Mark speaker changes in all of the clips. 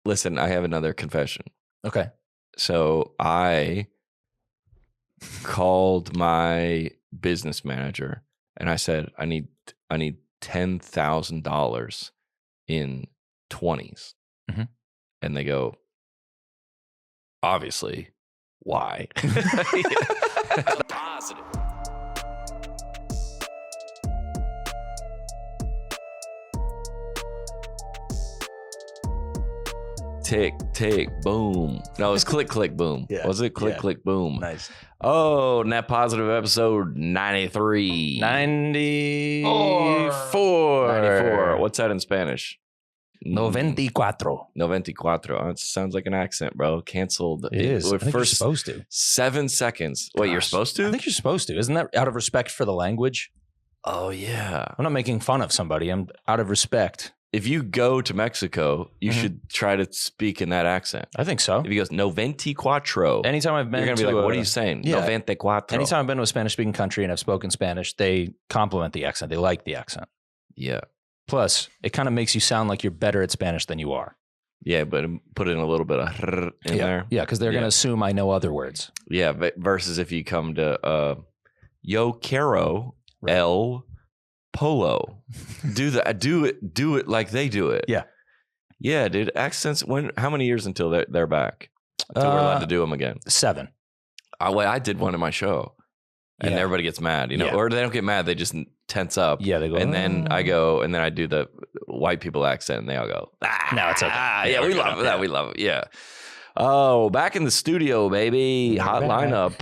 Speaker 1: listen, I have another confession.
Speaker 2: Okay.
Speaker 1: So I called my business manager and I said, I need $10,000 in 20s.
Speaker 2: Mm-hmm.
Speaker 1: And they go, obviously, why? Positive. Tick, tick, boom. No, it was click, click, boom.
Speaker 2: Yeah.
Speaker 1: Was it click, click, boom?
Speaker 2: Nice.
Speaker 1: Oh, Net Positive episode 93.
Speaker 2: 94.
Speaker 1: 94. What's that in Spanish?
Speaker 2: 94.
Speaker 1: 94. Oh, it sounds like an accent, bro. Canceled.
Speaker 2: It is. I think you're
Speaker 1: First
Speaker 2: supposed to.
Speaker 1: 7 seconds. Wait, you're supposed to?
Speaker 2: I think you're supposed to. Isn't that out of respect for the language?
Speaker 1: Oh, yeah.
Speaker 2: I'm not making fun of somebody. I'm out of respect.
Speaker 1: If you go to Mexico, you should try to speak in that accent.
Speaker 2: I think so.
Speaker 1: If he goes 94.
Speaker 2: Anytime I've been
Speaker 1: you're going to be like, what are you saying?
Speaker 2: Yeah.
Speaker 1: 94.
Speaker 2: Anytime I've been to a Spanish-speaking country and I've spoken Spanish, they compliment the accent. They like the accent.
Speaker 1: Yeah.
Speaker 2: Plus, it kind of makes you sound like you're better at Spanish than you are.
Speaker 1: Yeah, but put in a little bit of in there.
Speaker 2: Yeah, because they're going to assume I know other words.
Speaker 1: Yeah, versus if you come to Yo quiero el polo. Do it like they do it.
Speaker 2: Yeah.
Speaker 1: Yeah, dude. Accents, how many years until they're back? Until we're allowed to do them again?
Speaker 2: 7.
Speaker 1: I did one in my show. And everybody gets mad, or they don't get mad. They just tense up.
Speaker 2: Yeah, they go.
Speaker 1: And then I go, and then I do the white people accent, and they all go,
Speaker 2: no, it's okay.
Speaker 1: Yeah, we love that. We love it. Yeah. Oh, back in the studio, baby. Hot lineup.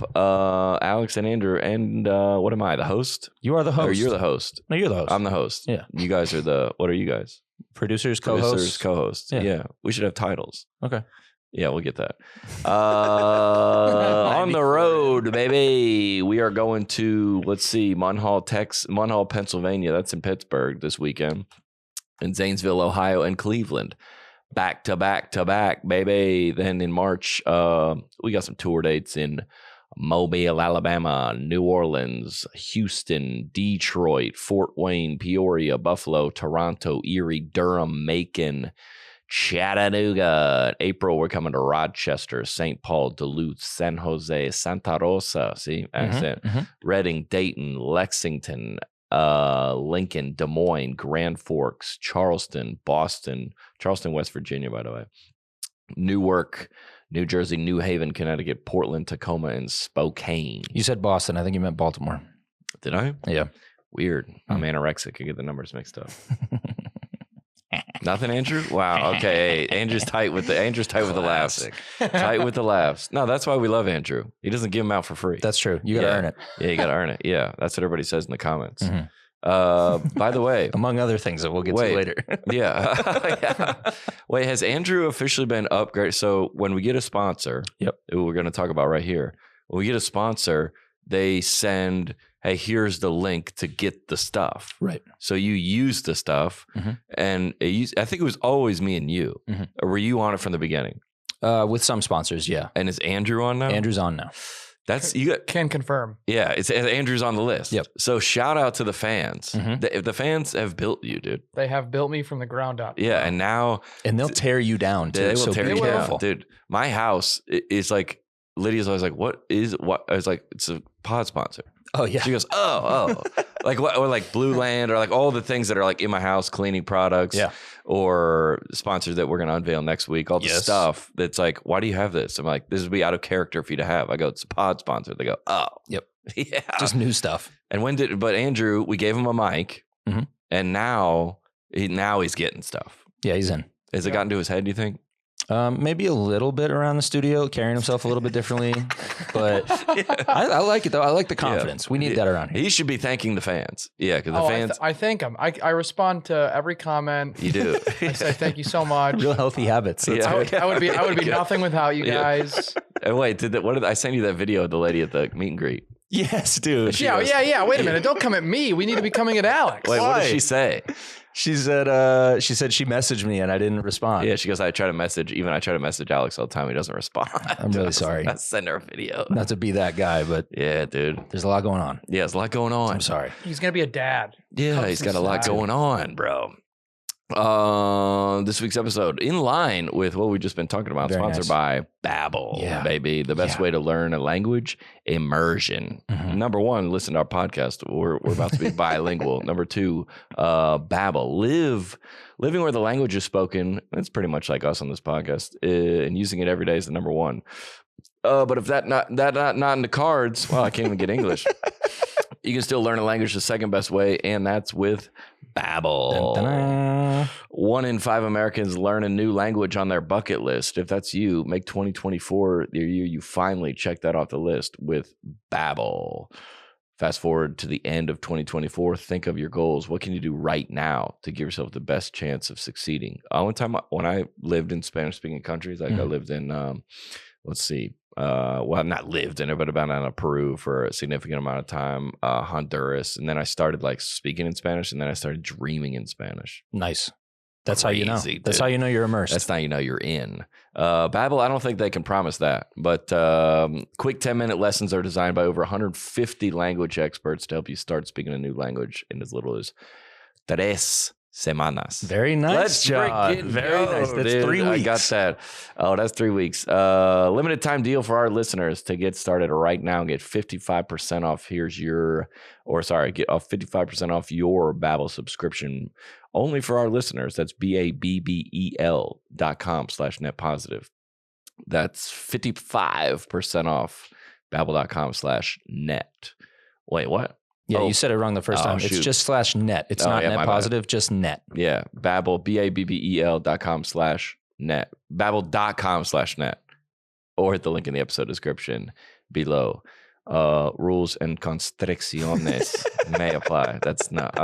Speaker 1: Alex and Andrew. And what am I, the host?
Speaker 2: You are the host.
Speaker 1: Or you're the host.
Speaker 2: No, you're the host.
Speaker 1: I'm the host.
Speaker 2: Yeah.
Speaker 1: You guys are what are you guys?
Speaker 2: Producers, co-hosts.
Speaker 1: Producers, co-hosts. Yeah. We should have titles.
Speaker 2: Okay.
Speaker 1: Yeah, we'll get that. On the road, baby. We are going to, let's see, Munhall, Pennsylvania. That's in Pittsburgh this weekend. In Zanesville, Ohio, and Cleveland. Back to back to back, baby. Then in March, we got some tour dates in Mobile, Alabama, New Orleans, Houston, Detroit, Fort Wayne, Peoria, Buffalo, Toronto, Erie, Durham, Macon, Chattanooga. In April, we're coming to Rochester, St. Paul, Duluth, San Jose, Santa Rosa. See, accent. Reading, Dayton, Lexington, Lincoln, Des Moines, Grand Forks, Charleston, West Virginia, by the way, Newark, New Jersey, New Haven, Connecticut, Portland, Tacoma, and Spokane.
Speaker 2: You said Boston. I think you meant Baltimore.
Speaker 1: Did I?
Speaker 2: Yeah.
Speaker 1: Weird. I'm anorexic. I get the numbers mixed up. Nothing, Andrew? Wow. Okay. Hey, Andrew's tight with the laughs. Tight with the laughs. No, that's why we love Andrew. He doesn't give them out for free.
Speaker 2: That's true. You got to earn it.
Speaker 1: Yeah, you got to earn it. Yeah, that's what everybody says in the comments. By the way,
Speaker 2: among other things that we'll get to later.
Speaker 1: Yeah. Wait, has Andrew officially been upgraded? So when we get a sponsor, we're going to talk about right here. When we get a sponsor, they send, hey, here's the link to get the stuff.
Speaker 2: Right.
Speaker 1: So you use the stuff, and I think it was always me and you. Or were you on it from the beginning?
Speaker 2: With some sponsors, yeah.
Speaker 1: And is Andrew on now?
Speaker 2: Andrew's on now.
Speaker 3: Can confirm.
Speaker 1: Yeah, it's Andrew's on the list.
Speaker 2: Yep.
Speaker 1: So shout out to the fans. If the fans have built you, dude.
Speaker 3: They have built me from the ground up.
Speaker 1: Yeah, and now
Speaker 2: they'll tear you down too.
Speaker 1: They will tear you down, dude. My house is like, Lydia's always like, what? I was like, it's a pod sponsor.
Speaker 2: Oh yeah.
Speaker 1: She goes, oh, like what? Or like Blue Land, or like all the things that are like in my house, cleaning products, or sponsors that we're gonna unveil next week. All the stuff that's like, why do you have this? I'm like, this would be out of character for you to have. I go, it's a pod sponsor. They go, oh,
Speaker 2: yep,
Speaker 1: yeah,
Speaker 2: just new stuff.
Speaker 1: And but Andrew, we gave him a mic, and now he's getting stuff.
Speaker 2: Yeah, he's in.
Speaker 1: Has it gotten to his head? Do you think?
Speaker 2: Maybe a little bit around the studio, carrying himself a little bit differently, but I like it though. I like the confidence. We need that around here.
Speaker 1: He should be thanking the fans. Yeah, because the fans.
Speaker 3: I thank him. I respond to every comment.
Speaker 1: You do.
Speaker 3: I say thank you so much.
Speaker 2: Real healthy habits.
Speaker 3: I would be nothing without you guys.
Speaker 1: And wait, what did I send you that video of the lady at the meet and greet?
Speaker 2: Yes, dude.
Speaker 3: Yeah. Wait a minute. Don't come at me. We need to be coming at Alex.
Speaker 1: Wait, what did she say?
Speaker 2: She said she messaged me and I didn't respond.
Speaker 1: Yeah, she goes, I try to message Alex all the time. He doesn't respond.
Speaker 2: I'm really sorry.
Speaker 1: I send her a video.
Speaker 2: Not to be that guy, but
Speaker 1: yeah, dude.
Speaker 2: There's a lot going on.
Speaker 1: Yeah, there's a lot going on.
Speaker 2: I'm sorry.
Speaker 3: He's going to be a dad.
Speaker 1: Yeah, he's got a lot going on, bro. This week's episode, in line with what we've just been talking about,
Speaker 2: Very
Speaker 1: sponsored by Babbel, baby. The best way to learn a language, immersion. Number one, listen to our podcast. We're about to be bilingual. Number two, Babbel. Living where the language is spoken. It's pretty much like us on this podcast, and using it every day is the number one. But if that not in the cards, well, I can't even get English. You can still learn a language the second best way, and that's with Babbel.
Speaker 2: Dun, dun, dun.
Speaker 1: 1 in 5 Americans learn a new language on their bucket list. If that's you, make 2024 the year you finally check that off the list with Babbel. Fast forward to the end of 2024. Think of your goals. What can you do right now to give yourself the best chance of succeeding? One time when I lived in Spanish-speaking countries, like I lived in, well, I've not lived in it, but I've been out of Peru for a significant amount of time, Honduras. And then I started like speaking in Spanish, and then I started dreaming in Spanish.
Speaker 2: Nice. That's how you know.
Speaker 1: Dude.
Speaker 2: That's how you know you're immersed.
Speaker 1: That's how you know you're in. Babbel, I don't think they can promise that. But quick 10-minute lessons are designed by over 150 language experts to help you start speaking a new language in as little as 3 semanas.
Speaker 2: Very nice.
Speaker 1: Let's
Speaker 2: job. Very nice. That's
Speaker 1: dude.
Speaker 2: 3 weeks.
Speaker 1: I got that. Oh, that's 3 weeks. Limited time deal for our listeners to get started right now and get 55% off. Get 55% off your Babbel subscription only for our listeners. That's BABBEL.com/net positive. That's 55% off Babbel.com/net. Wait, what?
Speaker 2: Yeah, you said it wrong the first time.
Speaker 1: shoot.
Speaker 2: It's just /net. It's not net positive, just net.
Speaker 1: Yeah, Babbel, BABBEL.com/net. Babbel.com/net. Or hit the link in the episode description below. Rules and constricciones may apply. That's not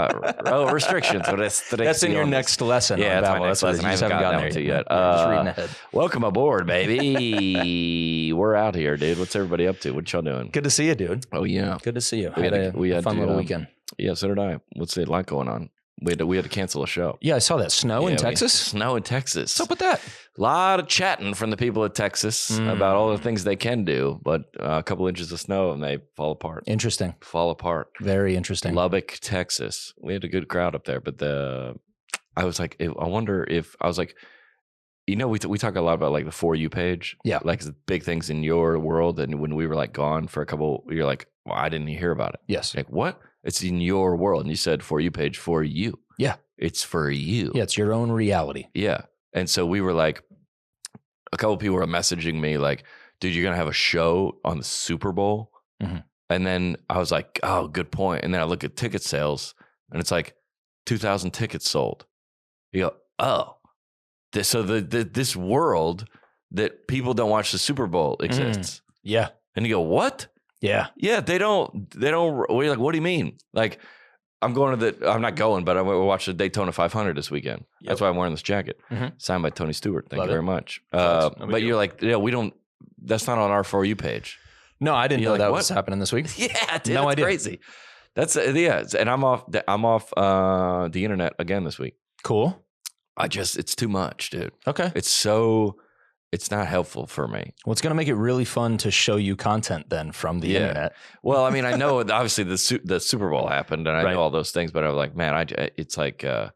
Speaker 1: restrictions.
Speaker 2: That's in your next lesson.
Speaker 1: Yeah,
Speaker 2: on
Speaker 1: that's
Speaker 2: Babbel.
Speaker 1: my next lesson. I haven't gotten there to yet.
Speaker 2: Just reading ahead.
Speaker 1: Welcome aboard, baby. We're out here, dude. What's everybody up to? What y'all doing?
Speaker 2: Good to see you, dude.
Speaker 1: Oh yeah,
Speaker 2: Good to see you.
Speaker 1: We had
Speaker 2: a fun
Speaker 1: to,
Speaker 2: little weekend.
Speaker 1: Yeah, so did I. What's a lot going on? We had to cancel a show.
Speaker 2: Yeah, I saw that. Snow in Texas?
Speaker 1: Snow in Texas.
Speaker 2: What's up with that?
Speaker 1: A lot of chatting from the people of Texas about all the things they can do, but a couple inches of snow and they fall apart.
Speaker 2: Interesting.
Speaker 1: Fall apart.
Speaker 2: Very interesting.
Speaker 1: Lubbock, Texas. We had a good crowd up there, but I was like, we talk a lot about like the For You page.
Speaker 2: Yeah.
Speaker 1: Like the big things in your world. And when we were like gone for a couple, you're like, well, I didn't hear about it.
Speaker 2: Yes.
Speaker 1: Like, what? It's in your world. And you said For You page for you.
Speaker 2: Yeah.
Speaker 1: It's for you.
Speaker 2: Yeah, it's your own reality.
Speaker 1: Yeah. And so we were like, a couple people were messaging me like, dude, you're going to have a show on the Super Bowl?
Speaker 2: Mm-hmm.
Speaker 1: And then I was like, oh, good point. And then I look at ticket sales and it's like 2,000 tickets sold. You go, oh, this world that people don't watch the Super Bowl exists.
Speaker 2: Yeah.
Speaker 1: And you go, what?
Speaker 2: Yeah.
Speaker 1: Yeah, they don't. We're like, what do you mean? Like, I'm not going, but I watched the Daytona 500 this weekend.
Speaker 2: Yep.
Speaker 1: That's why I'm wearing this jacket.
Speaker 2: Mm-hmm.
Speaker 1: Signed by Tony Stewart. Thank
Speaker 2: Love
Speaker 1: you
Speaker 2: it.
Speaker 1: very much.
Speaker 2: No big
Speaker 1: But you're
Speaker 2: deal.
Speaker 1: like, yeah, we don't, that's not on our For You page.
Speaker 2: No, I didn't
Speaker 1: You're
Speaker 2: know
Speaker 1: like,
Speaker 2: that
Speaker 1: what?
Speaker 2: was happening this week.
Speaker 1: Yeah, dude,
Speaker 2: No
Speaker 1: that's
Speaker 2: idea.
Speaker 1: crazy. That's, yeah. And I'm off the internet again this week.
Speaker 2: Cool.
Speaker 1: It's too much, dude.
Speaker 2: Okay.
Speaker 1: It's not helpful for me.
Speaker 2: Well, it's going to make it really fun to show you content then from the internet.
Speaker 1: Well, I mean, I know obviously the Super Bowl happened and I
Speaker 2: Right.
Speaker 1: know all those things, but I was like, man, it's like, I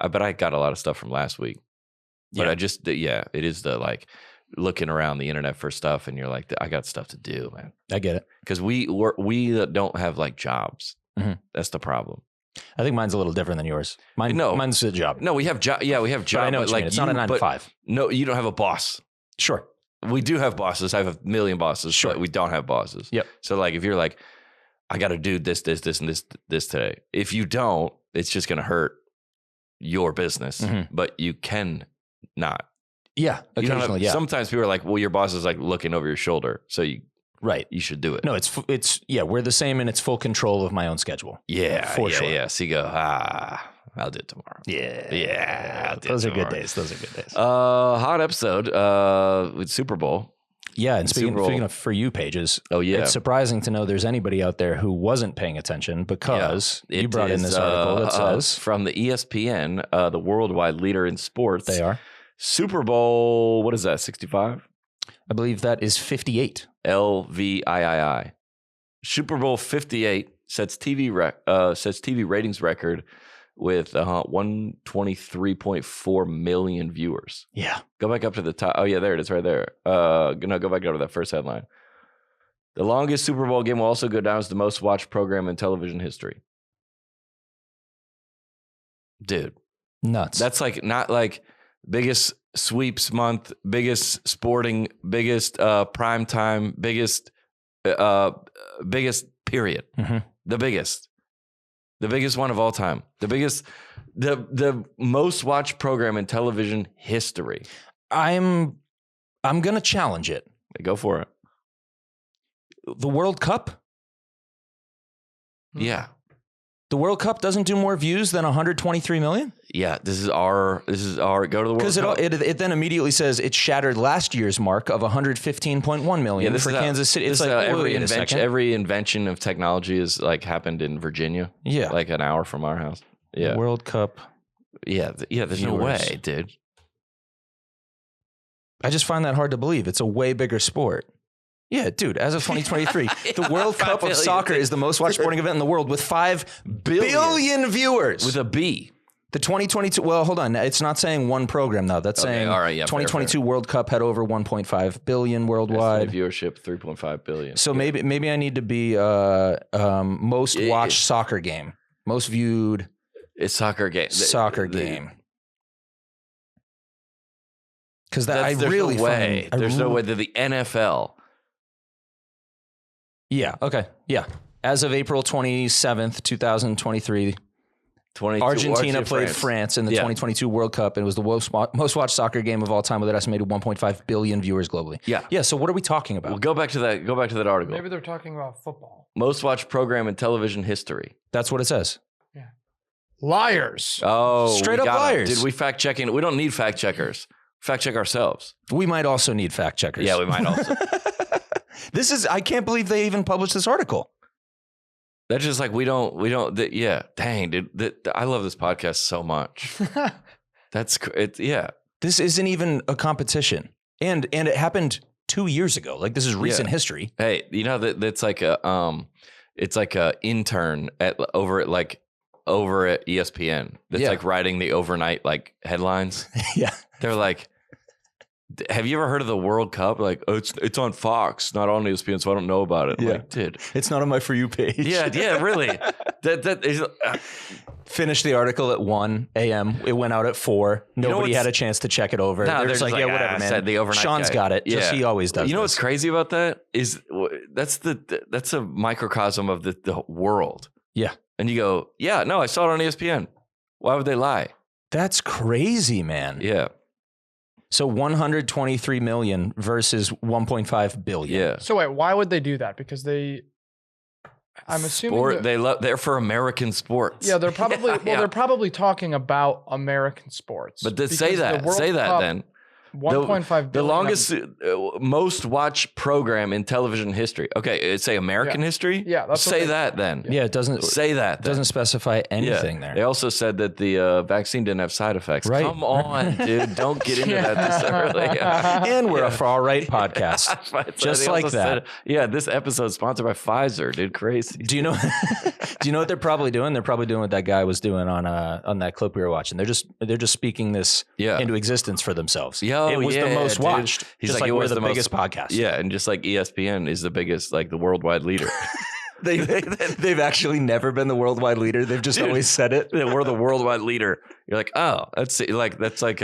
Speaker 1: bet I got a lot of stuff from last week. But
Speaker 2: Yeah.
Speaker 1: it is the like looking around the internet for stuff and you're like, I got stuff to do, man.
Speaker 2: I get it.
Speaker 1: Because we don't have like jobs.
Speaker 2: Mhm.
Speaker 1: That's the problem.
Speaker 2: I think mine's a little different than yours.
Speaker 1: No.
Speaker 2: Mine's a job.
Speaker 1: No, we have job. Yeah, we have
Speaker 2: But
Speaker 1: job.
Speaker 2: I know what you
Speaker 1: like
Speaker 2: mean. It's not a 9 to 5.
Speaker 1: No, you don't have a boss.
Speaker 2: Sure.
Speaker 1: We do have bosses. I have a million bosses.
Speaker 2: Sure.
Speaker 1: But we don't have bosses.
Speaker 2: Yep.
Speaker 1: So like if you're like, I got to do this, and this today. If you don't, it's just going to hurt your business.
Speaker 2: Mhm.
Speaker 1: But you can not.
Speaker 2: Yeah.
Speaker 1: You don't have-
Speaker 2: Occasionally, yeah.
Speaker 1: Sometimes people are like, well, your boss is like looking over your shoulder. So
Speaker 2: Right.
Speaker 1: you should do it.
Speaker 2: No, it's we're the same and it's full control of my own schedule.
Speaker 1: Yeah.
Speaker 2: For sure.
Speaker 1: Yeah. So you go, I'll do it tomorrow.
Speaker 2: Yeah.
Speaker 1: Yeah. I'll do it
Speaker 2: Those are good
Speaker 1: tomorrow.
Speaker 2: days. Those are good days.
Speaker 1: Hot episode with Super Bowl.
Speaker 2: Yeah, and
Speaker 1: Super Bowl.
Speaker 2: speaking of For You pages,
Speaker 1: Oh, yeah.
Speaker 2: it's surprising to know there's anybody out there who wasn't paying attention because you
Speaker 1: It
Speaker 2: brought in
Speaker 1: is,
Speaker 2: this article that says
Speaker 1: from the ESPN, the worldwide leader in sports.
Speaker 2: they are.
Speaker 1: Super Bowl, what is that, 65?
Speaker 2: I believe that is 58.
Speaker 1: LVIII. Super Bowl 58 sets TV ratings record with 123.4 million viewers.
Speaker 2: Yeah.
Speaker 1: Go back up to the top. Oh, yeah, there it is right there. No, go back up to that first headline. The longest Super Bowl game will also go down as the most watched program in television history. Dude.
Speaker 2: Nuts.
Speaker 1: That's like not like biggest sweeps month, biggest sporting, biggest prime time, biggest period.
Speaker 2: Mm-hmm.
Speaker 1: The biggest one of all time. The most watched program in television history.
Speaker 2: I'm gonna challenge it.
Speaker 1: Go for it.
Speaker 2: The World Cup.
Speaker 1: Yeah.
Speaker 2: The World Cup doesn't do more views than 123 million?
Speaker 1: Yeah, this is our go to the World Cup.
Speaker 2: Because it then immediately says it shattered last year's mark of 115.1 million for Kansas City. It's like
Speaker 1: every invention of technology is like happened in Virginia.
Speaker 2: Yeah.
Speaker 1: Like an hour from our house. Yeah.
Speaker 2: World Cup.
Speaker 1: Yeah, there's no way, dude.
Speaker 2: I just find that hard to believe. It's a way bigger sport. Yeah, dude, as of 2023, the World Cup of soccer is the most watched sporting event in the world with 5 billion viewers.
Speaker 1: With a B.
Speaker 2: The 2022, well, hold on. It's not saying one program, though. That's saying
Speaker 1: all right, yeah,
Speaker 2: 2022 fair. World Cup had over 1.5 billion worldwide.
Speaker 1: Viewership, 3.5 billion.
Speaker 2: So maybe I need to be most watched soccer game. Most viewed.
Speaker 1: It's soccer game.
Speaker 2: Soccer game. Because there's no way that the NFL. Yeah. Okay. Yeah. As of April 27th, 2023, Argentina played France in the 2022 World Cup, and it was the most watched soccer game of all time with an estimated 1.5 billion viewers globally. Yeah. Yeah. So what are we talking about?
Speaker 1: Well, go back to that article.
Speaker 3: Maybe they're talking about football.
Speaker 1: Most watched program in television history.
Speaker 2: That's what it says.
Speaker 3: Yeah. Liars.
Speaker 1: Oh,
Speaker 2: straight up liars.
Speaker 1: Did we fact checking? We don't need fact checkers. Fact check ourselves.
Speaker 2: We might also need fact checkers.
Speaker 1: Yeah, we might also.
Speaker 2: I can't believe they even published this article.
Speaker 1: That's just like, yeah, dang, dude. I love this podcast so much. Yeah.
Speaker 2: This isn't even a competition. And it happened 2 years ago. Like, this is recent history.
Speaker 1: Hey, you know, that's like it's like a intern over at ESPN that's like writing the overnight like headlines.
Speaker 2: Yeah.
Speaker 1: They're like, have you ever heard of the World Cup? Like, oh, it's on Fox, not on ESPN, so I don't know about it.
Speaker 2: Yeah.
Speaker 1: Like, dude,
Speaker 2: it's not on my For You page.
Speaker 1: Yeah, really. That is.
Speaker 2: Finished the article at 1 a.m. It went out at 4. Nobody had a chance to check it over.
Speaker 1: No,
Speaker 2: they're just like, yeah, whatever, man.
Speaker 1: The overnight
Speaker 2: Sean's
Speaker 1: guy.
Speaker 2: got it. Just he always does.
Speaker 1: You know what's crazy about that is that's a microcosm of the world.
Speaker 2: Yeah.
Speaker 1: And you go, yeah, no, I saw it on ESPN. Why would they lie?
Speaker 2: That's crazy, man.
Speaker 1: Yeah.
Speaker 2: So 123 million versus 1.5 billion.
Speaker 1: Yeah.
Speaker 3: So wait, why would they do that? Because I'm assuming
Speaker 1: they're for American sports.
Speaker 3: Yeah, they're probably they're probably talking about American sports.
Speaker 1: But say that then.
Speaker 3: 1.5 billion.
Speaker 1: The longest, most watched program in television history. Okay, say American history.
Speaker 3: Yeah, that's
Speaker 1: say that then.
Speaker 2: Yeah, it doesn't
Speaker 1: say that. Then.
Speaker 2: Doesn't specify anything there.
Speaker 1: They also said that the vaccine didn't have side effects.
Speaker 2: Right.
Speaker 1: Come on, dude, don't get into that this early.
Speaker 2: And we're a far right podcast, just like that.
Speaker 1: This episode's sponsored by Pfizer, dude. Crazy.
Speaker 2: Do you know? Do you know what they're probably doing? They're probably doing what that guy was doing on that clip we were watching. They're just speaking this into existence for themselves. It was the most watched.
Speaker 1: He's
Speaker 2: just like we're the biggest podcast.
Speaker 1: Yeah, and just like ESPN is the biggest, like the worldwide leader.
Speaker 2: They've actually never been the worldwide leader. They've just always said it.
Speaker 1: We're the worldwide leader. You're like, oh, that's like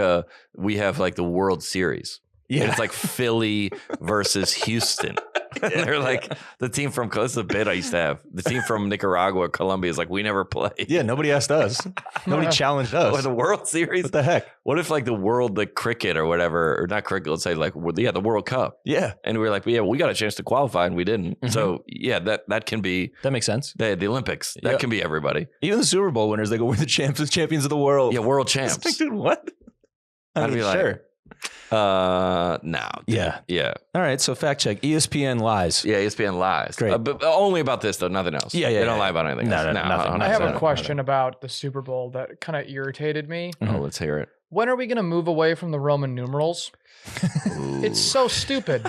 Speaker 1: we have like the World Series. Yeah, and it's like Philly versus Houston. And they're like the team from, this is a bit I used to have. The team from Nicaragua, Colombia is like, we never played.
Speaker 2: Yeah, nobody asked us. Nobody challenged us.
Speaker 1: Or the World Series.
Speaker 2: What the heck?
Speaker 1: What if like the world, like cricket or whatever, or not cricket, let's say like, the World Cup.
Speaker 2: Yeah.
Speaker 1: And we were like, we got a chance to qualify and we didn't. Mm-hmm. So yeah, that can be.
Speaker 2: That makes sense.
Speaker 1: The Olympics. That can be everybody.
Speaker 2: Even the Super Bowl winners, they go, we're the champions of the world.
Speaker 1: Yeah, world champs.
Speaker 2: Like, dude, what? I mean, sure.
Speaker 1: No.
Speaker 2: Yeah.
Speaker 1: Yeah.
Speaker 2: All right. So fact check. ESPN lies.
Speaker 1: Yeah, ESPN lies.
Speaker 2: Great.
Speaker 1: But only about this though, nothing else.
Speaker 2: Yeah.
Speaker 1: They don't lie about anything else.
Speaker 2: No, nothing.
Speaker 3: I have a question about the Super Bowl that kind of irritated me.
Speaker 1: Oh, let's hear it.
Speaker 3: When are we going to move away from the Roman numerals? It's so stupid.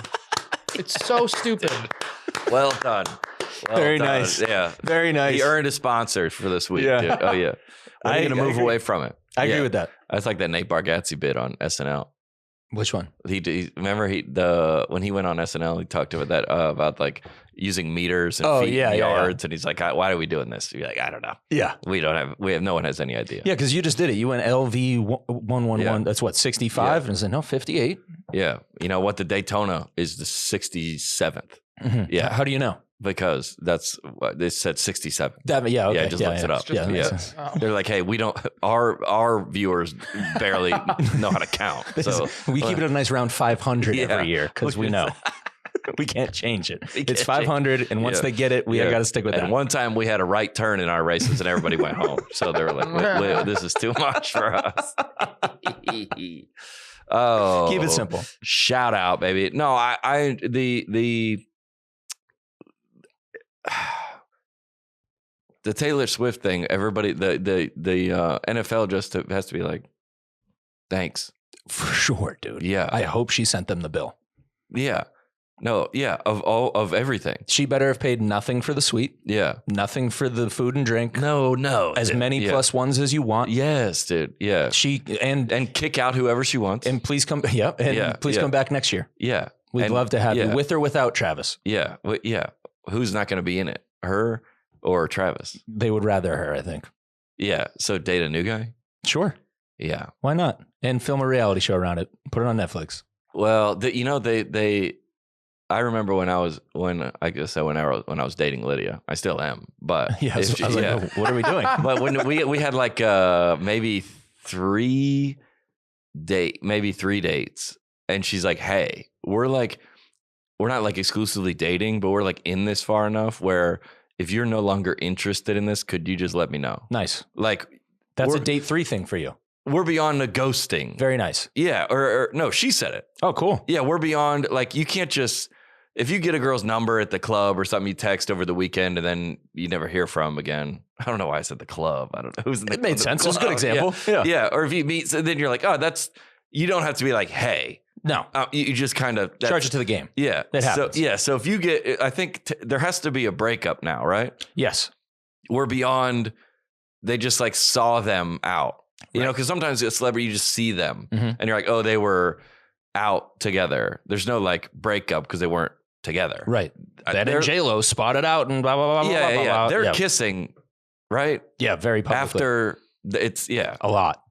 Speaker 3: It's so stupid.
Speaker 1: Well done. Well
Speaker 2: Very
Speaker 1: done.
Speaker 2: nice.
Speaker 1: Yeah.
Speaker 2: Very nice.
Speaker 1: He earned a sponsor for this week.
Speaker 2: Yeah.
Speaker 1: Dude. Oh, yeah. We're going to move away from it.
Speaker 2: I agree with that.
Speaker 1: That's like that Nate Bargatze bit on SNL.
Speaker 2: Which one?
Speaker 1: Remember when he went on SNL, he talked about that about like using meters and feet and yards, and he's like, "Why are we doing this?" You're like, "I don't know.
Speaker 2: Yeah,
Speaker 1: we have no one has any idea."
Speaker 2: Yeah, because you just did it. You went LV 111. That's what 65, and I said no 58.
Speaker 1: Yeah, you know what? The Daytona is the 67th.
Speaker 2: Mm-hmm.
Speaker 1: Yeah,
Speaker 2: how do you know?
Speaker 1: Because that's what they said 67.
Speaker 2: Okay.
Speaker 1: Yeah, it just looks it up. They're like, hey, we don't. Our viewers barely know how to count. So
Speaker 2: we keep it a nice round 500 every year because we know we can't change it. It's 500, and once they get it, we got to stick with that.
Speaker 1: And one time we had a right turn in our races, and everybody went home. So they were like, "This is too much for us." Oh,
Speaker 2: keep it simple.
Speaker 1: Shout out, baby. No, the Taylor Swift thing, everybody, the NFL just has to be like, thanks.
Speaker 2: For sure, dude.
Speaker 1: Yeah.
Speaker 2: I hope she sent them the bill.
Speaker 1: Yeah. No, yeah, of everything.
Speaker 2: She better have paid nothing for the suite.
Speaker 1: Yeah.
Speaker 2: Nothing for the food and drink.
Speaker 1: No.
Speaker 2: As many plus ones as you want.
Speaker 1: Yes, dude. Yeah. And kick out whoever she wants.
Speaker 2: And please come come back next year.
Speaker 1: Yeah.
Speaker 2: We'd love to have you with or without Travis.
Speaker 1: Yeah. Yeah. Who's not going to be in it? Her or Travis?
Speaker 2: They would rather her, I think.
Speaker 1: Yeah. So date a new guy?
Speaker 2: Sure.
Speaker 1: Yeah.
Speaker 2: Why not? And film a reality show around it. Put it on Netflix.
Speaker 1: Well, I remember when I was dating Lydia. I still am, but
Speaker 2: I was like, oh, what are we doing?
Speaker 1: But when we had like maybe three dates, and she's like, "Hey, we're not like exclusively dating, but we're like in this far enough where if you're no longer interested in this, could you just let me know?"
Speaker 2: Nice.
Speaker 1: Like
Speaker 2: that's a date 3 thing for you.
Speaker 1: We're beyond the ghosting.
Speaker 2: Very nice.
Speaker 1: Yeah. Or no, she said it.
Speaker 2: Oh, cool.
Speaker 1: Yeah. We're beyond, like, you can't just, if you get a girl's number at the club or something, you text over the weekend and then you never hear from again. I don't know why I said the club. I don't know who's in the
Speaker 2: It made sense.
Speaker 1: Club.
Speaker 2: It was a good example.
Speaker 1: Yeah. Or if you meet, so then you're like, oh, you don't have to be like, hey.
Speaker 2: No.
Speaker 1: You just kind of
Speaker 2: charge it to the game.
Speaker 1: Yeah.
Speaker 2: It happens.
Speaker 1: So if you get, I think there has to be a breakup now, right?
Speaker 2: Yes.
Speaker 1: We're beyond, they just like saw them out. You know, because sometimes a celebrity, you just see them and you're like, oh, they were out together. There's no like breakup because they weren't together.
Speaker 2: Right. That and J-Lo spotted out and blah, blah, blah,
Speaker 1: yeah,
Speaker 2: blah,
Speaker 1: yeah,
Speaker 2: blah, blah.
Speaker 1: They're kissing, right?
Speaker 2: Yeah, very publicly.
Speaker 1: After
Speaker 2: a lot.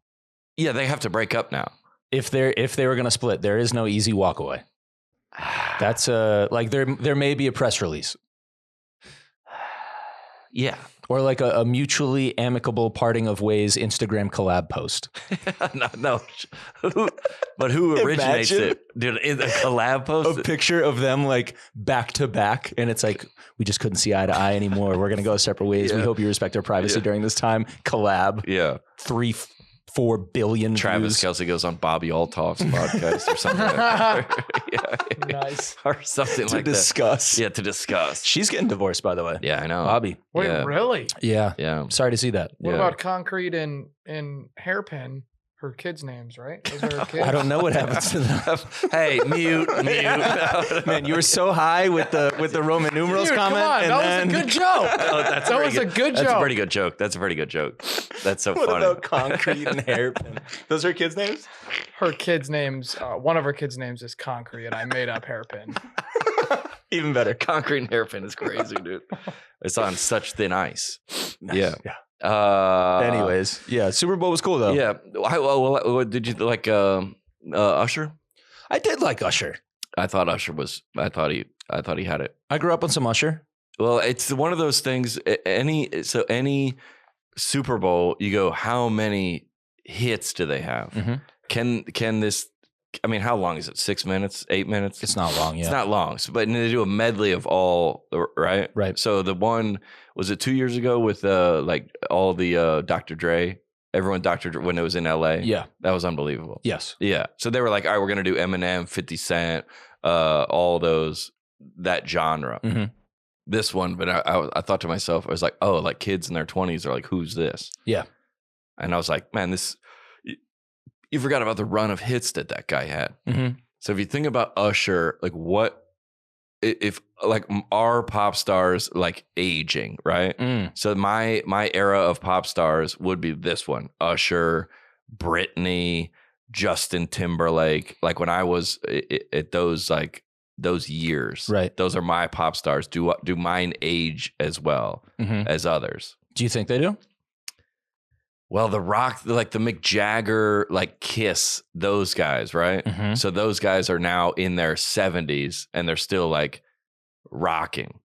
Speaker 1: Yeah, they have to break up now.
Speaker 2: If they were going to split, there is no easy walk away. That's like there may be a press release.
Speaker 1: Yeah.
Speaker 2: Or like a mutually amicable parting of ways Instagram collab post.
Speaker 1: No. But who originates it? Dude, in the collab post?
Speaker 2: A picture of them like back to back. And it's like, we just couldn't see eye to eye anymore. We're going to go separate ways. Yeah. We hope you respect our privacy during this time. Collab.
Speaker 1: Yeah.
Speaker 2: 3-4 billion
Speaker 1: Travis
Speaker 2: views.
Speaker 1: Kelce goes on Bobby Altoff's podcast or something like that.
Speaker 3: Nice.
Speaker 1: Or something like that.
Speaker 2: To discuss.
Speaker 1: Yeah, to discuss.
Speaker 2: She's getting divorced, by the way.
Speaker 1: Yeah, I know.
Speaker 2: Bobby.
Speaker 3: Wait, really?
Speaker 2: Yeah.
Speaker 1: Yeah.
Speaker 2: I'm sorry to see that.
Speaker 3: What about Concrete and Hairpin? Her kids' names, right? Those are her kids.
Speaker 2: I don't know what happens to them.
Speaker 1: Hey, mute.
Speaker 2: Man, you were so high with the Roman numerals comment.
Speaker 3: Come on,
Speaker 2: and
Speaker 3: that was a good joke. That was a good joke.
Speaker 1: That's a pretty good joke. That's a pretty good joke. That's so funny.
Speaker 2: What about Concrete and Hairpin? Those are her kids' names?
Speaker 3: Her kids' names, one of her kids' names is Concrete, and I made up Hairpin.
Speaker 2: Even better.
Speaker 1: Concrete and Hairpin is crazy, dude. It's on such thin ice.
Speaker 2: Nice. Yeah. Anyways, yeah, Super Bowl was cool though.
Speaker 1: Yeah. Well, did you like Usher?
Speaker 2: I did like Usher.
Speaker 1: I thought Usher was. I thought he had it.
Speaker 2: I grew up on some Usher.
Speaker 1: Well, it's one of those things. Any Super Bowl, you go, how many hits do they have? Mm-hmm. Can this? I mean, how long is it? 6 minutes? 8 minutes?
Speaker 2: It's not long. Yeah,
Speaker 1: it's not long. But they do a medley of all. Right.
Speaker 2: Right.
Speaker 1: So the one. Was it 2 years ago with like all the Dr. Dre? Everyone Dr. Dre when it was in LA?
Speaker 2: Yeah.
Speaker 1: That was unbelievable.
Speaker 2: Yes.
Speaker 1: Yeah. So they were like, all right, we're going to do Eminem, 50 Cent, all those, that genre. Mm-hmm. This one, but I thought to myself, I was like, oh, like kids in their 20s are like, who's this?
Speaker 2: Yeah.
Speaker 1: And I was like, man, you forgot about the run of hits that guy had. Mm-hmm. So if you think about Usher, like what if like our pop stars like aging, right? So my era of pop stars would be this one: Usher, Britney, Justin Timberlake. Like when I was at those years,
Speaker 2: right?
Speaker 1: Those are my pop stars. Do mine age as well as others?
Speaker 2: Do you think they do?
Speaker 1: Well, the Rock, like the Mick Jagger, like Kiss, those guys, right? So those guys are now in their 70s and they're still like rocking.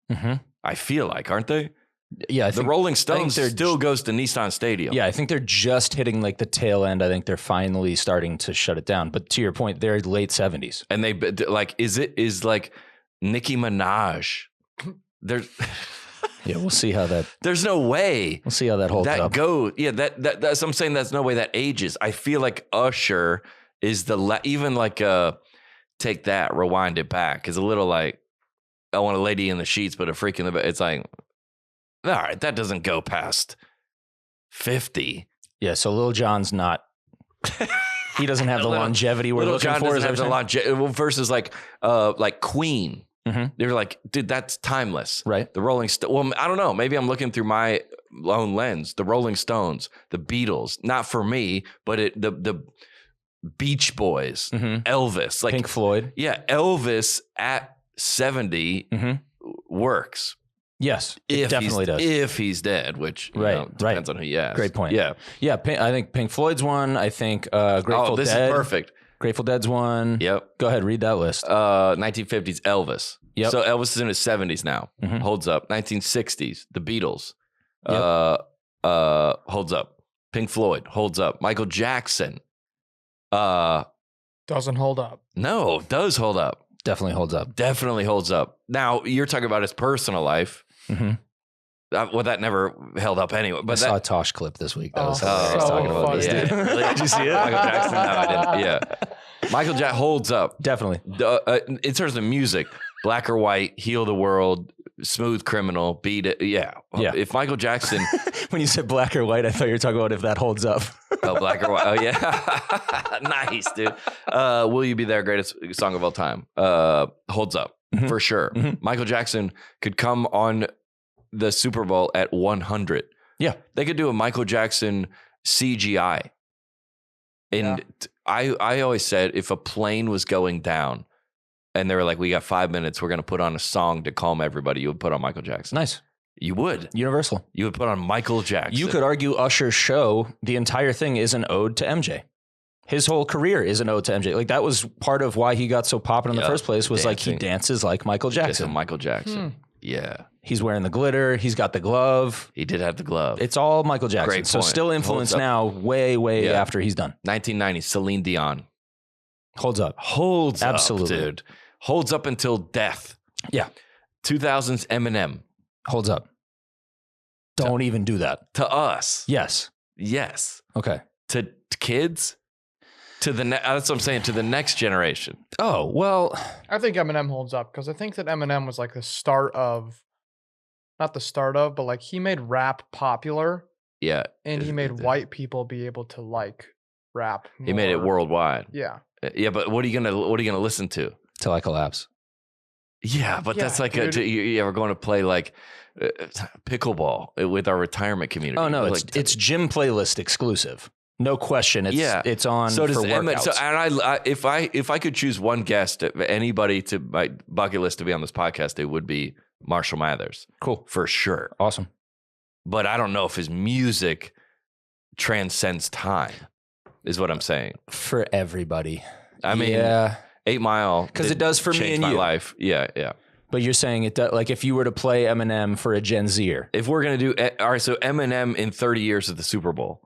Speaker 1: I feel like, aren't they?
Speaker 2: Yeah,
Speaker 1: the Rolling Stones still goes to Nissan Stadium.
Speaker 2: Yeah, I think they're just hitting like the tail end. I think they're finally starting to shut it down. But to your point, they're late 70s.
Speaker 1: And they like, is like Nicki Minaj. There's...
Speaker 2: Yeah, we'll see how that.
Speaker 1: There's no way.
Speaker 2: We'll see how that holds up.
Speaker 1: Yeah, that's I'm saying. That's no way that ages. I feel like Usher is even like Take That, Rewind It Back is a little like I want a lady in the sheets, but a freak in the bed. It's like, all right, that doesn't go past 50.
Speaker 2: Yeah, so Lil Jon's not. He doesn't have the longevity we're looking for.
Speaker 1: Doesn't have the longevity versus like Queen. They're like, dude, that's timeless.
Speaker 2: Right.
Speaker 1: The Rolling Stones. Well, I don't know. Maybe I'm looking through my own lens. The Rolling Stones, the Beatles, not for me, but the Beach Boys, Elvis, like
Speaker 2: Pink Floyd.
Speaker 1: Yeah, Elvis at 70 works.
Speaker 2: Yes, it definitely does.
Speaker 1: If he's dead, which depends on who you ask.
Speaker 2: Great point.
Speaker 1: Yeah.
Speaker 2: I think Pink Floyd's one. I think Grateful Dead.
Speaker 1: This is perfect.
Speaker 2: Grateful Dead's one.
Speaker 1: Yep.
Speaker 2: Go ahead, read that list.
Speaker 1: 1950s Elvis.
Speaker 2: Yep.
Speaker 1: So Elvis is in his 70s now. Holds up. 1960s The Beatles. Holds up. Pink Floyd holds up. Michael Jackson.
Speaker 3: Doesn't hold up.
Speaker 1: No, does hold up.
Speaker 2: Definitely holds up.
Speaker 1: Definitely holds up. Now you're talking about his personal life. Well, that never held up anyway. But
Speaker 2: I saw a Tosh clip this week. That was
Speaker 3: talking about
Speaker 2: this.
Speaker 1: Did you see it? Michael Jackson? No, I didn't. Yeah. Michael Jackson holds up.
Speaker 2: Definitely.
Speaker 1: In terms of music, Black or White, Heal the World, Smooth Criminal, Beat It. Yeah. If Michael Jackson.
Speaker 2: When you said Black or White, I thought you were talking about if that holds up.
Speaker 1: Oh, Black or White. Oh, yeah. Nice, dude. Will You Be There? Greatest song of all time. Holds up for sure. Michael Jackson could come on the Super Bowl at 100.
Speaker 2: Yeah.
Speaker 1: They could do a Michael Jackson CGI. And I always said if a plane was going down and they were like, we got 5 minutes, we're going to put on a song to calm everybody, you would put on Michael Jackson.
Speaker 2: Nice.
Speaker 1: You would.
Speaker 2: Universal.
Speaker 1: You would put on Michael Jackson.
Speaker 2: You could argue Usher's show, the entire thing is an ode to MJ. His whole career is an ode to MJ. Like that was part of why he got so popular in the first place was like he dances like Michael Jackson.
Speaker 1: Michael Jackson. Yeah.
Speaker 2: He's wearing the glitter. He's got the glove.
Speaker 1: He did have the glove.
Speaker 2: It's all Michael Jackson.
Speaker 1: Great
Speaker 2: so
Speaker 1: point.
Speaker 2: still influenced now way after he's done.
Speaker 1: 1990, Celine Dion.
Speaker 2: Holds up.
Speaker 1: Absolutely. Up, dude. Holds up until death.
Speaker 2: Yeah.
Speaker 1: 2000s Eminem.
Speaker 2: Holds up. Don't even do that.
Speaker 1: To us.
Speaker 2: Yes.
Speaker 1: Yes.
Speaker 2: Okay.
Speaker 1: To kids. To the that's what I'm saying. To the next generation.
Speaker 2: Oh, well.
Speaker 3: I think Eminem holds up because I think that Eminem was like the start of, not the start of, but like he made rap popular.
Speaker 1: Yeah.
Speaker 3: And he made white people be able to like rap more.
Speaker 1: He made it worldwide.
Speaker 3: Yeah.
Speaker 1: Yeah, but what are you gonna listen to?
Speaker 2: Till I collapse.
Speaker 1: Yeah, but that's like you ever going to play like pickleball with our retirement community?
Speaker 2: Oh no, it's gym playlist exclusive. No question. It's on
Speaker 1: so
Speaker 2: for workouts.
Speaker 1: So and I if I could choose one guest, anybody to my bucket list to be on this podcast, it would be Marshall Mathers.
Speaker 2: Cool.
Speaker 1: For sure.
Speaker 2: Awesome.
Speaker 1: But I don't know if his music transcends time, is what I'm saying.
Speaker 2: For everybody.
Speaker 1: I mean, 8 Mile.
Speaker 2: Because it does for me and
Speaker 1: my
Speaker 2: you.
Speaker 1: life. Yeah.
Speaker 2: But you're saying it does, like if you were to play Eminem for a Gen Zer.
Speaker 1: If we're going to do, all right, so Eminem in 30 years at the Super Bowl.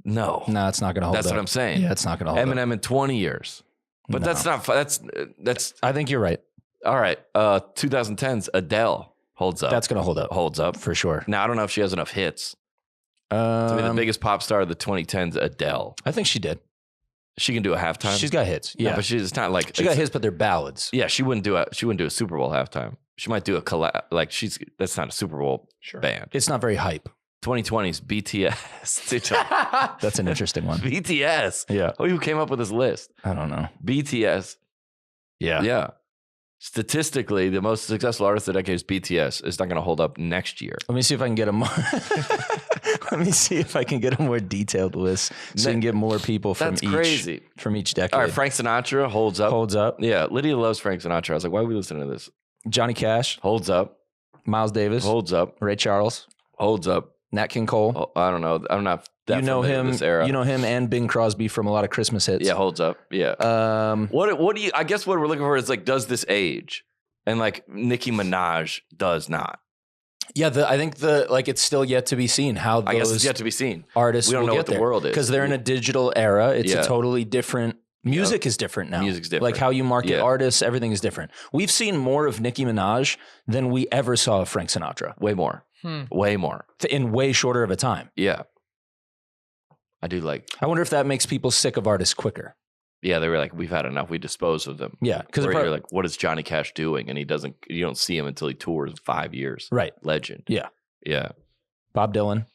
Speaker 1: No,
Speaker 2: it's not going to hold up.
Speaker 1: That's what I'm saying.
Speaker 2: Yeah, it's not going to hold up.
Speaker 1: Eminem in 20 years. But that's not, that's.
Speaker 2: I think you're right.
Speaker 1: All right. 2010s, Adele holds up.
Speaker 2: That's going to hold up.
Speaker 1: Holds up.
Speaker 2: For sure.
Speaker 1: Now, I don't know if she has enough hits. To be the biggest pop star of the 2010s, Adele.
Speaker 2: I think she did.
Speaker 1: She can do a halftime.
Speaker 2: She's got hits. Yeah.
Speaker 1: No, but it's not like.
Speaker 2: She got hits, but they're ballads.
Speaker 1: Yeah, she wouldn't do a Super Bowl halftime. She might do a collab. Like that's not a Super Bowl band.
Speaker 2: It's not very hype.
Speaker 1: 2020s BTS.
Speaker 2: That's an interesting one.
Speaker 1: BTS.
Speaker 2: Yeah.
Speaker 1: Who came up with this list?
Speaker 2: I don't know.
Speaker 1: BTS.
Speaker 2: Yeah.
Speaker 1: Yeah. statistically, the most successful artist of the decade is BTS. It's not going to hold up next year.
Speaker 2: Let me see if I can get a more. Let me see if I can get a more detailed list so you can get more people from each decade.
Speaker 1: All right, Frank Sinatra holds up.
Speaker 2: Holds up.
Speaker 1: Yeah, Lydia loves Frank Sinatra. I was like, why are we listening to this?
Speaker 2: Johnny Cash
Speaker 1: holds up.
Speaker 2: Miles Davis
Speaker 1: holds up.
Speaker 2: Ray Charles
Speaker 1: holds up.
Speaker 2: Nat King Cole.
Speaker 1: Oh, I don't know. I'm not. That
Speaker 2: him.
Speaker 1: This era.
Speaker 2: You know him and Bing Crosby from a lot of Christmas hits.
Speaker 1: Yeah, holds up. Yeah. What do you? I guess what we're looking for is like, does this age? And like Nicki Minaj does not.
Speaker 2: Yeah, I think it's still yet to be seen how those
Speaker 1: I guess it's yet to be seen.
Speaker 2: Artists
Speaker 1: we don't
Speaker 2: will
Speaker 1: know
Speaker 2: get
Speaker 1: what
Speaker 2: there.
Speaker 1: The world is
Speaker 2: because they're in a digital era. It's a totally different. Music is different now.
Speaker 1: Music's different.
Speaker 2: Like how you market artists, everything is different. We've seen more of Nicki Minaj than we ever saw of Frank Sinatra.
Speaker 1: Way more. Way more.
Speaker 2: In way shorter of a time.
Speaker 1: Yeah. I do like.
Speaker 2: I wonder if that makes people sick of artists quicker.
Speaker 1: Yeah, they were like, we've had enough. We dispose of them.
Speaker 2: Yeah, because
Speaker 1: you're like, what is Johnny Cash doing? And you don't see him until he tours 5 years.
Speaker 2: Right.
Speaker 1: Legend.
Speaker 2: Yeah.
Speaker 1: Yeah.
Speaker 2: Bob Dylan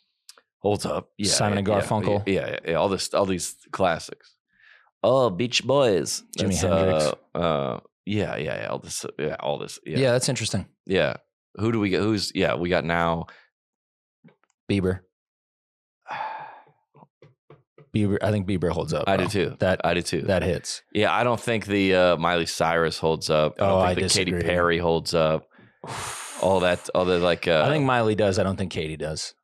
Speaker 1: holds up. Yeah.
Speaker 2: Simon and Garfunkel.
Speaker 1: Yeah. All these classics. Oh, Beach Boys.
Speaker 2: Jimi Hendrix.
Speaker 1: Yeah. All this.
Speaker 2: Yeah, that's interesting.
Speaker 1: Yeah. Who do we get? We got now.
Speaker 2: Bieber. I think Bieber holds up.
Speaker 1: I do too. I do too.
Speaker 2: That hits.
Speaker 1: Yeah, I don't think the Miley Cyrus holds up. I don't think the Katy Perry holds up. all the like.
Speaker 2: I think Miley does. I don't think Katy does.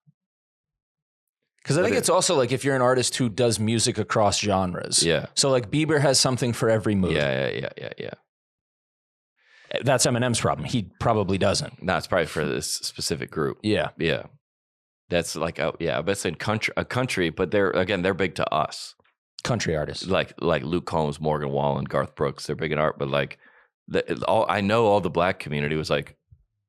Speaker 2: Because I think it's also like if you're an artist who does music across genres.
Speaker 1: Yeah.
Speaker 2: So like Bieber has something for every mood.
Speaker 1: Yeah.
Speaker 2: That's Eminem's problem. He probably doesn't.
Speaker 1: No, it's probably for this specific group.
Speaker 2: Yeah.
Speaker 1: Yeah. That's like, I bet saying country, but they're big to us.
Speaker 2: Country artists.
Speaker 1: Like Luke Combs, Morgan Wallen, Garth Brooks, they're big in art, but like I know all the black community was like,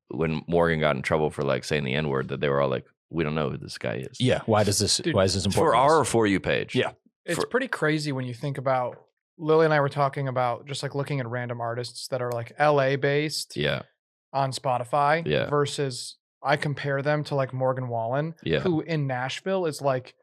Speaker 1: when Morgan got in trouble for like saying the N-word, that they were all like, we don't know who this guy is.
Speaker 2: Yeah. Why is this important?
Speaker 1: For our For You page.
Speaker 2: Yeah.
Speaker 3: It's pretty crazy when you think about, Lily and I were talking about just like looking at random artists that are like LA based on Spotify versus I compare them to like Morgan Wallen, who in Nashville is like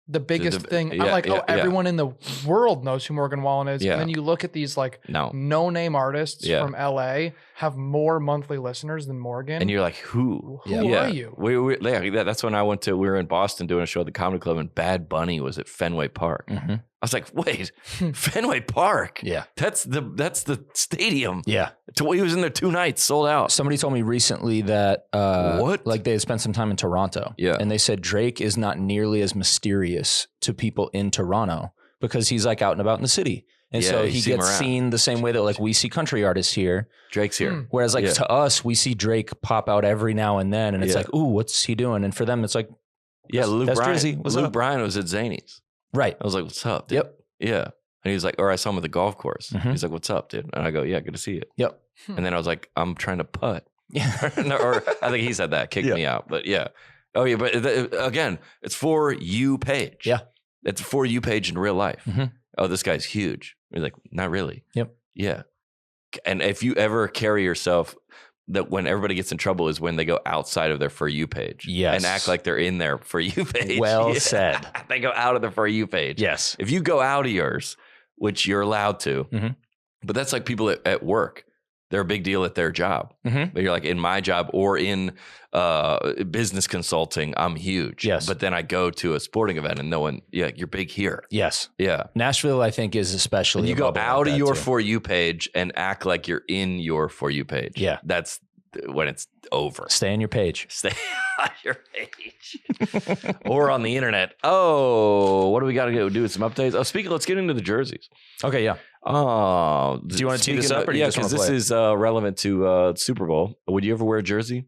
Speaker 3: the biggest thing. I'm like, everyone in the world knows who Morgan Wallen is.
Speaker 1: Yeah.
Speaker 3: And then you look at these like no-name artists from LA have more monthly listeners than Morgan.
Speaker 1: And you're like, who?
Speaker 3: Who are you?
Speaker 1: That's when we were in Boston doing a show at the Comedy Club, and Bad Bunny was at Fenway Park.
Speaker 2: Mm-hmm.
Speaker 1: I was like, wait, Fenway Park?
Speaker 2: Yeah.
Speaker 1: That's the stadium.
Speaker 2: Yeah.
Speaker 1: He was in there 2 nights, sold out.
Speaker 2: Somebody told me recently that like they had spent some time in Toronto.
Speaker 1: Yeah.
Speaker 2: And they said Drake is not nearly as mysterious to people in Toronto because he's like out and about in the city. And so he gets seen the same way that like we see country artists here.
Speaker 1: Drake's here.
Speaker 2: Whereas like to us, we see Drake pop out every now and then. And it's like, ooh, what's he doing? And for them, it's like,
Speaker 1: Luke
Speaker 2: Bryan.
Speaker 1: Bryan was at Zany's.
Speaker 2: Right.
Speaker 1: I was like, what's up, dude?
Speaker 2: Yep.
Speaker 1: Yeah. And he was like, or I saw him at the golf course. Mm-hmm. He's like, what's up, dude? And I go, yeah, good to see you.
Speaker 2: Yep.
Speaker 1: And then I was like, I'm trying to putt.
Speaker 2: Yeah.
Speaker 1: Or I think he said that, kicked me out. But yeah. Oh, yeah. But again, it's For You page.
Speaker 2: Yeah.
Speaker 1: It's a For You page in real life.
Speaker 2: Mm-hmm.
Speaker 1: Oh, this guy's huge. You're like, not really.
Speaker 2: Yep.
Speaker 1: Yeah. And if you ever carry yourself, that when everybody gets in trouble is when they go outside of their For You page.
Speaker 2: Yes.
Speaker 1: And act like they're in their For You page.
Speaker 2: Well said.
Speaker 1: They go out of the For You page.
Speaker 2: Yes.
Speaker 1: If you go out of yours, which you're allowed to, but that's like people at work. They're a big deal at their job. But you're like, in my job or in business consulting, I'm huge.
Speaker 2: Yes.
Speaker 1: But then I go to a sporting event and no one, you're big here.
Speaker 2: Yes.
Speaker 1: Yeah.
Speaker 2: Nashville, I think, is especially.
Speaker 1: And you go out of your For You page and act like you're in your For You page.
Speaker 2: Yeah.
Speaker 1: That's when it's over.
Speaker 2: Stay on your page.
Speaker 1: Stay on your page. Or on the internet. Oh, what do we got to do with some updates? Oh, let's get into the jerseys.
Speaker 2: Okay, yeah.
Speaker 1: Oh,
Speaker 2: do you want to tee this up? Or yeah,
Speaker 1: because this is relevant to Super Bowl. Would you ever wear a jersey?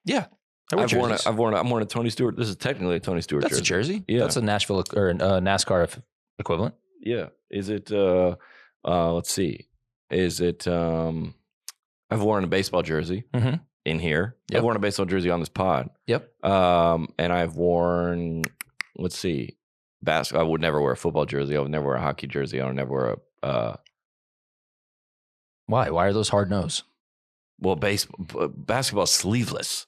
Speaker 2: Yeah,
Speaker 1: I'm wearing a Tony Stewart. This is technically a Tony Stewart.
Speaker 2: That's
Speaker 1: jersey.
Speaker 2: A jersey.
Speaker 1: Yeah,
Speaker 2: that's a Nashville or NASCAR equivalent.
Speaker 1: Yeah. Is it? Let's see. Is it? I've worn a baseball jersey in here.
Speaker 2: Yep.
Speaker 1: I've worn a baseball jersey on this pod.
Speaker 2: Yep.
Speaker 1: And I've worn. Let's see. Basketball. I would never wear a football jersey. I would never wear a hockey jersey. I would never wear a.
Speaker 2: Why are those hard nose?
Speaker 1: Well, basketball is sleeveless.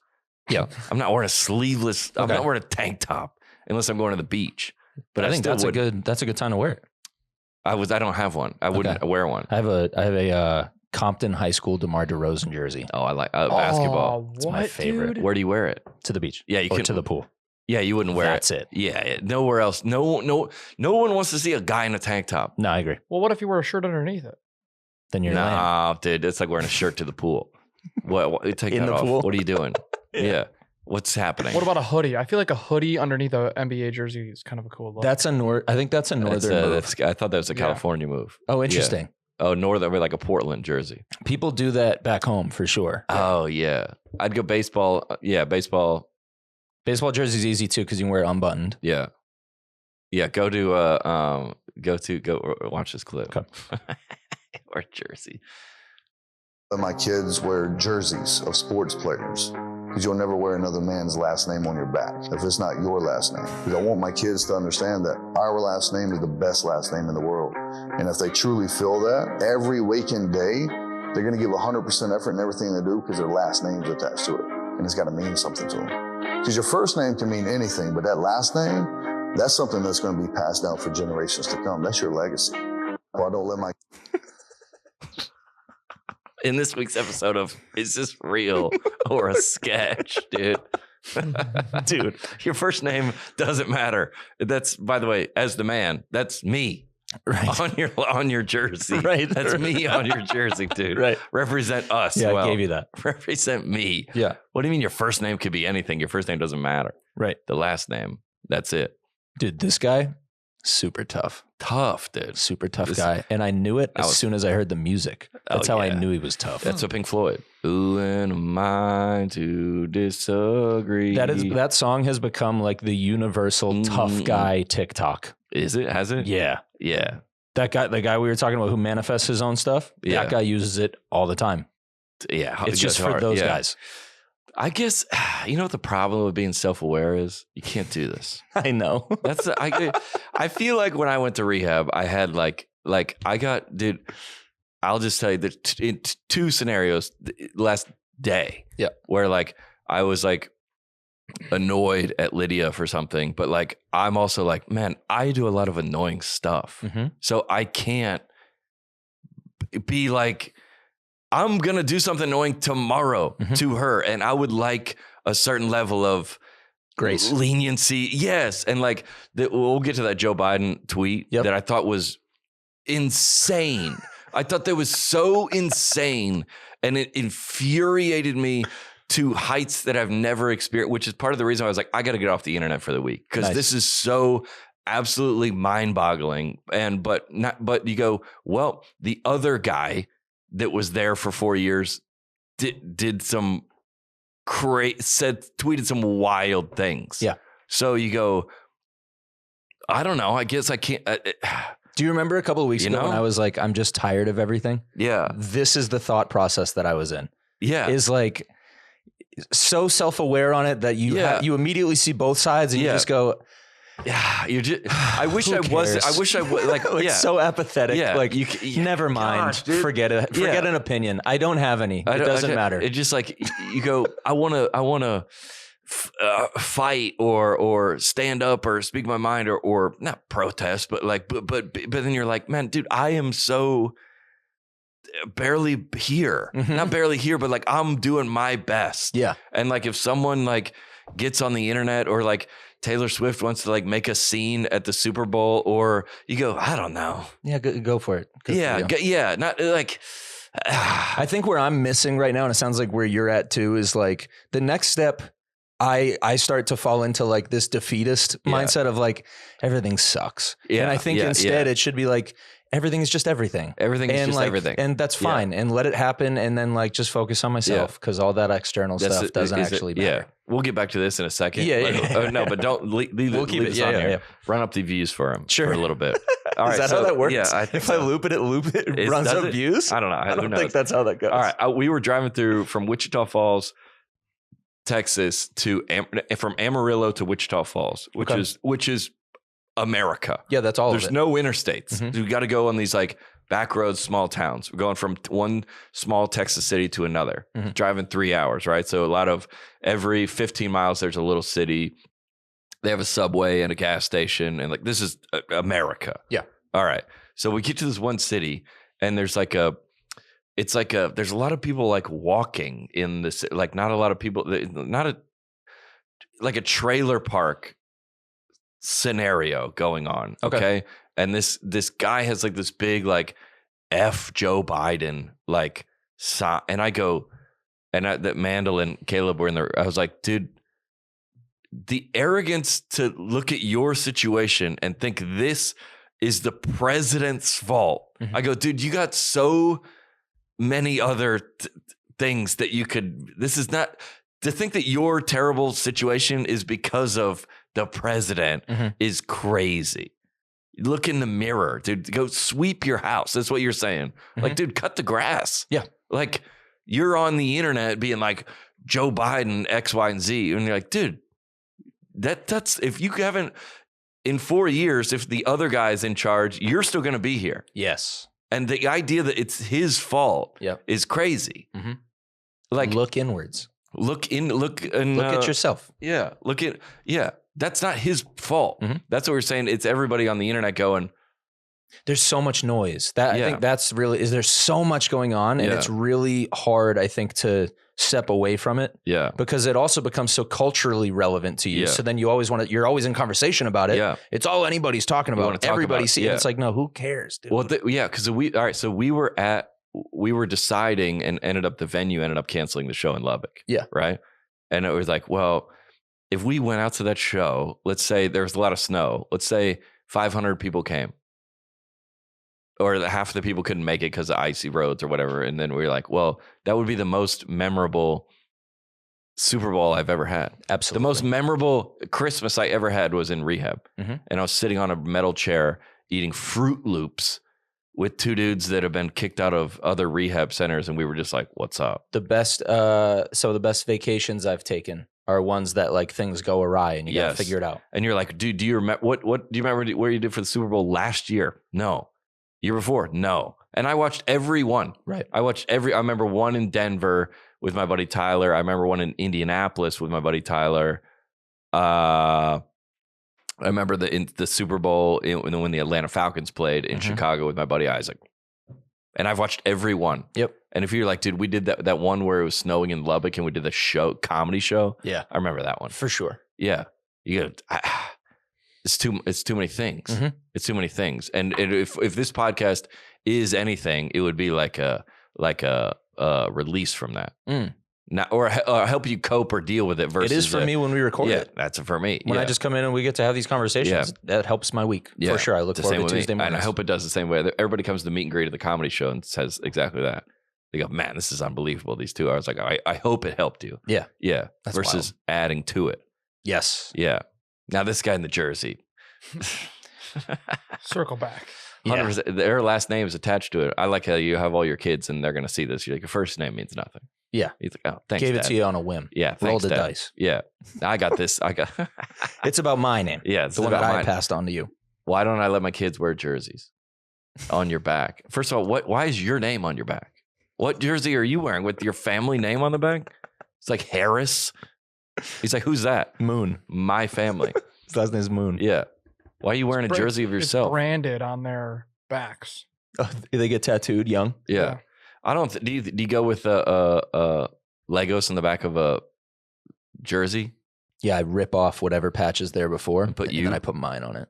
Speaker 2: Yeah,
Speaker 1: I'm not wearing a sleeveless. I'm not wearing a tank top unless I'm going to the beach. But
Speaker 2: I think that's a good time to wear it.
Speaker 1: I don't have one. I wouldn't wear one.
Speaker 2: I have a Compton High School DeMar DeRozan jersey.
Speaker 1: Oh, I like basketball.
Speaker 2: It's my favorite.
Speaker 1: Where do you wear it?
Speaker 2: To the beach.
Speaker 1: Yeah, you can
Speaker 2: to the pool.
Speaker 1: Yeah, you wouldn't wear
Speaker 2: That's it.
Speaker 1: Yeah, nowhere else. No one wants to see a guy in a tank top.
Speaker 2: No, I agree.
Speaker 3: Well, what if you wear a shirt underneath it?
Speaker 2: Then you're lame.
Speaker 1: Dude, it's like wearing a shirt to the pool. What take
Speaker 2: in
Speaker 1: that
Speaker 2: the
Speaker 1: off.
Speaker 2: pool?
Speaker 1: What are you doing? Yeah. What's happening?
Speaker 3: What about a hoodie? I feel like a hoodie underneath a NBA jersey is kind of a cool look.
Speaker 2: I think that's a northern move.
Speaker 1: I thought that was a California move.
Speaker 2: Oh, interesting.
Speaker 1: Yeah. Oh, northern, like a Portland jersey.
Speaker 2: People do that back home for sure.
Speaker 1: Oh, yeah. I'd go baseball. Yeah, baseball.
Speaker 2: Baseball jersey's easy too because you can wear it unbuttoned.
Speaker 1: Yeah. Yeah, go watch this clip.
Speaker 2: Okay.
Speaker 1: Or jersey.
Speaker 4: My kids wear jerseys of sports players because you'll never wear another man's last name on your back if it's not your last name. Because I want my kids to understand that our last name is the best last name in the world. And if they truly feel that, every waking day, they're going to give 100% effort in everything they do because their last name's attached to it. And it's got to mean something to them. Because your first name can mean anything, but that last name, that's something that's going to be passed down for generations to come. That's your legacy. Well, I don't let my...
Speaker 1: In this week's episode of Is This Real or a Sketch, dude? Dude, your first name doesn't matter. That's, by the way, as the man, that's me.
Speaker 2: Right.
Speaker 1: On your jersey.
Speaker 2: Right.
Speaker 1: That's me on your jersey, dude.
Speaker 2: Right.
Speaker 1: Represent us.
Speaker 2: Yeah,
Speaker 1: well.
Speaker 2: I gave you that.
Speaker 1: Represent me.
Speaker 2: Yeah.
Speaker 1: What do you mean your first name could be anything? Your first name doesn't matter.
Speaker 2: Right.
Speaker 1: The last name, that's it.
Speaker 2: Dude, this guy, super tough.
Speaker 1: Tough, dude.
Speaker 2: Super tough guy. And I knew it as soon as I heard the music. That's how I knew he was tough.
Speaker 1: That's a Pink Floyd. Who am I to disagree?
Speaker 2: That song has become like the universal tough guy TikTok.
Speaker 1: Is it? Has it?
Speaker 2: Yeah.
Speaker 1: Yeah.
Speaker 2: The guy we were talking about who manifests his own stuff, that guy uses it all the time.
Speaker 1: Yeah.
Speaker 2: It's just for those guys.
Speaker 1: I guess, you know what the problem with being self-aware is? You can't do this.
Speaker 2: I know.
Speaker 1: I feel like when I went to rehab, I had I'll just tell you that in two scenarios last day.
Speaker 2: Yeah.
Speaker 1: Where like, I was like annoyed at Lydia for something, but like, I'm also like, man, I do a lot of annoying stuff.
Speaker 2: Mm-hmm.
Speaker 1: So I can't be like, I'm going to do something annoying tomorrow to her. And I would like a certain level of
Speaker 2: grace,
Speaker 1: leniency. Yes. And like, we'll get to that Joe Biden tweet that I thought was insane. I thought that was so insane. And it infuriated me to heights that I've never experienced, which is part of the reason I was like, I got to get off the internet for the week. Because this is so absolutely mind boggling. But you go, well, the other guy that was there for 4 years did some tweeted some wild things.
Speaker 2: Yeah.
Speaker 1: So you go, I don't know. I guess I can't.
Speaker 2: Do you remember a couple of weeks ago when I was like, I'm just tired of everything?
Speaker 1: Yeah.
Speaker 2: This is the thought process that I was in.
Speaker 1: Yeah.
Speaker 2: Is like so self-aware on it that you immediately see both sides and you just go,
Speaker 1: yeah, you're just. I wish I was. I wish I would. Like,
Speaker 2: it's so apathetic.
Speaker 1: Yeah,
Speaker 2: like, never mind.
Speaker 1: Gosh,
Speaker 2: forget it. Forget an opinion. I don't have any. It doesn't matter.
Speaker 1: It's just like you go. I want to fight or stand up or speak my mind or not protest, but like, but then you're like, man, dude, I am so barely here. Not barely here, but like I'm doing my best.
Speaker 2: Yeah.
Speaker 1: And like if someone like gets on the internet or like Taylor Swift wants to like make a scene at the Super Bowl, or you go, I don't know.
Speaker 2: Yeah, go for it.
Speaker 1: Yeah. Not like.
Speaker 2: I think where I'm missing right now, and it sounds like where you're at too, is like the next step. I start to fall into like this defeatist mindset of like everything sucks. Yeah, and I think instead it should be like everything is just everything.
Speaker 1: Everything is just everything,
Speaker 2: and that's fine. And let it happen, and then like just focus on myself because all that external stuff doesn't actually matter.
Speaker 1: Yeah, we'll get back to this in a second. No, but don't leave
Speaker 2: we'll keep it on here.
Speaker 1: Run up the views for him for a little bit. All right,
Speaker 2: is that how that works?
Speaker 1: Yeah, I think so.
Speaker 2: I loop it runs up views.
Speaker 1: I don't know.
Speaker 2: I don't think that's how that goes.
Speaker 1: All right, we were driving through from Wichita Falls, Texas from Amarillo to Wichita Falls, which is America.
Speaker 2: Yeah, that's all.
Speaker 1: There's no interstates. We got to go on these like back roads, small towns. We're going from one small Texas city to another, driving 3 hours, right? So a lot of every 15 miles, there's a little city. They have a subway and a gas station, and like this is America.
Speaker 2: Yeah.
Speaker 1: All right. So we get to this one city, and there's like a it's like there's a lot of people like walking in this, like not a lot of people, like a trailer park scenario going on. Okay. And this guy has like this big, like F Joe Biden, like, and I go, and that Mandel and Caleb were in there. I was like, dude, the arrogance to look at your situation and think this is the president's fault. I go, dude, you got so many other things that you could, this is not, to think that your terrible situation is because of the president is crazy. Look in the mirror, dude. Go sweep your house. That's what you're saying. Like, dude, cut the grass.
Speaker 2: Yeah.
Speaker 1: Like, you're on the internet being like, Joe Biden, X, Y, and Z. And you're like, dude, that's, if you haven't, in 4 years, if the other guy's in charge, you're still going to be here.
Speaker 2: Yes.
Speaker 1: And the idea that it's his fault is crazy. Like,
Speaker 2: look inwards.
Speaker 1: Look at
Speaker 2: yourself.
Speaker 1: Yeah. That's not his fault. That's what we're saying. It's everybody on the internet going,
Speaker 2: there's so much noise. I think that's really, there's so much going on, and it's really hard, I think, to step away from it. Yeah. Because it also becomes so culturally relevant to you. Yeah. So then you always you're always in conversation about it. Yeah. It's all anybody's talking about. Everybody sees it. It's like, no, who cares, dude?
Speaker 1: Well, because so we were deciding, and the venue ended up canceling the show in Lubbock. Yeah. Right. And it was like, well, if we went out to that show, let's say there was a lot of snow, let's say 500 people came, or half of the people couldn't make it because of icy roads or whatever. And then we were like, well, that would be the most memorable Super Bowl I've ever had. Absolutely. The most memorable Christmas I ever had was in rehab. And I was sitting on a metal chair eating Fruit Loops with two dudes that have been kicked out of other rehab centers. And we were just like, what's up?
Speaker 2: The best vacations I've taken are ones that like things go awry and you got to figure it out.
Speaker 1: And you're like, dude, do you remember what do you remember where you did for the Super Bowl last year? No. Year before? No. And I watched every one. Right. I remember one in Denver with my buddy Tyler. I remember one in Indianapolis with my buddy Tyler. I remember the Super Bowl when the Atlanta Falcons played in Chicago with my buddy Isaac. And I've watched every one. Yep. And if you're like, dude, we did that one where it was snowing in Lubbock and we did the comedy show. Yeah. I remember that one.
Speaker 2: For sure.
Speaker 1: Yeah. It's too many things. It's too many things. And if this podcast is anything, it would be like a release from that. Now, or help you cope or deal with it. Versus
Speaker 2: it is for me when we record it.
Speaker 1: That's for me.
Speaker 2: When I just come in and we get to have these conversations, that helps my week for sure. I look forward to Tuesday morning.
Speaker 1: And I hope it does the same way. Everybody comes to the meet and greet at the comedy show and says exactly that. They go, man, this is unbelievable. These 2 hours. Like, I hope it helped you. Yeah. Yeah. That's versus adding to it.
Speaker 2: Yes.
Speaker 1: Yeah. Now this guy in the jersey.
Speaker 3: Circle back.
Speaker 1: 100%. Their last name is attached to it. I like how you have all your kids and they're going to see this. You're like, your first name means nothing.
Speaker 2: Yeah.
Speaker 1: He's like, oh, thanks,
Speaker 2: Gave
Speaker 1: Dad.
Speaker 2: it to you on a whim.
Speaker 1: Yeah.
Speaker 2: Rolled the dice.
Speaker 1: Yeah. I got this.
Speaker 2: It's about my name.
Speaker 1: Yeah. It's
Speaker 2: the one that I passed on to you.
Speaker 1: Why don't I let my kids wear jerseys on your back? First of all, why is your name on your back? What jersey are you wearing with your family name on the back? It's like Harris. He's like, who's that?
Speaker 2: Moon.
Speaker 1: My family.
Speaker 2: His last name is Moon.
Speaker 1: Yeah. Why are you wearing a jersey of yourself?
Speaker 3: It's branded on their backs.
Speaker 2: Oh, they get tattooed young?
Speaker 1: Yeah. I don't. Do you go with Legos in the back of a jersey?
Speaker 2: Yeah, I rip off whatever patches there before, and then I put mine on it.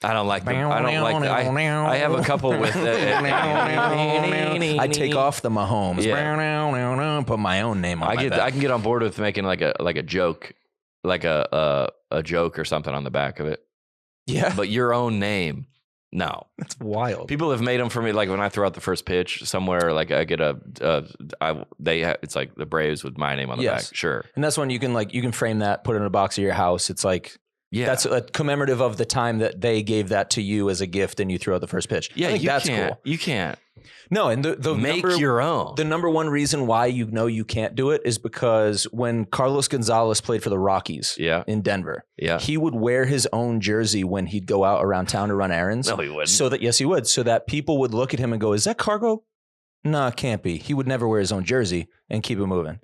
Speaker 1: I don't like them. I don't like that. I have a couple with
Speaker 2: I take off the Mahomes. Yeah. Put my own name on it.
Speaker 1: I can get on board with making like a joke, like a joke or something on the back of it.
Speaker 2: Yeah.
Speaker 1: But your own name, no.
Speaker 2: That's wild.
Speaker 1: People have made them for me. Like when I throw out the first pitch somewhere, like I get it's like the Braves with my name on the back. Sure.
Speaker 2: And that's when you can frame that, put it in a box of your house. It's like, that's a commemorative of the time that they gave that to you as a gift and you threw out the first pitch.
Speaker 1: Yeah,
Speaker 2: that's cool.
Speaker 1: You can't.
Speaker 2: No, and the
Speaker 1: make your own.
Speaker 2: The number one reason why you can't do it is because when Carlos Gonzalez played for the Rockies in Denver, he would wear his own jersey when he'd go out around town to run errands.
Speaker 1: No, he wouldn't.
Speaker 2: Yes, he would. So that people would look at him and go, is that Cargo? No, it can't be. He would never wear his own jersey and keep it moving.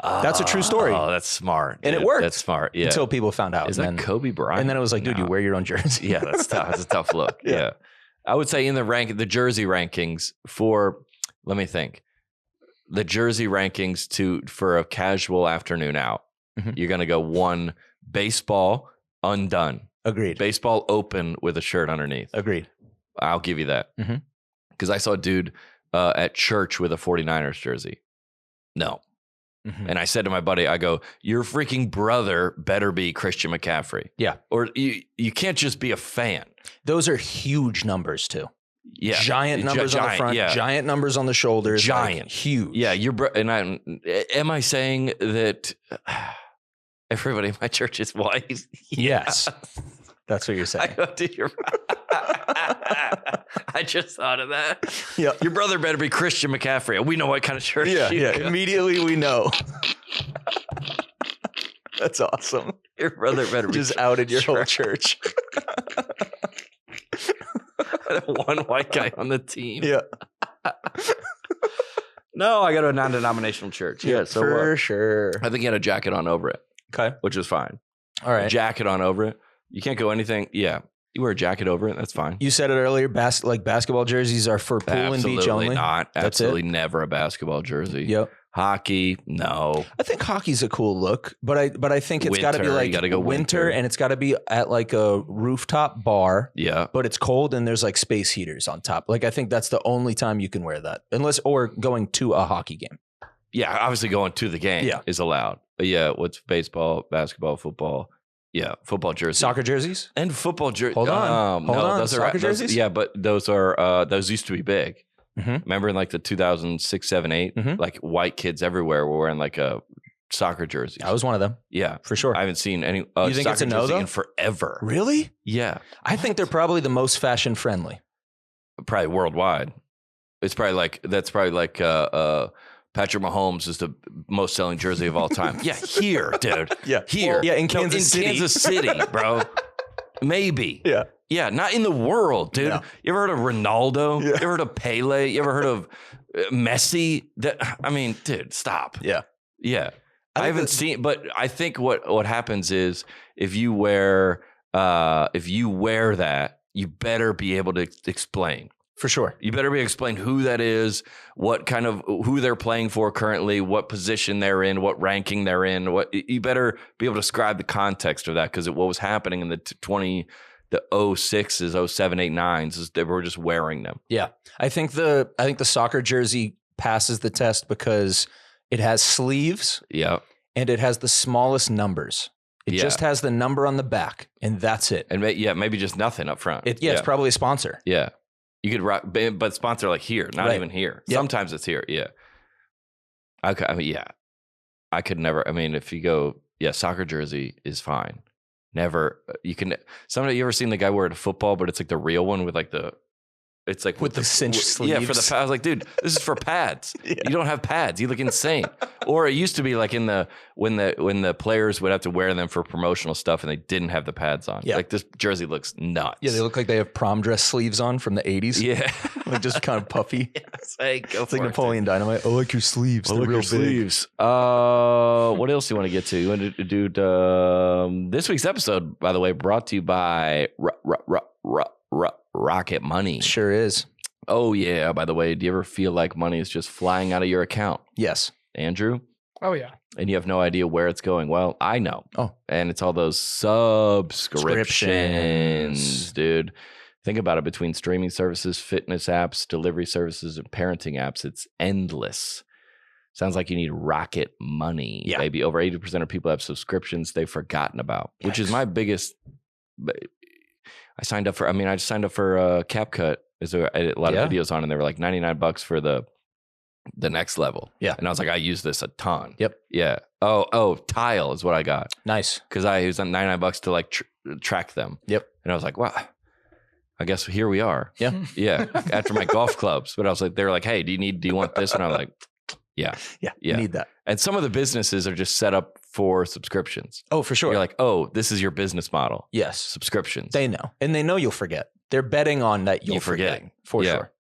Speaker 2: That's a true story.
Speaker 1: Oh, that's smart.
Speaker 2: And it worked.
Speaker 1: That's smart. Yeah.
Speaker 2: Until people found out.
Speaker 1: Is that Kobe Bryant?
Speaker 2: And then it was like, dude, you wear your own jersey.
Speaker 1: Yeah, that's tough. That's a tough look. Yeah. I would say in the jersey rankings for Let me think. The jersey rankings for a casual afternoon out. Mm-hmm. You're going to go 1, baseball, undone.
Speaker 2: Agreed.
Speaker 1: Baseball open with a shirt underneath.
Speaker 2: Agreed.
Speaker 1: I'll give you that. Because I saw a dude at church with a 49ers jersey. No. Mm-hmm. And I said to my buddy, I go, your freaking brother better be Christian McCaffrey.
Speaker 2: Yeah.
Speaker 1: Or you can't just be a fan.
Speaker 2: Those are huge numbers too.
Speaker 1: Yeah.
Speaker 2: Giant numbers on the front, giant numbers on the shoulders.
Speaker 1: Giant.
Speaker 2: Like, huge.
Speaker 1: Yeah. Am I saying that everybody in my church is white?
Speaker 2: Yes. That's what you're saying.
Speaker 1: I just thought of that.
Speaker 2: Yeah.
Speaker 1: Your brother better be Christian McCaffrey. We know what kind of church.
Speaker 2: Yeah. Immediately we know. That's awesome.
Speaker 1: Your brother better be
Speaker 2: just outed your whole church.
Speaker 1: One white guy on the team.
Speaker 2: Yeah.
Speaker 1: No, I go to a non-denominational church. Yeah, so
Speaker 2: for sure.
Speaker 1: I think he had a jacket on over it.
Speaker 2: Okay.
Speaker 1: Which was fine.
Speaker 2: All right.
Speaker 1: A jacket on over it. You can't go anything. Yeah. You wear a jacket over it. That's fine.
Speaker 2: You said it earlier. Basketball jerseys are for pool and beach only.
Speaker 1: Not. Absolutely never a basketball jersey.
Speaker 2: Yep.
Speaker 1: Hockey, no.
Speaker 2: I think hockey's a cool look, but I think it's got to be like winter, and it's got to be at like a rooftop bar.
Speaker 1: Yeah.
Speaker 2: But it's cold and there's like space heaters on top. Like I think that's the only time you can wear that, or going to a hockey game.
Speaker 1: Yeah, obviously going to the game is allowed. But yeah, what's baseball, basketball, football? Yeah, football jerseys.
Speaker 2: Soccer jerseys?
Speaker 1: And football jerseys.
Speaker 2: Hold on.
Speaker 1: Those are
Speaker 2: soccer jerseys?
Speaker 1: Yeah, but those used to be big. Mm-hmm. Remember in like the 2006, 7, 8, like white kids everywhere were wearing like a soccer jerseys.
Speaker 2: I was one of them.
Speaker 1: Yeah,
Speaker 2: for sure.
Speaker 1: I haven't seen any
Speaker 2: you think it's a no though?
Speaker 1: In forever.
Speaker 2: Really?
Speaker 1: Yeah.
Speaker 2: I think they're probably the most fashion friendly.
Speaker 1: Probably worldwide. It's probably like Patrick Mahomes is the most selling jersey of all time. Yeah, here, dude.
Speaker 2: Yeah,
Speaker 1: here.
Speaker 2: Well, yeah, in Kansas City.
Speaker 1: Kansas City, bro. Maybe.
Speaker 2: Yeah.
Speaker 1: Yeah, not in the world, dude.
Speaker 2: No.
Speaker 1: You ever heard of Ronaldo? Yeah. You ever heard of Pele? You ever heard of Messi? Dude, stop.
Speaker 2: Yeah.
Speaker 1: Yeah. I haven't seen, but I think what happens is if you wear that, you better be able to explain.
Speaker 2: For sure.
Speaker 1: You better be able to explain who that is, who they're playing for currently, what position they're in, what ranking they're in. You better be able to describe the context of that, because what was happening in the 06s, 07, 8, 9s is they were just wearing them.
Speaker 2: Yeah. I think the soccer jersey passes the test because it has sleeves.
Speaker 1: Yeah.
Speaker 2: And it has the smallest numbers. It just has the number on the back, and that's it.
Speaker 1: And maybe just nothing up front.
Speaker 2: It's probably a sponsor.
Speaker 1: Yeah. You could rock, but sponsor like here, not even here. Yep. Sometimes it's here. Yeah. Okay. I could never. If you go, soccer jersey is fine. Never. You ever seen the guy wear it to football, but it's like the real one with like it's like
Speaker 2: with the cinched sleeves.
Speaker 1: Yeah, for the pads. I was like, dude, this is for pads. You don't have pads. You look insane. Or it used to be like when the players would have to wear them for promotional stuff and they didn't have the pads on.
Speaker 2: Yeah.
Speaker 1: Like this jersey looks nuts.
Speaker 2: Yeah, they look like they have prom dress sleeves on from the 80s.
Speaker 1: Yeah.
Speaker 2: Like just kind of puffy.
Speaker 1: It's like
Speaker 2: Napoleon Dynamite. I like your sleeves. They're real big.
Speaker 1: Sleeves. What else do you want to get to? You want to do this week's episode, by the way, brought to you by Rocket Money.
Speaker 2: Sure is.
Speaker 1: Oh, yeah. By the way, do you ever feel like money is just flying out of your account?
Speaker 2: Yes.
Speaker 1: Andrew?
Speaker 3: Oh, yeah.
Speaker 1: And you have no idea where it's going. Well, I know.
Speaker 2: Oh.
Speaker 1: And it's all those subscriptions, dude. Think about it. Between streaming services, fitness apps, delivery services, and parenting apps, it's endless. Sounds like you need Rocket Money.
Speaker 2: Yeah.
Speaker 1: Baby, over 80% of people have subscriptions they've forgotten about, which is my biggest... I signed up for CapCut. There's a lot of videos on, and they were like $99 for the next level.
Speaker 2: Yeah.
Speaker 1: And I was like, I use this a ton.
Speaker 2: Yep.
Speaker 1: Yeah. Oh, Tile is what I got.
Speaker 2: Nice.
Speaker 1: Because I used $99 to like track them.
Speaker 2: Yep.
Speaker 1: And I was like, wow, I guess here we are.
Speaker 2: Yeah.
Speaker 1: Yeah. After my golf clubs. But I was like, they were like, hey, do you want this? And I was like, yeah.
Speaker 2: You need that.
Speaker 1: And some of the businesses are just set up for subscriptions.
Speaker 2: Oh, for sure.
Speaker 1: You're like, oh, this is your business model.
Speaker 2: Yes.
Speaker 1: Subscriptions.
Speaker 2: They know. And they know you'll forget. They're betting on that you'll forget. For sure.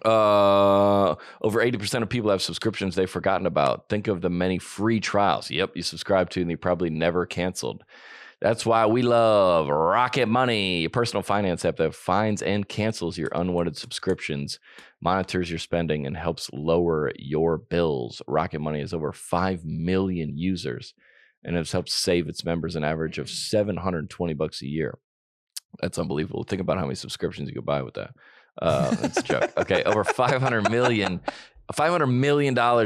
Speaker 1: Over 80% of people have subscriptions they've forgotten about. Think of the many free trials. Yep, you subscribe to and you probably never canceled. That's why we love Rocket Money, your personal finance app that finds and cancels your unwanted subscriptions, monitors your spending, and helps lower your bills. Rocket Money has over 5 million users and has helped save its members an average of $720 a year. That's unbelievable. Think about how many subscriptions you could buy with that. That's a joke. Okay, over $500 million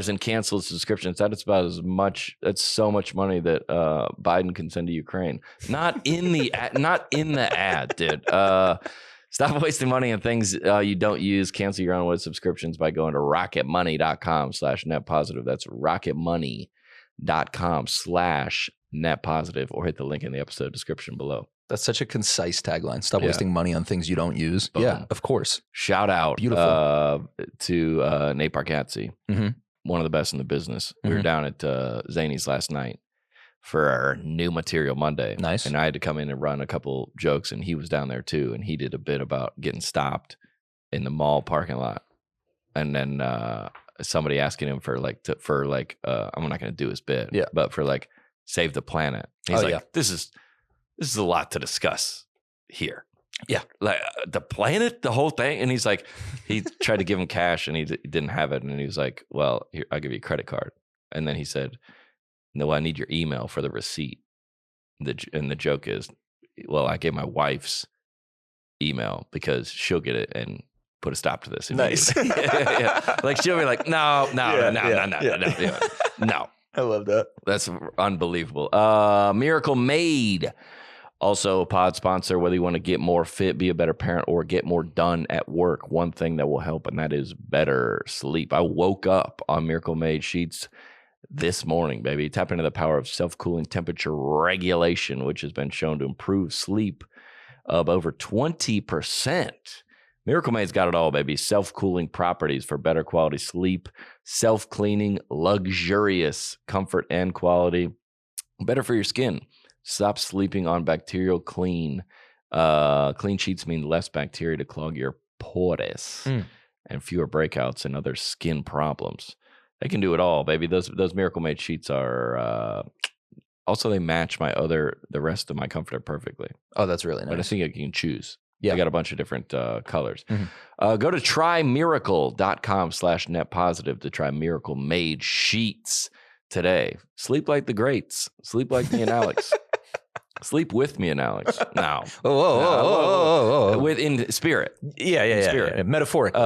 Speaker 1: in canceled subscriptions. That is about as much. That's so much money that Biden can send to Ukraine. Not in the ad, dude. Stop wasting money on things you don't use. Cancel your unwanted subscriptions by going to rocketmoney.com/netpositive. That's rocketmoney.com/netpositive, or hit the link in the episode description below.
Speaker 2: That's such a concise tagline. Stop wasting money on things you don't use. Boom. Yeah, of course.
Speaker 1: Shout out to Nate Bargatze, one of the best in the business. We were down at Zany's last night for our new material Monday.
Speaker 2: Nice.
Speaker 1: And I had to come in and run a couple jokes, and he was down there too. And he did a bit about getting stopped in the mall parking lot. And then somebody asking him for I'm not going to do his bit, but for like save the planet. He's this is a lot to discuss here.
Speaker 2: Yeah.
Speaker 1: Like the planet, the whole thing. And he's like, he tried to give him cash and he didn't have it. And he was like, well, here, I'll give you a credit card. And then he said, no, I need your email for the receipt. And the joke is, well, I gave my wife's email because she'll get it and put a stop to this.
Speaker 2: Nice.
Speaker 1: Yeah. Like she'll be like, no.
Speaker 2: I love that.
Speaker 1: That's unbelievable. Miracle Made, also a pod sponsor. Whether you want to get more fit, be a better parent, or get more done at work, one thing that will help, and that is better sleep. I woke up on Miracle Made sheets this morning, baby. Tap into the power of self-cooling temperature regulation, which has been shown to improve sleep of over 20%. Miracle Made's got it all, baby. Self-cooling properties for better quality sleep, self-cleaning, luxurious comfort and quality, better for your skin. Stop sleeping on bacterial clean. Clean sheets mean less bacteria to clog your pores and fewer breakouts and other skin problems. They can do it all, baby. Those Miracle Made sheets are also, they match the rest of my comforter perfectly.
Speaker 2: Oh, that's really nice.
Speaker 1: But I think you can choose.
Speaker 2: Yeah.
Speaker 1: They got a bunch of different colors. Go to trymiracle.com/netpositive to try Miracle Made sheets today. Sleep like the greats. Sleep like me and Alex. Sleep with me and Alex. Now.
Speaker 2: Whoa.
Speaker 1: Within spirit.
Speaker 2: Yeah. Spirit. Metaphorically.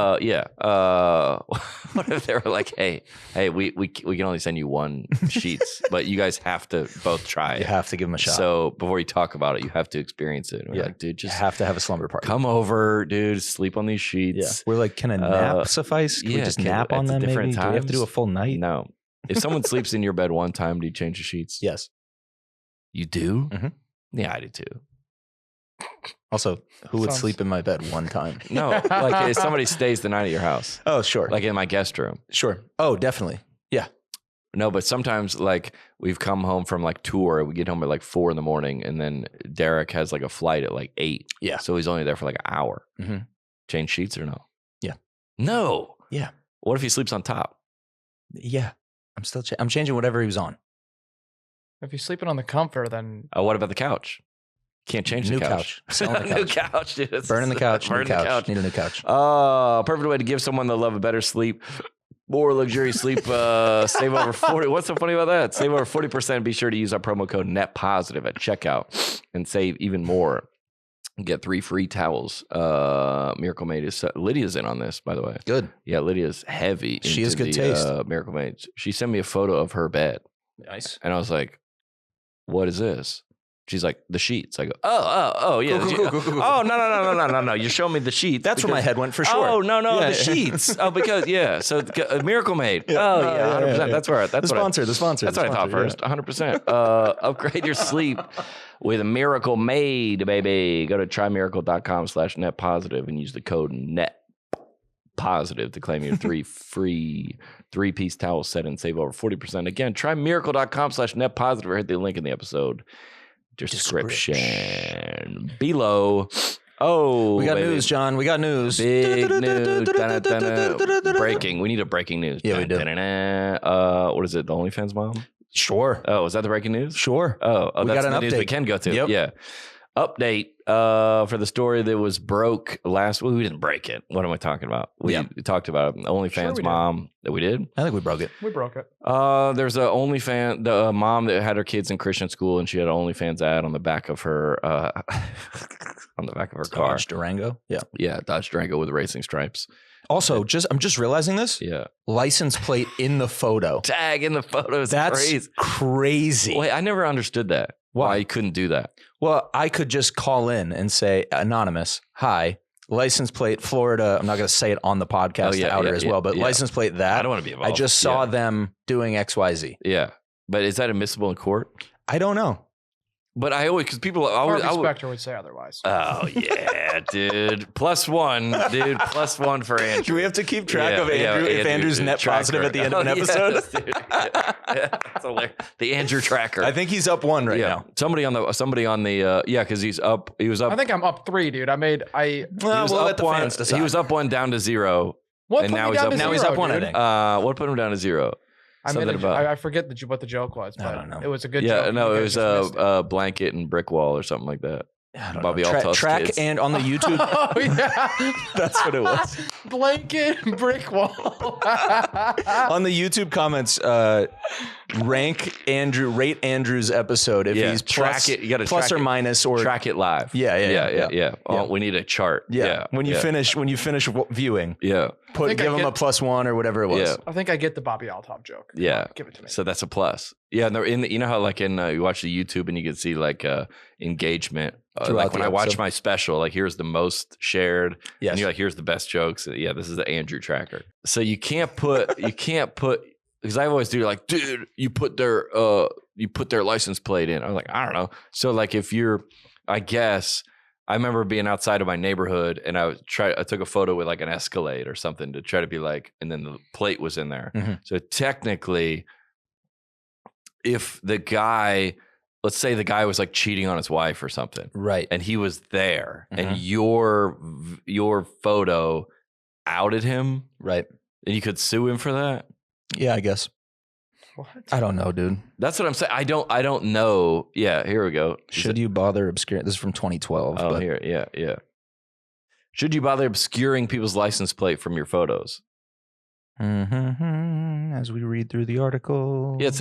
Speaker 1: What if they were like, hey, we can only send you one sheets, but you guys have to both try it.
Speaker 2: You have to give them a shot.
Speaker 1: So before you talk about it, you have to experience it. And we're like, dude, just
Speaker 2: have to have a slumber party.
Speaker 1: Come over, dude. Sleep on these sheets.
Speaker 2: Yeah. We're like, can a nap suffice? Can we just nap on them? Maybe? Do we have to do a full night?
Speaker 1: No. If someone sleeps in your bed one time, do you change the sheets?
Speaker 2: Yes.
Speaker 1: You do? Yeah, I do too.
Speaker 2: Also, who would sleep in my bed one time?
Speaker 1: No, like if somebody stays the night at your house.
Speaker 2: Oh, sure.
Speaker 1: Like in my guest room.
Speaker 2: Sure. Oh, definitely. Yeah.
Speaker 1: No, but sometimes like we've come home from like tour, we get home at like 4 a.m, and then Derek has like a flight at like 8.
Speaker 2: Yeah.
Speaker 1: So he's only there for like an hour. Change sheets or no?
Speaker 2: Yeah.
Speaker 1: No.
Speaker 2: Yeah.
Speaker 1: What if he sleeps on top?
Speaker 2: Yeah. I'm changing whatever he was on.
Speaker 3: If you're sleeping on the comfort, then
Speaker 1: what about the couch? Can't change the couch.
Speaker 2: New couch, dude. Burning the couch. Need a new couch.
Speaker 1: Perfect way to give someone the love of better sleep, more luxurious sleep. Save over 40. What's so funny about that? Save over 40%. Be sure to use our promo code NETPOSITIVE at checkout and save even more. Get 3 free towels. Miracle Made is Lydia's in on this, by the way.
Speaker 2: Good.
Speaker 1: Yeah, Lydia's heavy.
Speaker 2: She has good taste.
Speaker 1: Miracle Made. She sent me a photo of her bed.
Speaker 2: Nice.
Speaker 1: And I was like, what is this? She's like, the sheets. I go, oh, yeah.
Speaker 2: Cool.
Speaker 1: Oh, no. You show me the sheets.
Speaker 2: That's where my head went for sure.
Speaker 1: Oh, no, the sheets. Oh, because, yeah. So Miracle Made. Yeah. Oh, yeah, 100%. Yeah. That's right. That's
Speaker 2: the sponsor.
Speaker 1: That's what I thought first. 100%. Upgrade your sleep with Miracle Made, baby. Go to trymiracle.com/netpositive and use the code NETPOSITIVE to claim your 3 free 3-piece towel set and save over 40%. Again, trymiracle.com/netpositive or hit the link in the episode description below. Oh,
Speaker 2: we got news, John. We got news.
Speaker 1: Big news. Breaking. We need a breaking news.
Speaker 2: Yeah, we do.
Speaker 1: What is it? The OnlyFans mom?
Speaker 2: Sure.
Speaker 1: Oh, is that the breaking news?
Speaker 2: Sure.
Speaker 1: Oh,
Speaker 2: we
Speaker 1: that's
Speaker 2: got
Speaker 1: the
Speaker 2: an
Speaker 1: news
Speaker 2: update.
Speaker 1: we can go to.
Speaker 2: Yep.
Speaker 1: Yeah. Update for the story that was broke last. Well, we didn't break it. What am I talking about? We talked about OnlyFans mom that we did.
Speaker 2: I think we broke it.
Speaker 3: We broke it.
Speaker 1: There's a OnlyFans the mom that had her kids in Christian school, and she had an OnlyFans ad on the back of her on the back of her car.
Speaker 2: Dodge Durango. Yeah.
Speaker 1: Yeah, Dodge Durango with racing stripes.
Speaker 2: Also, I'm just realizing this.
Speaker 1: Yeah.
Speaker 2: License plate in the photo.
Speaker 1: Tag in the photos.
Speaker 2: That's crazy.
Speaker 1: Wait, I never understood that. Why you couldn't do that?
Speaker 2: Well, I could just call in and say, anonymous, hi, license plate, Florida. I'm not going to say it on the podcast as well, but license plate that.
Speaker 1: I don't want to be involved.
Speaker 2: I just saw them doing XYZ.
Speaker 1: Yeah. But is that admissible in court?
Speaker 2: I don't know.
Speaker 1: But I always, because people always.
Speaker 3: Spector would say otherwise.
Speaker 1: Oh, yeah, dude. +1, dude. +1 for Andrew.
Speaker 2: Do we have to keep track of Andrew if Andrew's net positive at the end of an episode?
Speaker 1: Yes, dude. That's hilarious. The Andrew tracker.
Speaker 2: I think he's up 1 right now.
Speaker 1: Somebody on the because he's up. He was up.
Speaker 3: I think I'm up 3, dude.
Speaker 2: Well, we'll let the fans decide.
Speaker 1: He was up 1 down to 0.
Speaker 3: What
Speaker 1: and
Speaker 3: put
Speaker 1: now
Speaker 3: me
Speaker 1: he's
Speaker 3: down
Speaker 1: up.
Speaker 3: to
Speaker 1: Now
Speaker 3: 0,
Speaker 1: he's up 1.
Speaker 3: dude?
Speaker 1: I think. What put him down to 0?
Speaker 3: I forget what the joke was, but
Speaker 2: I don't know.
Speaker 3: it was a good joke.
Speaker 1: Yeah, no, it was a blanket and brick wall or something like that. Bobby Alto's
Speaker 2: track
Speaker 1: kids.
Speaker 2: and on the YouTube.
Speaker 3: Oh, yeah.
Speaker 2: That's what it was.
Speaker 3: Blanket and brick wall.
Speaker 2: On the YouTube comments, rate Andrew's episode if he's
Speaker 1: track it. You got to
Speaker 2: plus or minus or
Speaker 1: track it live.
Speaker 2: Yeah.
Speaker 1: Oh, we need a chart. Yeah.
Speaker 2: When you finish viewing,
Speaker 1: give
Speaker 2: him a +1 or whatever it was.
Speaker 1: Yeah.
Speaker 3: I think I get the Bobby Altop joke.
Speaker 1: Yeah.
Speaker 3: Give it to me.
Speaker 1: So that's a plus. Yeah, and you know how like in you watch the YouTube and you can see like engagement. Like when I watch my special, like here's the most shared.
Speaker 2: Yes.
Speaker 1: And you're like, here's the best jokes. Yeah, this is the Andrew tracker. So you can't put because I always do like, dude, you put their license plate in. I'm like, I don't know. So like if I guess I remember being outside of my neighborhood and I took a photo with like an Escalade or something to try to be like, and then the plate was in there.
Speaker 2: Mm-hmm.
Speaker 1: So technically, if the guy, let's say the guy was like cheating on his wife or something,
Speaker 2: right,
Speaker 1: and he was there, and your photo outed him,
Speaker 2: right,
Speaker 1: and you could sue him for that.
Speaker 2: Yeah, I guess.
Speaker 3: What?
Speaker 2: I don't know, dude.
Speaker 1: That's what I'm saying. I don't know. Yeah, here we go.
Speaker 2: Should you bother obscuring? This is from 2012.
Speaker 1: Oh, here, yeah. Should you bother obscuring people's license plate from your photos?
Speaker 2: As we read through the article.
Speaker 1: Yeah,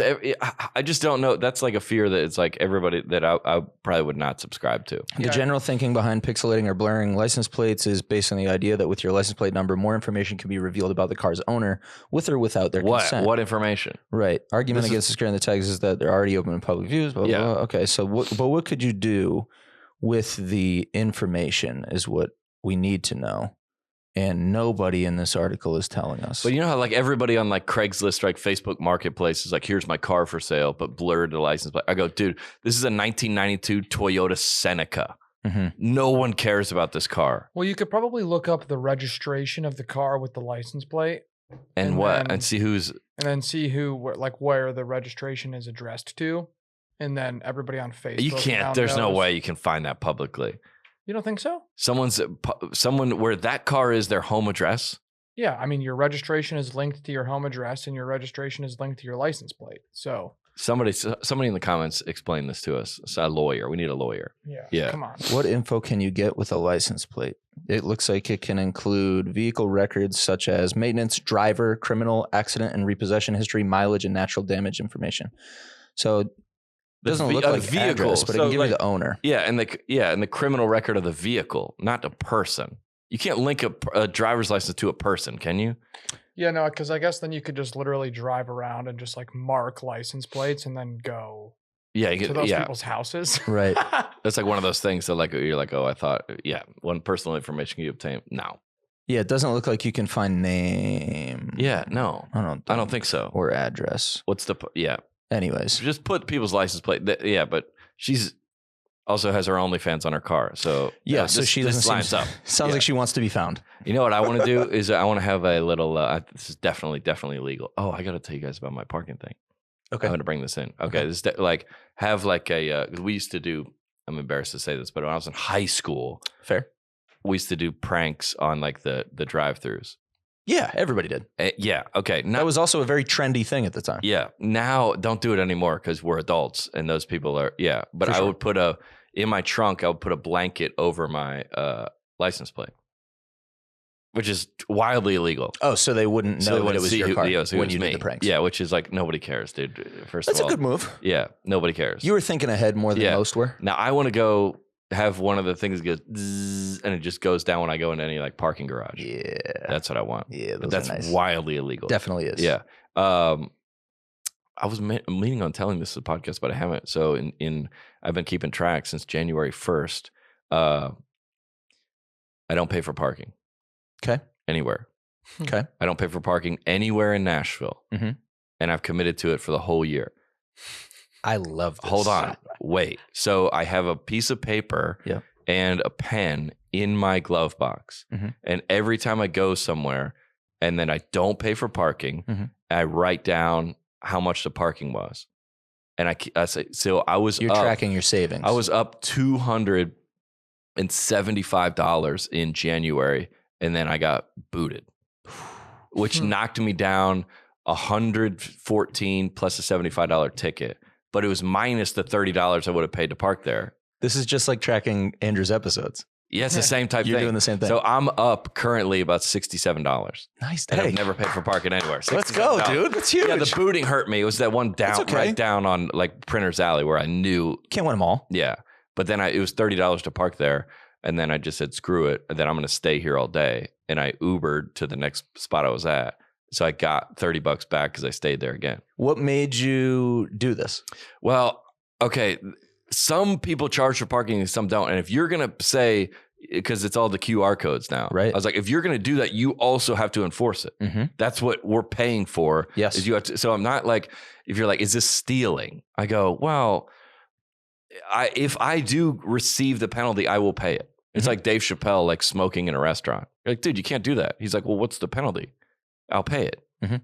Speaker 1: I just don't know. That's like a fear that it's like everybody that I probably would not subscribe to.
Speaker 2: The general thinking behind pixelating or blurring license plates is based on the idea that with your license plate number, more information can be revealed about the car's owner with or without their consent.
Speaker 1: What information?
Speaker 2: Right. Argument against obscuring the tags is that they're already open in public views. Blah, blah, blah. Okay. So what could you do with the information is what we need to know. And nobody in this article is telling us.
Speaker 1: But you know how like everybody on like Craigslist, like Facebook Marketplace is like, here's my car for sale, but blurred the license plate. I go, dude, this is a 1992 Toyota Seneca. Mm-hmm. No one cares about this car.
Speaker 3: Well, you could probably look up the registration of the car with the license plate.
Speaker 1: And what? And see who's...
Speaker 3: And then see where the registration is addressed to. And then everybody on Facebook.
Speaker 1: You can't. There's no way you can find that publicly.
Speaker 3: You don't think so?
Speaker 1: Someone where that car is their home address?
Speaker 3: Yeah. I mean, your registration is linked to your home address and your registration is linked to your license plate. So somebody
Speaker 1: in the comments explain this to us. It's a lawyer. We need a lawyer.
Speaker 3: Yeah. Come on.
Speaker 2: What info can you get with a license plate? It looks like it can include vehicle records such as maintenance, driver, criminal, accident and repossession history, mileage, and natural damage information. So it doesn't look like vehicle, address, but it can give you the owner.
Speaker 1: Yeah, and the criminal record of the vehicle, not the person. You can't link a driver's license to a person, can you?
Speaker 3: Yeah, no, because I guess then you could just literally drive around and just like mark license plates and then go to those people's houses.
Speaker 2: Right.
Speaker 1: That's like one of those things that like you're like, oh, I thought, one personal information you obtain. No.
Speaker 2: Yeah, it doesn't look like you can find name.
Speaker 1: Yeah, no. I don't think so.
Speaker 2: Or address.
Speaker 1: What's the
Speaker 2: Anyways,
Speaker 1: just put people's license plate. Yeah, but she's also has her OnlyFans on her car. So
Speaker 2: so she doesn't lines up. Sounds like she wants to be found.
Speaker 1: You know what I want to do is I want to have a little. This is definitely illegal. Oh, I got to tell you guys about my parking thing. Okay, I'm going to bring this in. Okay, this is have like a. We used to do. I'm embarrassed to say this, but when I was in high school,
Speaker 2: fair,
Speaker 1: we used to do pranks on like the drive-throughs.
Speaker 2: Yeah, everybody did.
Speaker 1: Yeah. Okay.
Speaker 2: That was also a very trendy thing at the time.
Speaker 1: Yeah. Now don't do it anymore because we're adults and those people are. Yeah. But I would put in my trunk, I would put a blanket over my license plate, which is wildly illegal.
Speaker 2: Oh, so they wouldn't know that it was your car when you did the pranks.
Speaker 1: Yeah, which is like nobody cares, dude. First
Speaker 2: That's
Speaker 1: of all,
Speaker 2: a good move.
Speaker 1: Yeah, nobody cares.
Speaker 2: You were thinking ahead more than most were.
Speaker 1: Now I want to go have one of the things go zzz, and it just goes down when I go into any like parking garage.
Speaker 2: Yeah,
Speaker 1: that's what I want.
Speaker 2: Yeah,
Speaker 1: but that's
Speaker 2: nice.
Speaker 1: wildly illegal.
Speaker 2: Definitely is.
Speaker 1: Yeah. I was meaning on telling this in the podcast, but I haven't. So I've been keeping track since January 1st. I don't pay for parking.
Speaker 2: Okay.
Speaker 1: Anywhere.
Speaker 2: Okay.
Speaker 1: I don't pay for parking anywhere in Nashville.
Speaker 2: Mm-hmm.
Speaker 1: And I've committed to it for the whole year.
Speaker 2: I love this.
Speaker 1: Hold on. Wait. So I have a piece of paper and a pen in my glove box.
Speaker 2: Mm-hmm.
Speaker 1: And every time I go somewhere and then I don't pay for parking, I write down how much the parking was. And I say, so I was
Speaker 2: You're tracking your savings.
Speaker 1: I was up $275 in January. And then I got booted, which knocked me down $114 plus a $75 ticket. But it was minus the $30 I would have paid to park there.
Speaker 2: This is just like tracking Andrew's episodes.
Speaker 1: Yeah, it's the same type
Speaker 2: You're
Speaker 1: thing.
Speaker 2: doing the same thing.
Speaker 1: So I'm up currently about $67.
Speaker 2: Nice.
Speaker 1: And I've never paid for parking anywhere.
Speaker 2: Let's go, dude. That's huge.
Speaker 1: Yeah, the booting hurt me. It was that one down, right down on like Printer's Alley where I knew.
Speaker 2: Can't win them all.
Speaker 1: Yeah. But then it was $30 to park there. And then I just said, screw it. And then I'm going to stay here all day. And I Ubered to the next spot I was at. So I got $30 back because I stayed there again.
Speaker 2: What made you do this?
Speaker 1: Well, okay. Some people charge for parking and some don't. And if you're going to say, because it's all the QR codes now.
Speaker 2: Right.
Speaker 1: I was like, if you're going to do that, you also have to enforce it.
Speaker 2: Mm-hmm.
Speaker 1: That's what we're paying for.
Speaker 2: Yes.
Speaker 1: Is you have to, so I'm not like, if you're like, is this stealing? I go, well, if I do receive the penalty, I will pay it. It's like Dave Chappelle, like smoking in a restaurant. You're like, dude, you can't do that. He's like, well, what's the penalty? I'll pay it.
Speaker 2: Mm-hmm.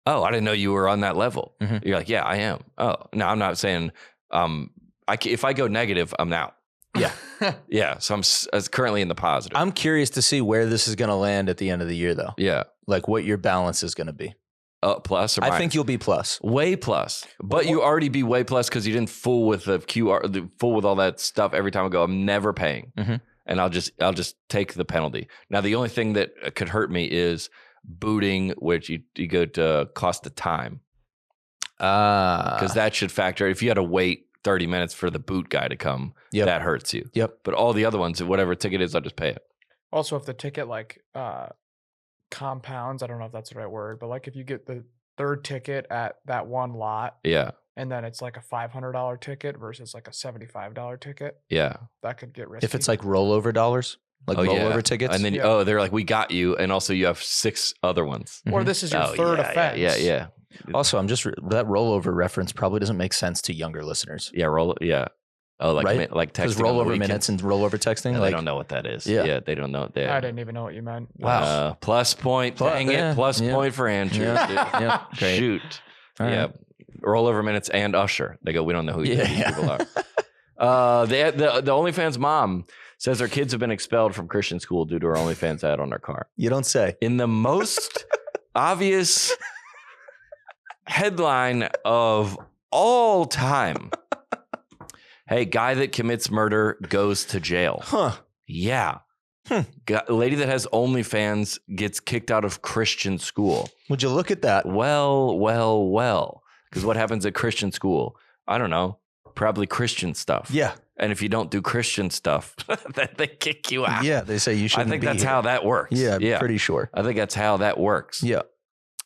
Speaker 1: Oh, I didn't know you were on that level.
Speaker 2: Mm-hmm.
Speaker 1: You're like, yeah, I am. Oh, no, I'm not saying, if I go negative, I'm out.
Speaker 2: Yeah.
Speaker 1: Yeah. So I'm currently in the positive.
Speaker 2: I'm curious to see where this is going to land at the end of the year, though.
Speaker 1: Yeah.
Speaker 2: Like what your balance is going to be.
Speaker 1: Plus or minus?
Speaker 2: I think you'll be plus.
Speaker 1: Way plus. But you already be way plus because you didn't fool with the QR, fool with all that stuff every time I go. I'm never paying.
Speaker 2: Mm-hmm.
Speaker 1: And I'll just take the penalty. Now, the only thing that could hurt me is booting, which you go to cost of time. Because that should factor. If you had to wait 30 minutes for the boot guy to come, that hurts you.
Speaker 2: Yep.
Speaker 1: But all the other ones, whatever ticket is, I'll just pay it.
Speaker 3: Also, if the ticket compounds, I don't know if that's the right word, but like if you get the third ticket at that one lot, and then it's like a $500 ticket versus like a $75 ticket, that could get risky.
Speaker 2: If it's like rollover dollars, like rollover tickets,
Speaker 1: and then they're like, we got you, and also you have 6 other ones,
Speaker 3: or this is your third offense.
Speaker 1: Yeah.
Speaker 2: Also, that rollover reference probably doesn't make sense to younger listeners.
Speaker 1: Yeah. Oh, like
Speaker 2: right?
Speaker 1: Like texting.
Speaker 2: Because rollover minutes and rollover texting.
Speaker 1: They don't know what that is. Yeah, they don't know.
Speaker 3: I didn't even know what you meant.
Speaker 2: Wow.
Speaker 1: Plus point. Dang it. Plus point for Andrew.
Speaker 2: Yeah.
Speaker 1: Shoot.
Speaker 2: All right.
Speaker 1: Rollover minutes and Usher. They go, we don't know who these people are. The OnlyFans mom says her kids have been expelled from Christian school due to her OnlyFans ad on their car.
Speaker 2: You don't say.
Speaker 1: In the most obvious headline of all time. Hey, guy that commits murder goes to jail.
Speaker 2: Huh.
Speaker 1: Yeah. Lady that has OnlyFans gets kicked out of Christian school.
Speaker 2: Would you look at that?
Speaker 1: Well. Because what happens at Christian school? I don't know. Probably Christian stuff.
Speaker 2: Yeah.
Speaker 1: And if you don't do Christian stuff, then they kick you out.
Speaker 2: Yeah, they say you shouldn't be
Speaker 1: I think that's how that works.
Speaker 2: Yeah, pretty sure.
Speaker 1: I think that's how that works.
Speaker 2: Yeah.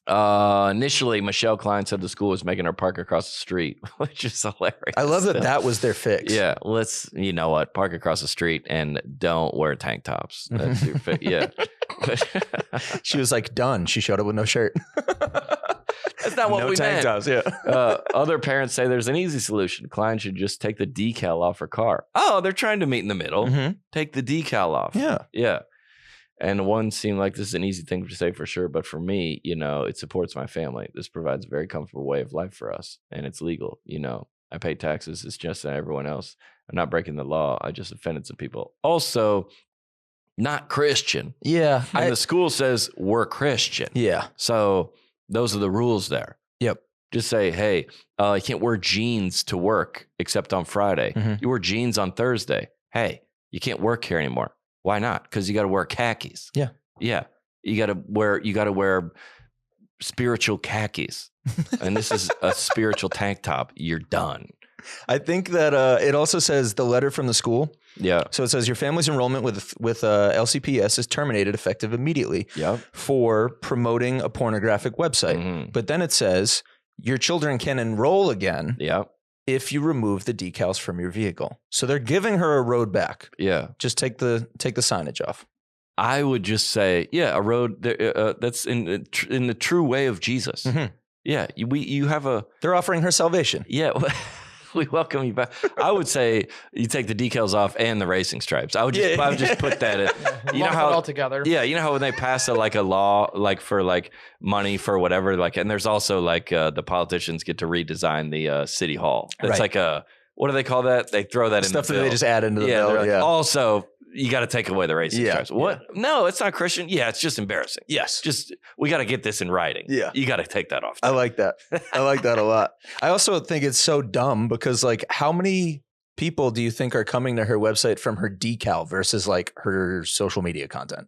Speaker 1: Initially, Michelle Klein said the school was making her park across the street, which is hilarious.
Speaker 2: I love that was their fix.
Speaker 1: Yeah, you know what? Park across the street and don't wear tank tops. That's your fix. Yeah.
Speaker 2: She was like, done. She showed up with no shirt.
Speaker 1: That's not what we
Speaker 2: tank
Speaker 1: meant.
Speaker 2: Tops, yeah.
Speaker 1: Other parents say there's an easy solution. Klein should just take the decal off her car. Oh, they're trying to meet in the middle.
Speaker 2: Mm-hmm.
Speaker 1: Take the decal off.
Speaker 2: Yeah.
Speaker 1: And one seemed like this is an easy thing to say for sure. But for me, it supports my family. This provides a very comfortable way of life for us. And it's legal. I pay taxes. It's just like everyone else. I'm not breaking the law. I just offended some people. Also, not Christian.
Speaker 2: Yeah.
Speaker 1: And the school says we're Christian.
Speaker 2: Yeah.
Speaker 1: So those are the rules there.
Speaker 2: Yep.
Speaker 1: Just say, hey, you can't wear jeans to work except on Friday.
Speaker 2: Mm-hmm.
Speaker 1: You wear jeans on Thursday. Hey, you can't work here anymore. Why not? Because you got to wear khakis.
Speaker 2: Yeah.
Speaker 1: Yeah. You got to wear spiritual khakis. And this is a spiritual tank top. You're done.
Speaker 2: I think that it also says the letter from the school.
Speaker 1: Yeah.
Speaker 2: So it says your family's enrollment with LCPS is terminated effective immediately for promoting a pornographic website. Mm-hmm. But then it says your children can enroll again if you remove the decals from your vehicle. So they're giving her a road back. Yeah. Just take the signage off.
Speaker 1: I would just say, a road that's in the true way of Jesus. Mm-hmm. Yeah. You have
Speaker 2: They're offering her salvation.
Speaker 1: Yeah. We welcome you back. I would say you take the decals off and the racing stripes. I would just put that in.
Speaker 3: You know how all together.
Speaker 1: Yeah, you know how when they pass a law for money for whatever, and there's also the politicians get to redesign the city hall. That's what do they call that? They throw that in
Speaker 2: stuff
Speaker 1: the
Speaker 2: that they just add into the bill.
Speaker 1: Also, you got to take away the racing stripes. What? Yeah. No, it's not Christian. Yeah, it's just embarrassing.
Speaker 2: Yes.
Speaker 1: We got to get this in writing. Yeah. You got to take that off.
Speaker 2: I like that. I like that a lot. I also think it's so dumb because how many people do you think are coming to her website from her decal versus her social media content?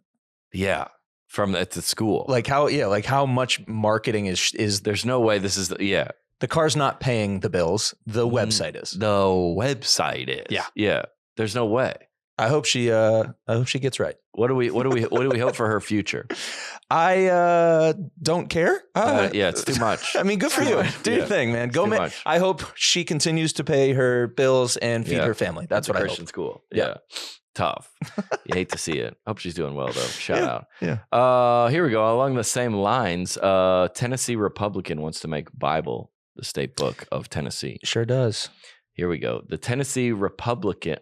Speaker 1: Yeah. From at the school.
Speaker 2: How much marketing is
Speaker 1: there's no way this is
Speaker 2: the car's not paying the bills. The website is.
Speaker 1: The website is. Yeah. Yeah. There's no way.
Speaker 2: I hope she gets right.
Speaker 1: What do we hope for her future?
Speaker 2: I don't care.
Speaker 1: It's too much.
Speaker 2: I mean, good for you. Do your thing, man. Go, man. I hope she continues to pay her bills and feed her family. That's what I hope.
Speaker 1: Christian school. Yeah. Tough. You hate to see it. Hope she's doing well though. Shout out. Yeah. Here we go. Along the same lines, Tennessee Republican wants to make Bible the state book of Tennessee.
Speaker 2: Sure does.
Speaker 1: Here we go. The Tennessee Republican,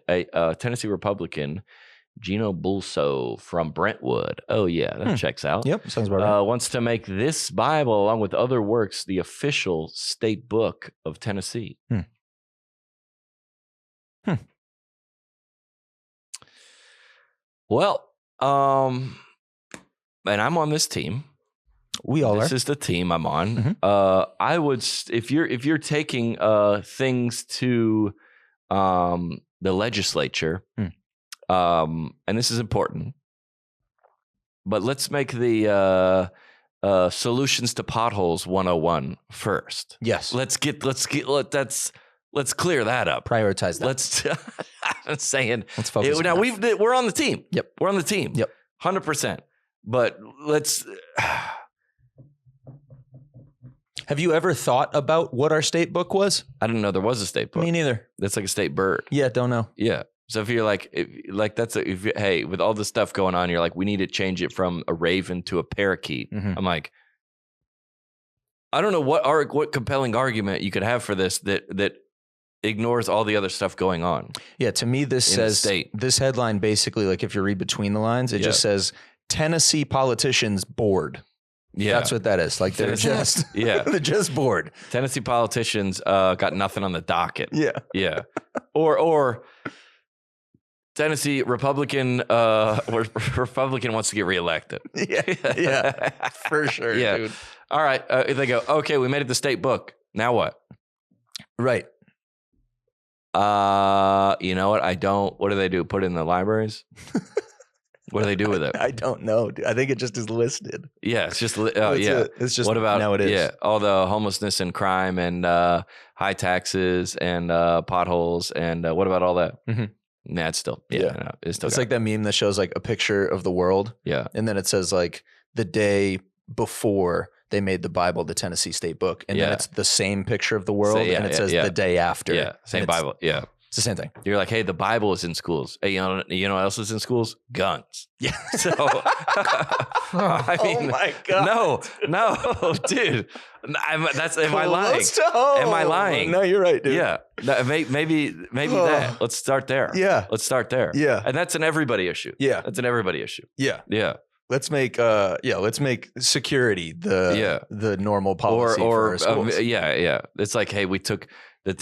Speaker 1: Gino Bulso from Brentwood. Oh, yeah, that checks out.
Speaker 2: Yep, sounds about right.
Speaker 1: Wants to make this Bible, along with other works, the official state book of Tennessee. Well, and I'm on this team.
Speaker 2: We all are.
Speaker 1: This is the team I'm on. Mm-hmm. I would, if you're taking things to the legislature, and this is important, but let's make the solutions to potholes 101 first.
Speaker 2: Yes.
Speaker 1: Let's clear that up.
Speaker 2: Prioritize that.
Speaker 1: I'm saying.
Speaker 2: Let's focus.
Speaker 1: Now we're on the team.
Speaker 2: Yep.
Speaker 1: We're on the team.
Speaker 2: Yep.
Speaker 1: 100%. But let's.
Speaker 2: Have you ever thought about what our state book was?
Speaker 1: I didn't know there was a state book.
Speaker 2: Me neither.
Speaker 1: That's like a state bird.
Speaker 2: Yeah, don't know.
Speaker 1: Yeah. So if you're hey, with all this stuff going on, you're like, we need to change it from a raven to a parakeet. Mm-hmm. I'm like, I don't know what compelling argument you could have for this that ignores all the other stuff going on.
Speaker 2: Yeah, to me, this says this headline basically, if you read between the lines, it just says Tennessee politicians bored. Yeah, that's what that is. They're just they're just bored.
Speaker 1: Tennessee politicians got nothing on the docket.
Speaker 2: Yeah.
Speaker 1: Or Tennessee Republican Republican wants to get reelected.
Speaker 2: Yeah, for sure.
Speaker 1: Yeah.
Speaker 2: Dude.
Speaker 1: All right. They go, okay, we made it the state book. Now what?
Speaker 2: Right.
Speaker 1: You know what? What do they do? Put it in the libraries? What do they do with it?
Speaker 2: I don't know. I think it just is listed.
Speaker 1: Yeah, it's just
Speaker 2: it's just what about now it is.
Speaker 1: Yeah, all the homelessness and crime and high taxes and potholes and what about all that? Mm-hmm. Nah, it's still
Speaker 2: it's like that meme that shows a picture of the world.
Speaker 1: Yeah,
Speaker 2: and then it says the day before they made the Bible the Tennessee State Book, and then it's the same picture of the world, and it says the day after.
Speaker 1: Yeah, same Bible. Yeah.
Speaker 2: It's the same thing.
Speaker 1: You're like, hey, the Bible is in schools. Hey, you know what else is in schools? Guns.
Speaker 2: Yeah.
Speaker 1: So, I mean,
Speaker 2: oh my God.
Speaker 1: No, dude. Am I lying? Am I lying?
Speaker 2: No, you're right, dude.
Speaker 1: Yeah. Maybe that. Let's start there.
Speaker 2: Yeah.
Speaker 1: Let's start there.
Speaker 2: Yeah.
Speaker 1: And that's an everybody issue.
Speaker 2: Yeah.
Speaker 1: That's an everybody issue.
Speaker 2: Yeah.
Speaker 1: Yeah.
Speaker 2: Let's make security the normal policy for our schools.
Speaker 1: Yeah. It's like, hey, we took that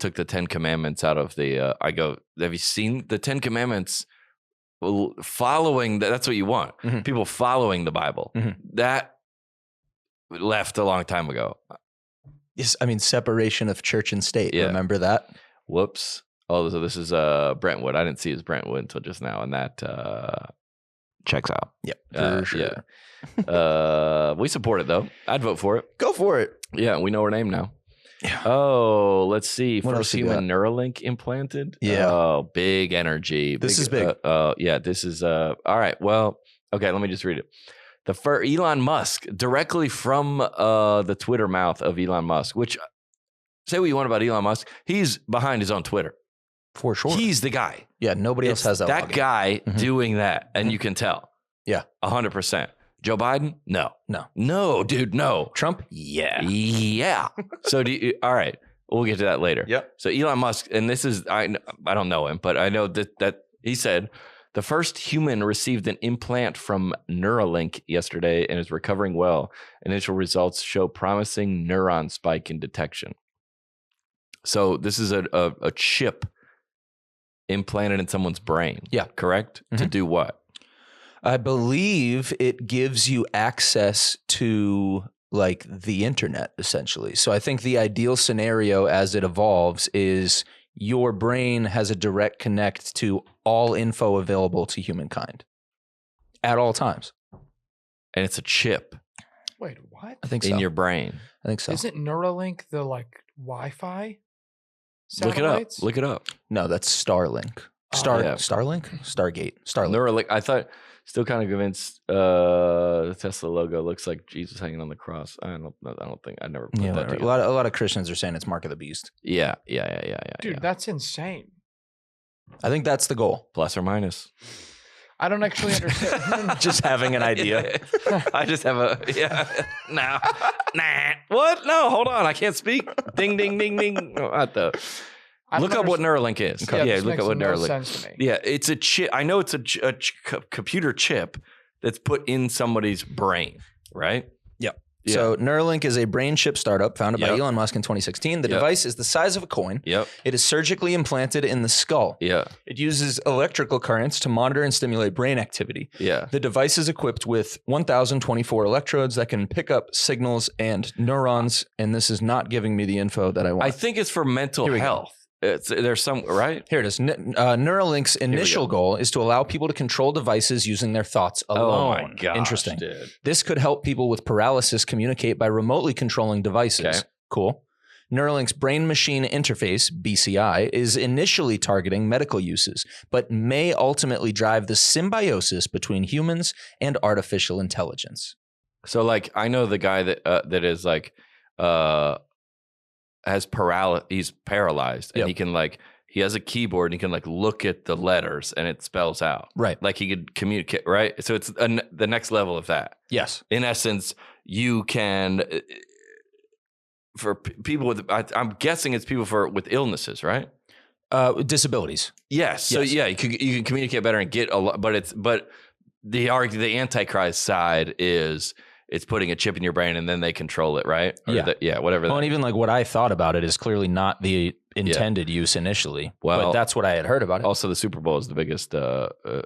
Speaker 1: took the 10 Commandments out of the. I go, have you seen the 10 Commandments? following that's what you want. Mm-hmm. People following the Bible. Mm-hmm. That left a long time ago.
Speaker 2: Yes, I mean separation of church and state. Yeah. Remember that?
Speaker 1: Whoops. Oh, so this is Brentwood. I didn't see his Brentwood until just now, and that checks out.
Speaker 2: Yep, for sure.
Speaker 1: Yeah. We support it though. I'd vote for it.
Speaker 2: Go for it.
Speaker 1: Yeah, we know her name now.
Speaker 2: Yeah.
Speaker 1: Oh, let's see. First human Neuralink implanted.
Speaker 2: Yeah.
Speaker 1: Oh, big energy.
Speaker 2: This is big.
Speaker 1: Yeah, this is all right. Well, okay, let me just read it. Elon Musk, directly from the Twitter mouth of Elon Musk, which say what you want about Elon Musk, he's behind his own Twitter.
Speaker 2: For sure.
Speaker 1: He's the guy.
Speaker 2: Yeah, nobody else has that.
Speaker 1: That guy doing that, and you can tell.
Speaker 2: Yeah.
Speaker 1: 100%. Joe Biden? No. No, dude, no.
Speaker 2: Trump? Yeah.
Speaker 1: Yeah. So all right. We'll get to that later.
Speaker 2: Yep.
Speaker 1: So Elon Musk, and this is, I don't know him, but I know that he said the first human received an implant from Neuralink yesterday and is recovering well. Initial results show promising neuron spike in detection. So this is a chip implanted in someone's brain.
Speaker 2: Yeah.
Speaker 1: Correct? Mm-hmm. To do what?
Speaker 2: I believe it gives you access to like the internet, essentially. So I think the ideal scenario as it evolves is your brain has a direct connect to all info available to humankind at all times.
Speaker 1: And it's a chip.
Speaker 3: Wait, what?
Speaker 2: I think so.
Speaker 1: In your brain.
Speaker 2: I think so.
Speaker 3: Isn't Neuralink the like Wi-Fi
Speaker 1: satellites? Look it up.
Speaker 2: No, that's Starlink. Starlink? Stargate. Starlink.
Speaker 1: Neuralink. I thought, still kind of convinced the Tesla logo looks like Jesus hanging on the cross. I don't think, I never put that together.
Speaker 2: A lot of Christians are saying it's Mark of the Beast.
Speaker 1: Yeah.
Speaker 3: Dude, that's insane.
Speaker 2: I think that's the goal.
Speaker 1: Plus or minus.
Speaker 3: I don't actually understand.
Speaker 2: Just having an idea.
Speaker 1: I just have nah. What? No, hold on. I can't speak. Ding, ding, ding, ding. Look up what Neuralink is.
Speaker 3: Yeah,
Speaker 1: look up what Neuralink is.
Speaker 3: Sense to me.
Speaker 1: Yeah, it's a chip. I know it's a computer chip that's put in somebody's brain, right?
Speaker 2: Yep. Yeah. So Neuralink is a brain chip startup founded by Elon Musk in 2016. The device is the size of a coin.
Speaker 1: Yep.
Speaker 2: It is surgically implanted in the skull.
Speaker 1: Yeah.
Speaker 2: It uses electrical currents to monitor and stimulate brain activity.
Speaker 1: Yeah.
Speaker 2: The device is equipped with 1,024 electrodes that can pick up signals and neurons, and this is not giving me the info that I want.
Speaker 1: I think it's for mental health. There's some, right?
Speaker 2: Here it is. Neuralink's initial goal is to allow people to control devices using their thoughts alone.
Speaker 1: Oh my gosh,
Speaker 2: interesting.
Speaker 1: Dude.
Speaker 2: This could help people with paralysis communicate by remotely controlling devices.
Speaker 1: Okay.
Speaker 2: Cool. Neuralink's brain-machine interface, BCI, is initially targeting medical uses, but may ultimately drive the symbiosis between humans and artificial intelligence.
Speaker 1: So, like, I know the guy that is like, he's paralyzed and he can he has a keyboard and he can look at the letters and it spells out.
Speaker 2: Right.
Speaker 1: Like he could communicate, right? So it's the next level of that.
Speaker 2: Yes.
Speaker 1: In essence, you can, for people with, I'm guessing it's people with illnesses, right?
Speaker 2: Disabilities.
Speaker 1: Yes. So yeah, you can communicate better and get a lot, but the Antichrist side is, it's putting a chip in your brain and then they control it, right? Or whatever.
Speaker 2: Well, and even what I thought about it is clearly not the intended use initially. Well, but that's what I had heard about it.
Speaker 1: Also, the Super Bowl is the biggest,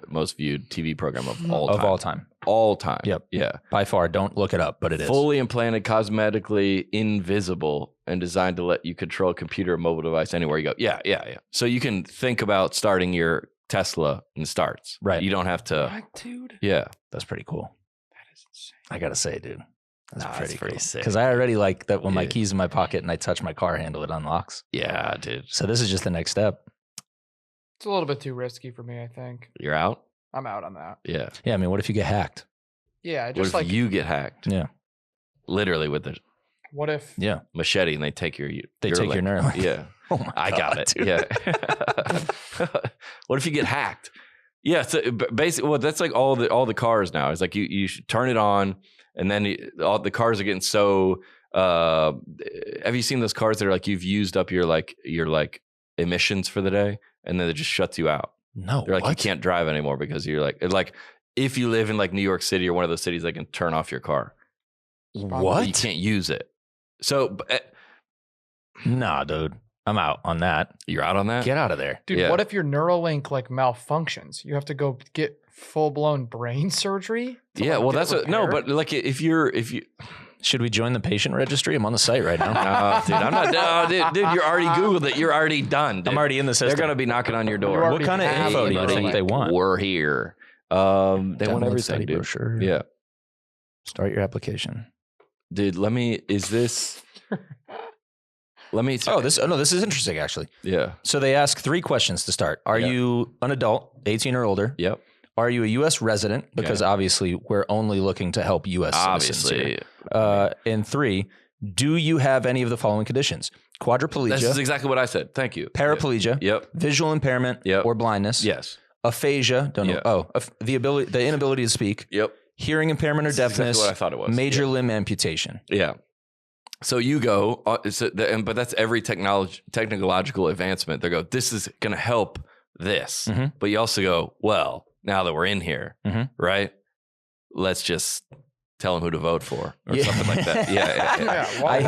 Speaker 1: most viewed TV program of all time.
Speaker 2: Of all time.
Speaker 1: All time.
Speaker 2: Yep.
Speaker 1: Yeah.
Speaker 2: By far. Don't look it up, but it is.
Speaker 1: Fully implanted, cosmetically invisible, and designed to let you control a computer or mobile device anywhere you go. Yeah. So you can think about starting your Tesla and starts.
Speaker 2: Right.
Speaker 1: You don't have to.
Speaker 3: What, dude?
Speaker 1: Yeah.
Speaker 2: That's pretty cool. I gotta say, dude, that's pretty
Speaker 1: sick.
Speaker 2: Because I already like that when my key's in my pocket and I touch my car handle, it unlocks.
Speaker 1: Yeah, dude.
Speaker 2: So this is just the next step.
Speaker 3: It's a little bit too risky for me, I think.
Speaker 1: You're out?
Speaker 3: I'm out on that.
Speaker 1: Yeah.
Speaker 2: Yeah, I mean, what if you get hacked?
Speaker 3: Yeah, just
Speaker 1: what if you get hacked?
Speaker 2: Yeah.
Speaker 1: Literally with the machete and they take your
Speaker 2: Neuralink.
Speaker 1: Yeah.
Speaker 2: Oh my God,
Speaker 1: I got it.
Speaker 2: Dude.
Speaker 1: Yeah. What if you get hacked? Yeah, so basically, that's like all the cars now. It's like you should turn it on, and then all the cars are getting so. Have you seen those cars that are like you've used up your emissions for the day, and then it just shuts you out?
Speaker 2: No,
Speaker 1: they're like you can't drive anymore because you're like if you live in like New York City or one of those cities, they can turn off your car.
Speaker 2: What?
Speaker 1: You can't use it. So,
Speaker 2: nah, dude. I'm out on that.
Speaker 1: You're out on that?
Speaker 2: Get out of there.
Speaker 3: Dude, what if your Neuralink like malfunctions? You have to go get full-blown brain surgery?
Speaker 1: Yeah, well, that's no, but like if you
Speaker 2: should we join the patient registry? I'm on the site right now.
Speaker 1: No, dude, I'm not. No, dude, you already Googled it. You're already done. Dude.
Speaker 2: I'm already in the system.
Speaker 1: They're going to be knocking on your door.
Speaker 2: What kind of info do you think they want?
Speaker 1: We're here. They want everything, dude.
Speaker 2: Brochure.
Speaker 1: Yeah.
Speaker 2: Start your application.
Speaker 1: Dude, let me this
Speaker 2: is interesting, actually.
Speaker 1: Yeah.
Speaker 2: So they ask 3 questions to start. Are you an adult, 18 or older?
Speaker 1: Yep.
Speaker 2: Are you a U.S. resident? Because obviously we're only looking to help U.S. citizens here. And 3, do you have any of the following conditions? Quadriplegia.
Speaker 1: This is exactly what I said. Thank you.
Speaker 2: Paraplegia.
Speaker 1: Yep.
Speaker 2: Visual impairment or blindness.
Speaker 1: Yes.
Speaker 2: Aphasia. Don't know. Oh, the inability to speak.
Speaker 1: Yep.
Speaker 2: Hearing impairment or deafness.
Speaker 1: Exactly what I thought it was.
Speaker 2: Major limb amputation.
Speaker 1: Yeah. So you go, but that's every technological advancement. They go, this is going to help this.
Speaker 2: Mm-hmm.
Speaker 1: But you also go, well, now that we're in here, right? Let's just tell them who to vote for or something like that.
Speaker 2: I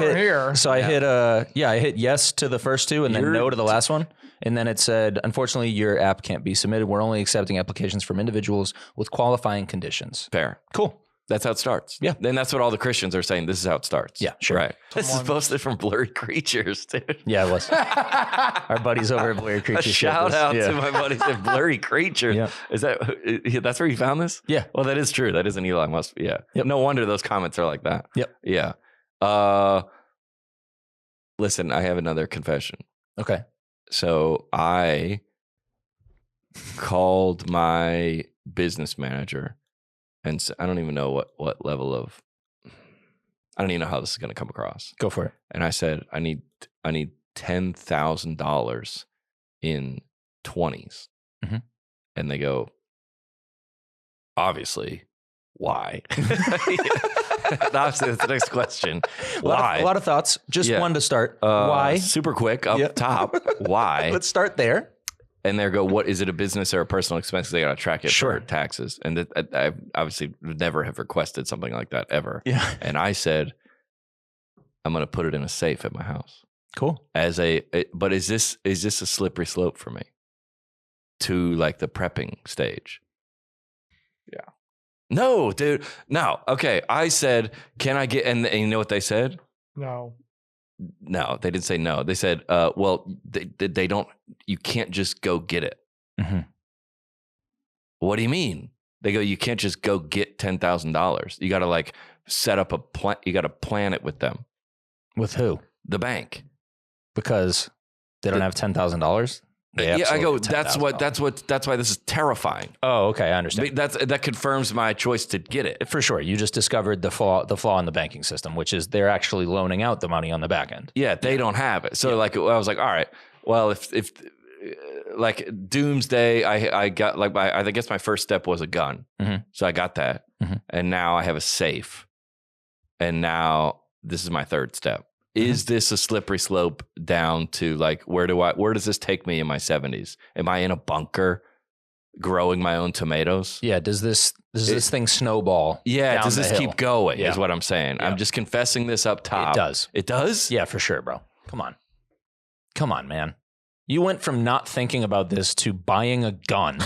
Speaker 2: hit yes to the first 2 and then no to the last one. And then it said, unfortunately, your app can't be submitted. We're only accepting applications from individuals with qualifying conditions.
Speaker 1: Fair.
Speaker 2: Cool.
Speaker 1: That's how it starts. Yeah. Then that's what all the Christians are saying. This is how it starts.
Speaker 2: Yeah, sure.
Speaker 1: Right. This is posted from Blurry Creatures, dude.
Speaker 2: Yeah, it was. Our buddies over at Blurry Creatures.
Speaker 1: A shout out to my buddies at Blurry Creatures.
Speaker 2: Yeah.
Speaker 1: Is that's where you found this?
Speaker 2: Yeah.
Speaker 1: Well, that is true. That is an Elon Musk. Yeah.
Speaker 2: Yep.
Speaker 1: No wonder those comments are like that.
Speaker 2: Yep.
Speaker 1: Yeah. Listen, I have another confession.
Speaker 2: Okay.
Speaker 1: So I called my business manager. And so I don't even know what level of, I don't even know how this is going to come across.
Speaker 2: Go for it.
Speaker 1: And I said, I need $10,000 in 20s.
Speaker 2: Mm-hmm.
Speaker 1: And they go, obviously, why? Obviously, that's the next question. Why?
Speaker 2: A lot of thoughts. Just one to start. Why?
Speaker 1: Super quick up top. Why?
Speaker 2: Let's start there.
Speaker 1: And they go, what is it, a business or a personal expense? They got to track it for taxes. And I obviously would never have requested something like that ever.
Speaker 2: Yeah.
Speaker 1: And I said, I'm going to put it in a safe at my house.
Speaker 2: Cool.
Speaker 1: But is this a slippery slope for me to like the prepping stage?
Speaker 3: Yeah.
Speaker 1: No, dude. No. Okay. I said, can I get, and you know what they said? No, they didn't say no. They said, well, they don't, you can't just go get it.
Speaker 2: Mm-hmm.
Speaker 1: What do you mean? They go, you can't just go get $10,000. You got to like set up a plan. You got to plan it with them.
Speaker 2: With who?
Speaker 1: The bank.
Speaker 2: Because they don't have $10,000?
Speaker 1: Yeah, I go, that's why this is terrifying.
Speaker 2: Oh, okay. I understand.
Speaker 1: That confirms my choice to get it.
Speaker 2: For sure. You just discovered the flaw in the banking system, which is they're actually loaning out the money on the back end.
Speaker 1: Yeah, they don't have it. So like, I was like, all right, well, if like doomsday, I got like, I guess my first step was a gun.
Speaker 2: Mm-hmm.
Speaker 1: So I got that.
Speaker 2: Mm-hmm.
Speaker 1: And now I have a safe. And now this is my third step. Is this a slippery slope down to like, where does this take me in my 70s? Am I in a bunker growing my own tomatoes?
Speaker 2: Yeah. Does this thing snowball?
Speaker 1: Yeah. Does this keep going is what I'm saying.
Speaker 2: Yeah.
Speaker 1: I'm just confessing this up top.
Speaker 2: It does.
Speaker 1: It does?
Speaker 2: Yeah, for sure, bro. Come on, man. You went from not thinking about this to buying a gun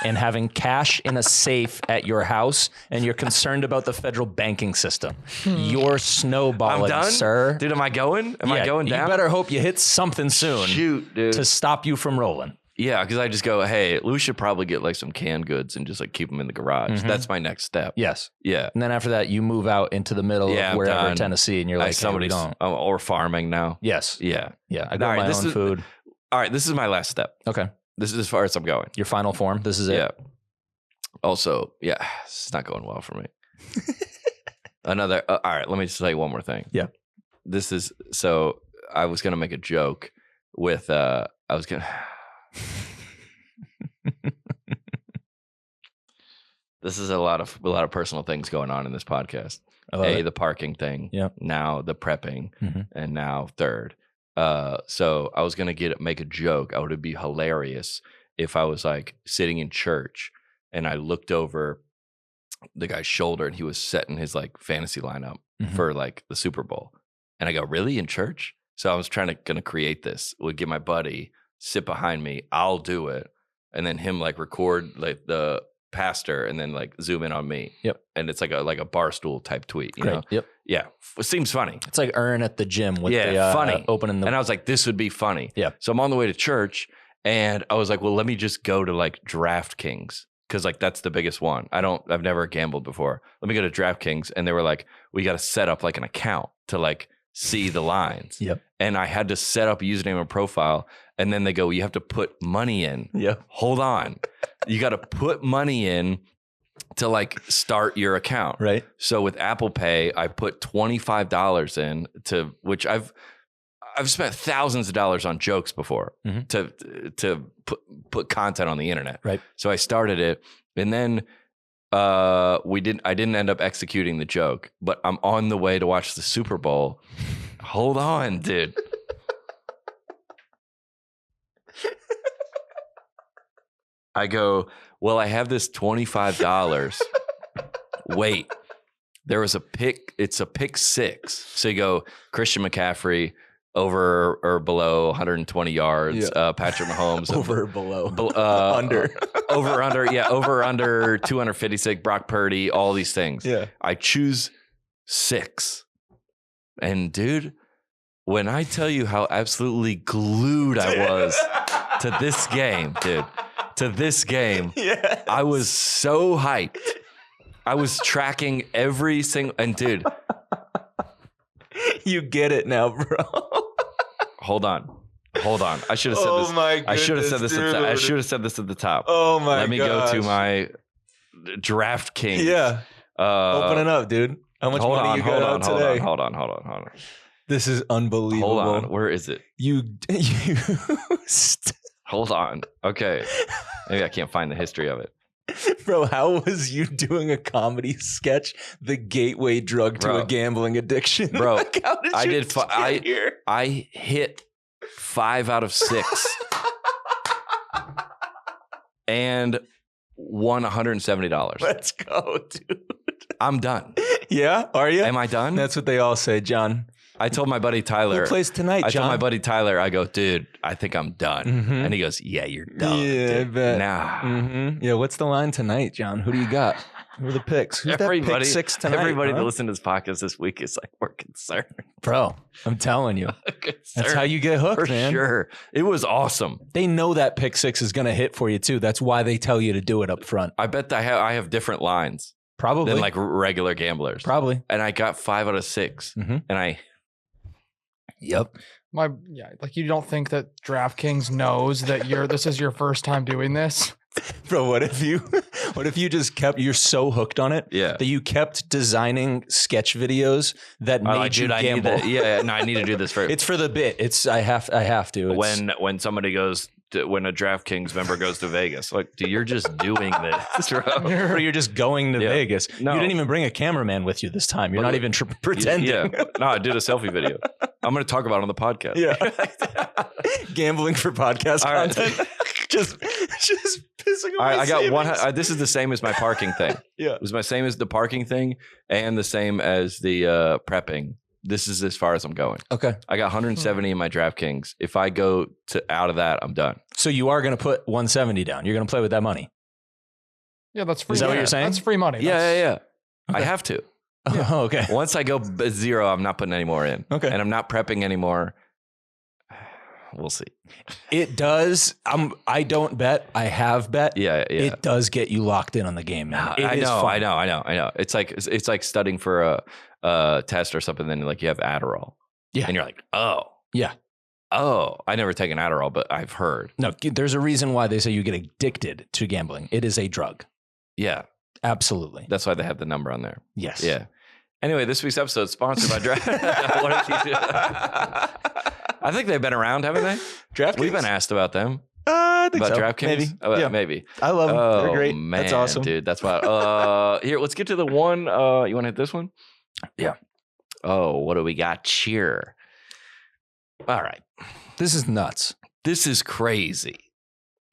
Speaker 2: and having cash in a safe at your house, and you're concerned about the federal banking system. You're snowballing,
Speaker 1: I'm done?
Speaker 2: sir.
Speaker 1: Dude, am I going? Am I going down?
Speaker 2: You better hope you hit something soon.
Speaker 1: Shoot, dude.
Speaker 2: To stop you from rolling.
Speaker 1: Yeah, because I just go, hey, we should probably get like some canned goods and just like keep them in the garage.
Speaker 2: Mm-hmm.
Speaker 1: That's my next step.
Speaker 2: Yes.
Speaker 1: Yeah.
Speaker 2: And then after that, you move out into the middle of wherever in Tennessee, and you're like,
Speaker 1: somebody don't. Or farming now.
Speaker 2: Yes.
Speaker 1: Yeah.
Speaker 2: Yeah. I got my own food.
Speaker 1: All right, this is my last step.
Speaker 2: Okay.
Speaker 1: This is as far as I'm going.
Speaker 2: Your final form. This is it.
Speaker 1: Yeah. Also, it's not going well for me. Another. All right, let me just say one more thing.
Speaker 2: Yeah.
Speaker 1: This is so. I was gonna make a joke with. I was gonna. This is a lot of personal things going on in this podcast. The parking thing.
Speaker 2: Yeah.
Speaker 1: Now the prepping,
Speaker 2: mm-hmm.
Speaker 1: and now third. So I was gonna make a joke. It would be hilarious if I was like sitting in church and I looked over the guy's shoulder and he was setting his like fantasy lineup
Speaker 2: mm-hmm.
Speaker 1: for like the Super Bowl, and I go, "Really, in church?" So I was going to create this. Would get my buddy sit behind me. I'll do it, and then him like record like the pastor, and then like zoom in on me.
Speaker 2: Yep.
Speaker 1: And it's like a barstool type tweet. You know.
Speaker 2: Yep.
Speaker 1: Yeah. It seems funny.
Speaker 2: It's like Earn at the gym with
Speaker 1: funny
Speaker 2: opening the.
Speaker 1: And I was like, this would be funny.
Speaker 2: Yeah.
Speaker 1: So I'm on the way to church, and I was like, well, let me just go to like DraftKings. Because like that's the biggest one. I've never gambled before. Let me go to DraftKings, and they were like, we got to set up like an account to like see the lines.
Speaker 2: Yep.
Speaker 1: And I had to set up a username and profile, and then they go, you have to put money in.
Speaker 2: Yeah.
Speaker 1: Hold on, you got to put money in to like start your account.
Speaker 2: Right.
Speaker 1: So with Apple Pay, I put $25 in to which I've spent thousands of dollars on jokes before to put content on the internet.
Speaker 2: Right.
Speaker 1: So I started it, and then I didn't end up executing the joke, but I'm on the way to watch the Super Bowl. Hold on, dude. I go, well, I have this $25. Wait, there was a pick. It's a pick six. So you go Christian McCaffrey, over or below 120 yards.
Speaker 2: Yeah.
Speaker 1: Patrick Mahomes.
Speaker 2: Over or below.
Speaker 1: Under. Over, under. Yeah, over, under 256. Brock Purdy, all these things.
Speaker 2: Yeah.
Speaker 1: I choose 6. And dude, when I tell you how absolutely glued I was to this game, dude,
Speaker 2: yes.
Speaker 1: I was so hyped. I was tracking every single, and dude.
Speaker 2: You get it now, bro.
Speaker 1: Hold on. I should have said this.
Speaker 2: My goodness,
Speaker 1: I should have said this.
Speaker 2: I
Speaker 1: should have said this at the top.
Speaker 2: Oh my!
Speaker 1: Let me go to my DraftKings.
Speaker 2: Yeah. Open it up, dude. How much money you got out today?
Speaker 1: Hold on.
Speaker 2: This is unbelievable.
Speaker 1: Hold on. Where is it?
Speaker 2: You
Speaker 1: Hold on. Okay. Maybe I can't find the history of it.
Speaker 2: Bro, how was you doing a comedy sketch the gateway drug to a gambling addiction?
Speaker 1: Bro,
Speaker 2: like, how did
Speaker 1: I
Speaker 2: you
Speaker 1: did. I hit 5 out of 6 and won $170.
Speaker 2: Let's go, dude.
Speaker 1: I'm done.
Speaker 2: Yeah? Are you?
Speaker 1: Am I done?
Speaker 2: That's what they all say, John.
Speaker 1: I told my buddy Tyler.
Speaker 2: Who plays tonight, John?
Speaker 1: I told my buddy Tyler, I go, dude, I think I'm done. Mm-hmm. And he goes, yeah, you're done.
Speaker 2: Yeah,
Speaker 1: dude.
Speaker 2: I bet.
Speaker 1: Nah.
Speaker 2: Mm-hmm. Yeah, what's the line tonight, John? Who do you got? Who are the picks? Who's that pick 6 tonight?
Speaker 1: Everybody that listened to this podcast this week is like, we're concerned.
Speaker 2: Bro, I'm telling you. That's how you get hooked, man.
Speaker 1: For sure. It was awesome.
Speaker 2: They know that pick 6 is going to hit for you, too. That's why they tell you to do it up front.
Speaker 1: I bet I have different lines.
Speaker 2: Probably.
Speaker 1: Than like regular gamblers.
Speaker 2: Probably.
Speaker 1: And I got 5 out of 6. Mm-hmm. And I...
Speaker 2: Yep.
Speaker 3: Like you don't think that DraftKings knows that this is your first time doing this?
Speaker 2: Bro, what if you just you're so hooked on it that you kept designing sketch videos that made you gamble?
Speaker 1: I need to do this for
Speaker 2: It's for the bit. I have to.
Speaker 1: When somebody goes when a DraftKings member goes to Vegas, like, dude, you're just doing this, bro.
Speaker 2: Or you're just going to Vegas. No. You didn't even bring a cameraman with you this time. You're not even pretending.
Speaker 1: Yeah. No, I did a selfie video. I'm going to talk about it on the podcast.
Speaker 2: Yeah. Gambling for podcast content. Just pissing away.
Speaker 1: I got one. This is the same as my parking thing.
Speaker 2: Yeah.
Speaker 1: It was my same as the parking thing and the same as the prepping. This is as far as I'm going.
Speaker 2: Okay.
Speaker 1: I got 170 in my DraftKings. If I go out of that, I'm done.
Speaker 2: So you are going to put 170 down. You're going to play with that money.
Speaker 3: Yeah, that's free.
Speaker 2: Is that what you're saying?
Speaker 3: That's free money.
Speaker 1: Yeah.
Speaker 2: Okay.
Speaker 1: I have to.
Speaker 2: Oh, okay.
Speaker 1: Once I go 0, I'm not putting any more in.
Speaker 2: Okay.
Speaker 1: And I'm not prepping anymore. We'll see.
Speaker 2: It does. I don't bet. I have bet.
Speaker 1: Yeah.
Speaker 2: It does get you locked in on the game, man.
Speaker 1: I know. It's like studying for a test or something. Then like you have Adderall.
Speaker 2: Yeah.
Speaker 1: And you're like, oh.
Speaker 2: Yeah.
Speaker 1: Oh, I never taken Adderall, but I've heard.
Speaker 2: No, there's a reason why they say you get addicted to gambling. It is a drug.
Speaker 1: Yeah.
Speaker 2: Absolutely.
Speaker 1: That's why they have the number on there.
Speaker 2: Yes.
Speaker 1: Yeah. Anyway, this week's episode is sponsored by Draft. I think they've been around, haven't they?
Speaker 2: DraftKings?
Speaker 1: We've been asked about them.
Speaker 2: I think
Speaker 1: about
Speaker 2: so.
Speaker 1: DraftKings? Maybe.
Speaker 2: I love them. They're great.
Speaker 1: Man,
Speaker 2: that's awesome.
Speaker 1: Dude, that's why. Here, let's get to the one. You want to hit this one?
Speaker 2: Yeah.
Speaker 1: Oh, what do we got? Cheer. All right.
Speaker 2: This is nuts.
Speaker 1: This is crazy.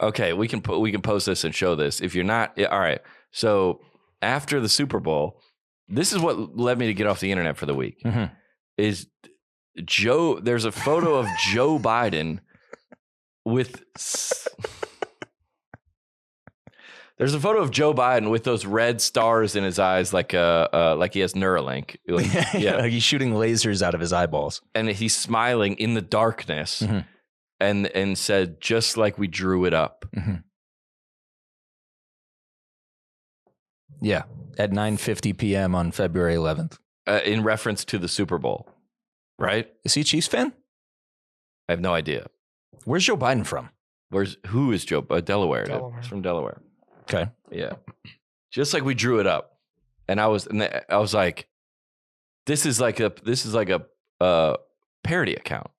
Speaker 1: Okay, we can post this and show this. If you're not, all right. So after the Super Bowl, this is what led me to get off the internet for the week.
Speaker 2: Mm-hmm.
Speaker 1: Is There's a photo of Joe Biden with. There's a photo of Joe Biden with those red stars in his eyes, like he has Neuralink.
Speaker 2: Like he's shooting lasers out of his eyeballs,
Speaker 1: and he's smiling in the darkness, and said, "Just like we drew it up."
Speaker 2: Yeah, at 9:50 p.m. on February 11th,
Speaker 1: in reference to the Super Bowl, right?
Speaker 2: Is he a Chiefs fan?
Speaker 1: I have no idea.
Speaker 2: Where's Joe Biden from?
Speaker 1: Who is Joe? Delaware. He's from Delaware.
Speaker 2: Okay.
Speaker 1: Yeah. Just like we drew it up. And I was like, this is like a parody account.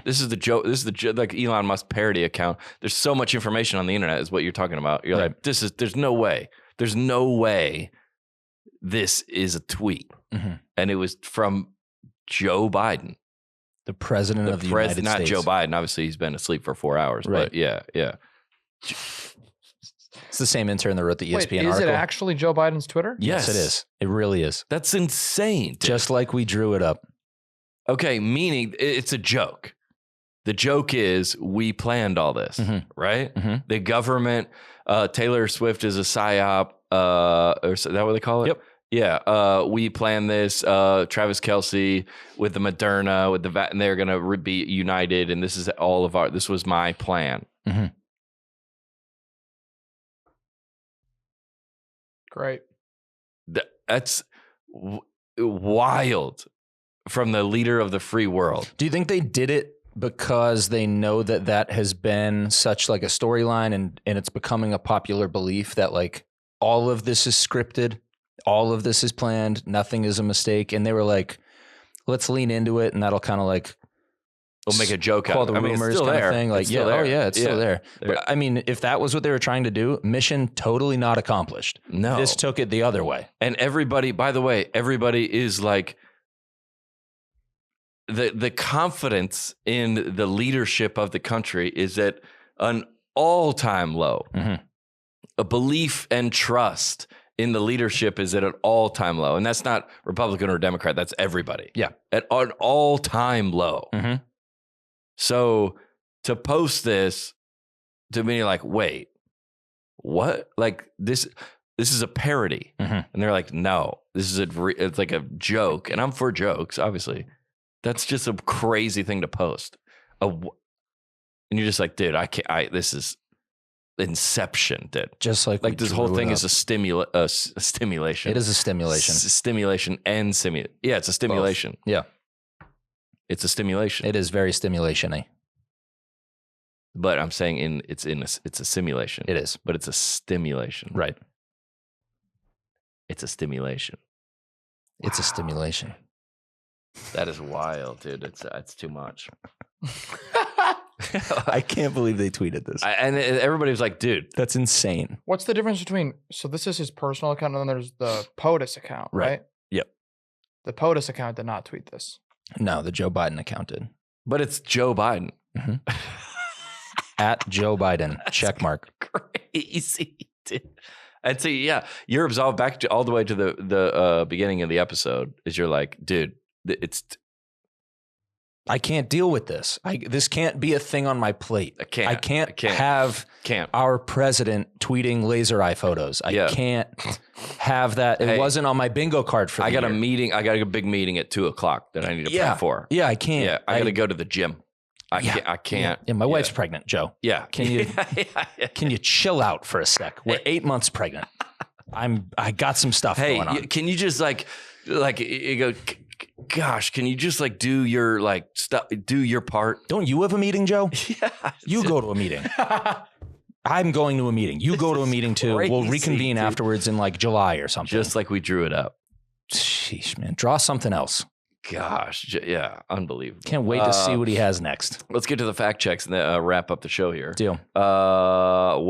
Speaker 1: This is the joke. This is like Elon Musk parody account. There's so much information on the internet is what you're talking about. You're like, there's no way. There's no way this is a tweet. And it was from Joe Biden.
Speaker 2: The president of the United States.
Speaker 1: Not Joe Biden. Obviously, he's been asleep for 4 hours. Right. But yeah.
Speaker 2: It's the same intern that wrote the ESPN article.
Speaker 3: Is it actually Joe Biden's Twitter?
Speaker 2: Yes, it is. It really is.
Speaker 1: That's insane. Dude.
Speaker 2: Just like we drew it up.
Speaker 1: Okay, meaning it's a joke. The joke is we planned all this, right? The government, Taylor Swift is a psyop, or is that what they call it?
Speaker 2: Yep.
Speaker 1: Yeah, we planned this. Travis Kelce with the Moderna, with the and they're gonna be united, and this is all of this was my plan.
Speaker 3: Great.
Speaker 1: That's wild from the leader of the free world.
Speaker 2: Do you think they did it because they know that has been such like a storyline and it's becoming a popular belief that like all of this is scripted, all of this is planned, nothing is a mistake, and they were like, let's lean into it, and that'll kind of like
Speaker 1: we'll make a joke out
Speaker 2: of it. Rumors kind of thing. Like, it's still there. But I mean, if that was what they were trying to do, mission totally not accomplished.
Speaker 1: No.
Speaker 2: This took it the other way.
Speaker 1: And everybody, by the way, everybody is like, the confidence in the leadership of the country is at an all-time low. A belief and trust in the leadership is at an all-time low. And that's not Republican or Democrat. That's everybody.
Speaker 2: Yeah.
Speaker 1: At an all-time low. So to post this to me, like, wait, what? Like this is a parody. And they're like, no, this is it's like a joke. And I'm for jokes, obviously. That's just a crazy thing to post. And you're just like, dude, this is Inception, dude.
Speaker 2: Just like
Speaker 1: this whole thing is a stimulation.
Speaker 2: It is a stimulation.
Speaker 1: Stimulation and simulation. Yeah, it's a stimulation.
Speaker 2: Both. Yeah.
Speaker 1: It's a stimulation.
Speaker 2: It is very stimulation-y.
Speaker 1: But I'm saying it's a simulation.
Speaker 2: It is.
Speaker 1: But it's a stimulation.
Speaker 2: Right.
Speaker 1: It's a stimulation.
Speaker 2: It's a stimulation.
Speaker 1: That is wild, dude. It's too much.
Speaker 2: I can't believe they tweeted this.
Speaker 1: And everybody was like, dude.
Speaker 2: That's insane.
Speaker 3: What's the difference between, so this is his personal account and then there's the POTUS account, right?
Speaker 2: Yep.
Speaker 3: The POTUS account did not tweet this.
Speaker 2: No, the Joe Biden account did.
Speaker 1: But it's Joe Biden.
Speaker 2: At Joe Biden, check mark.
Speaker 1: Crazy, dude. And so, yeah, you're absolved back to all the way to the beginning of the episode is you're like, dude,
Speaker 2: I can't deal with this. This can't be a thing on my plate. I can't have our president tweeting laser eye photos. I can't have that. It wasn't on my bingo card for the year.
Speaker 1: A meeting. I got a big meeting at 2:00 that I need to prep for.
Speaker 2: Yeah, I can't.
Speaker 1: Yeah, I got to go to the gym. I can't.
Speaker 2: Yeah, my wife's pregnant, Joe.
Speaker 1: Yeah.
Speaker 2: Can you chill out for a sec? We're 8 months pregnant. I got some stuff going on.
Speaker 1: Can you just like you go, gosh, can you just like do your like stuff, do your part?
Speaker 2: Don't you have a meeting, Joe?
Speaker 1: Yeah.
Speaker 2: You go to a meeting. I'm going to a meeting. You go to a meeting too. We'll reconvene afterwards in like July or something.
Speaker 1: Just like we drew it up.
Speaker 2: Sheesh, man. Draw something else.
Speaker 1: Gosh, yeah, unbelievable.
Speaker 2: Can't wait to see what he has next.
Speaker 1: Let's get to the fact checks and then wrap up the show here.
Speaker 2: Deal.
Speaker 1: Well.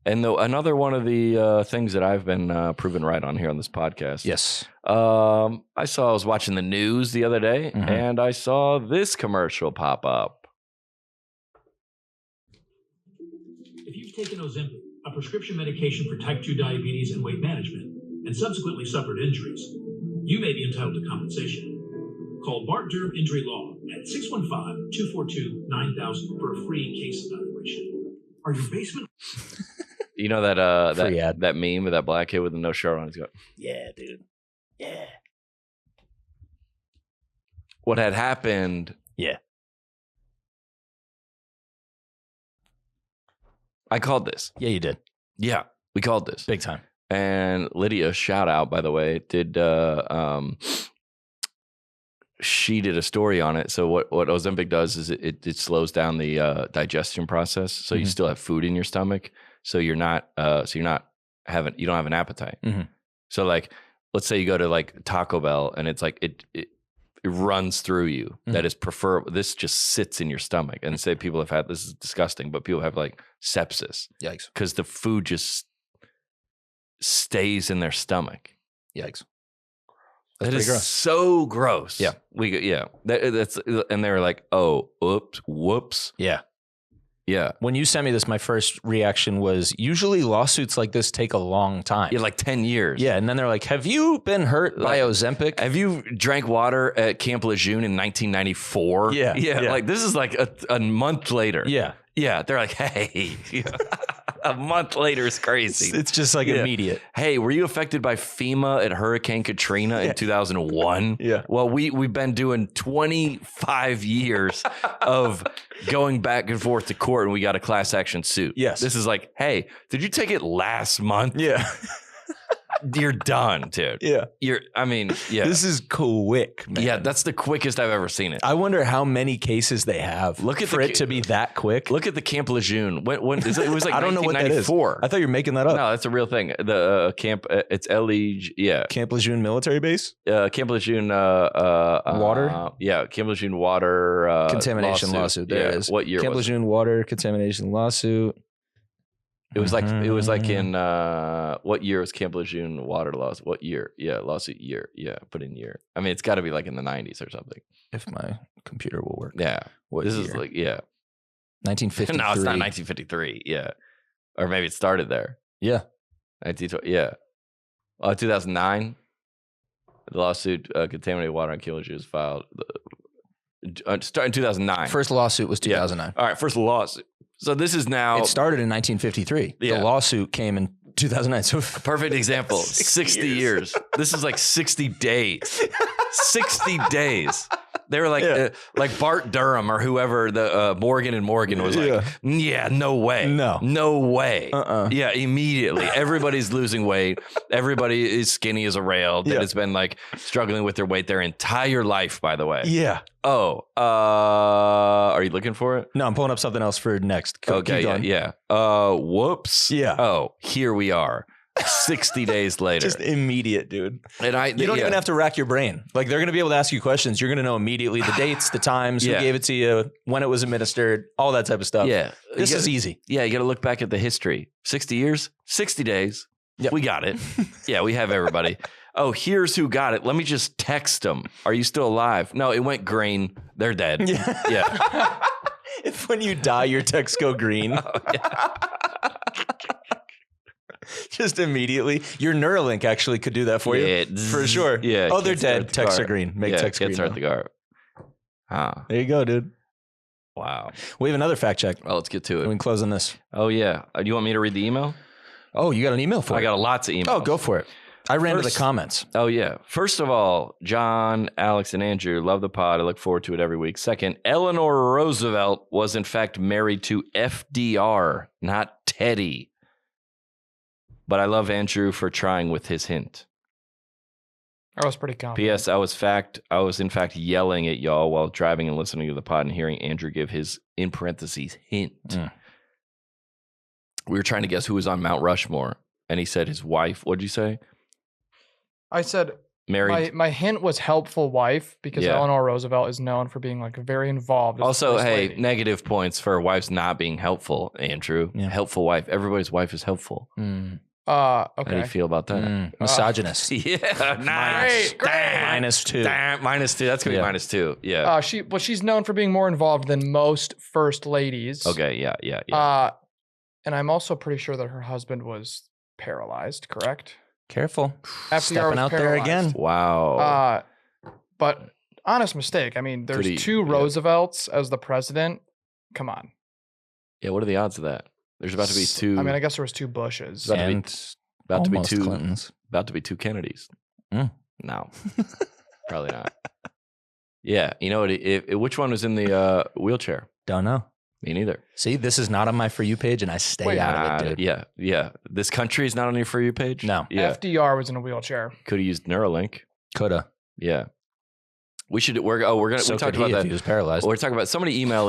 Speaker 1: And another one of the things that I've been proven right on here on this podcast.
Speaker 2: Yes.
Speaker 1: I was watching the news the other day, and I saw this commercial pop up.
Speaker 5: If you've taken Ozempic, a prescription medication for type 2 diabetes and weight management, and subsequently suffered injuries, you may be entitled to compensation. Call Bart Durham Injury Law at 615-242-9000 for a free case evaluation. Are your basement...
Speaker 1: You know that that meme of that black kid with no shirt on? He's going, yeah, dude. Yeah. What had happened...
Speaker 2: Yeah.
Speaker 1: I called this.
Speaker 2: Yeah, you did.
Speaker 1: Yeah, we called this.
Speaker 2: Big time.
Speaker 1: And Lydia, shout out, by the way, she did a story on it. So what Ozempic does is it slows down the digestion process. So you still have food in your stomach. So you don't have an appetite.
Speaker 2: Mm-hmm.
Speaker 1: So like, let's say you go to like Taco Bell and it's like, it runs through you. Mm-hmm. That is preferable. This just sits in your stomach. And say people have had, this is disgusting, but people have like sepsis.
Speaker 2: Yikes.
Speaker 1: Because the food just stays in their stomach.
Speaker 2: Yikes.
Speaker 1: That is gross. So gross.
Speaker 2: Yeah.
Speaker 1: That's and they were like, oh, whoops.
Speaker 2: Yeah.
Speaker 1: Yeah.
Speaker 2: When you sent me this, my first reaction was usually lawsuits like this take a long time.
Speaker 1: Yeah, like 10 years.
Speaker 2: Yeah. And then they're like, have you been hurt by Ozempic?
Speaker 1: Have you drank water at Camp Lejeune in 1994?
Speaker 2: Yeah.
Speaker 1: Yeah. Like this is like a month later.
Speaker 2: Yeah.
Speaker 1: Yeah. They're like, hey, a month later is crazy.
Speaker 2: It's just like immediate.
Speaker 1: Hey, were you affected by FEMA at Hurricane Katrina in 2001?
Speaker 2: Yeah.
Speaker 1: Well, we've been doing 25 years of going back and forth to court, and we got a class action suit.
Speaker 2: Yes.
Speaker 1: This is like, hey, did you take it last month?
Speaker 2: Yeah.
Speaker 1: You're done, dude.
Speaker 2: Yeah.
Speaker 1: This
Speaker 2: is quick, man.
Speaker 1: Yeah, that's the quickest I've ever seen it.
Speaker 2: I wonder how many cases they have for it to be that quick.
Speaker 1: Look at the Camp Lejeune. When is it? It was like
Speaker 2: I don't know what that is. I thought you were making that up.
Speaker 1: No, that's a real thing. The camp, it's LE, yeah.
Speaker 2: Camp Lejeune military base?
Speaker 1: Camp Lejeune
Speaker 2: water?
Speaker 1: Yeah, Camp Lejeune water
Speaker 2: contamination lawsuit. There it is.
Speaker 1: What year
Speaker 2: Camp
Speaker 1: was
Speaker 2: Lejeune water contamination lawsuit.
Speaker 1: It was like in what year was Camp Lejeune water loss? What year? Yeah, lawsuit year. Yeah, put in year. I mean, it's got to be like in the 90s or something.
Speaker 2: If my computer will work.
Speaker 1: Yeah.
Speaker 2: What
Speaker 1: this
Speaker 2: year?
Speaker 1: Is like
Speaker 2: 1953.
Speaker 1: No, it's not 1953. Yeah, or maybe it started there.
Speaker 2: Yeah.
Speaker 1: 1920. Yeah. 2009. The lawsuit contaminated water on Camp Lejeune was filed. Start in 2009.
Speaker 2: First lawsuit was 2009.
Speaker 1: Yeah. All right, first lawsuit. So this is now...
Speaker 2: It started in 1953. Yeah. The lawsuit came in 2009. So
Speaker 1: perfect example. 60 years. This is like 60 days. 60 days. They were like like Bart Durham or whoever, the Morgan and Morgan was like, no way. No way. Yeah, immediately. Everybody's losing weight. Everybody is skinny as a rail that has been like struggling with their weight their entire life, by the way.
Speaker 2: Yeah.
Speaker 1: Oh, are you looking for it?
Speaker 2: No, I'm pulling up something else for next.
Speaker 1: Okay, yeah. Whoops.
Speaker 2: Yeah.
Speaker 1: Oh, here we are. 60 days later.
Speaker 2: Just immediate, dude.
Speaker 1: And
Speaker 2: you don't even have to rack your brain. Like they're going to be able to ask you questions. You're going to know immediately the dates, the times, who gave it to you, when it was administered, all that type of stuff.
Speaker 1: Yeah.
Speaker 2: This is easy.
Speaker 1: Yeah, you got to look back at the history. 60 years, 60 days. Yep. We got it. Yeah, we have everybody. Oh, here's who got it. Let me just text them. Are you still alive? No, it went green. They're dead. Yeah.
Speaker 2: If when you die, your texts go green. Just immediately. Your Neuralink actually could do that for you. For sure.
Speaker 1: Yeah.
Speaker 2: Oh, they're dead. Texts are green. Make text green.
Speaker 1: Start the guard.
Speaker 2: There you go, dude.
Speaker 1: Wow.
Speaker 2: We have another fact check.
Speaker 1: Well, let's get to it.
Speaker 2: We can close on this.
Speaker 1: Oh, yeah. Do you want me to read the email?
Speaker 2: Oh, you got an email for it?
Speaker 1: I got lots of emails.
Speaker 2: Oh, go for it. I ran to the comments.
Speaker 1: Oh, yeah. First of all, John, Alex, and Andrew, love the pod. I look forward to it every week. Second, Eleanor Roosevelt was in fact married to FDR, not Teddy. But I love Andrew for trying with his hint.
Speaker 3: I was pretty confident.
Speaker 1: P.S. I was in fact yelling at y'all while driving and listening to the pod and hearing Andrew give his, in parentheses, hint. We were trying to guess who was on Mount Rushmore, and he said his wife. What'd you say?
Speaker 3: I said
Speaker 1: married.
Speaker 3: My hint was helpful wife because Eleanor Roosevelt is known for being like very involved.
Speaker 1: Also, hey, negative points for wives not being helpful, Andrew. Yeah. Helpful wife. Everybody's wife is helpful.
Speaker 3: Okay.
Speaker 1: How do you feel about that?
Speaker 2: Misogynist.
Speaker 1: Yeah, nice.
Speaker 3: Great.
Speaker 2: -2.
Speaker 1: -2. That's gonna be -2. Yeah.
Speaker 3: She's known for being more involved than most first ladies.
Speaker 1: Okay. Yeah.
Speaker 3: And I'm also pretty sure that her husband was paralyzed. Correct.
Speaker 2: Careful.
Speaker 3: FDR
Speaker 2: Stepping out
Speaker 3: paralyzed.
Speaker 2: there again.
Speaker 1: Wow.
Speaker 3: But honest mistake. I mean, there's two Roosevelts as the president. Come on.
Speaker 1: Yeah, what are the odds of that? There's about to be two.
Speaker 3: I mean, I guess there was two Bushes.
Speaker 1: About to be two
Speaker 2: Clintons.
Speaker 1: About to be two Kennedys. No, probably not. Yeah, you know what? Which one was in the wheelchair?
Speaker 2: Don't know.
Speaker 1: Me neither.
Speaker 2: See, this is not on my For You page, and I stay out of it, dude.
Speaker 1: Yeah. This country is not on your For You page?
Speaker 2: No.
Speaker 1: Yeah.
Speaker 3: FDR was in a wheelchair.
Speaker 1: Could have used Neuralink.
Speaker 2: Coulda.
Speaker 1: Yeah. We should. We talked about that.
Speaker 2: He was paralyzed.
Speaker 1: We're talking about somebody email.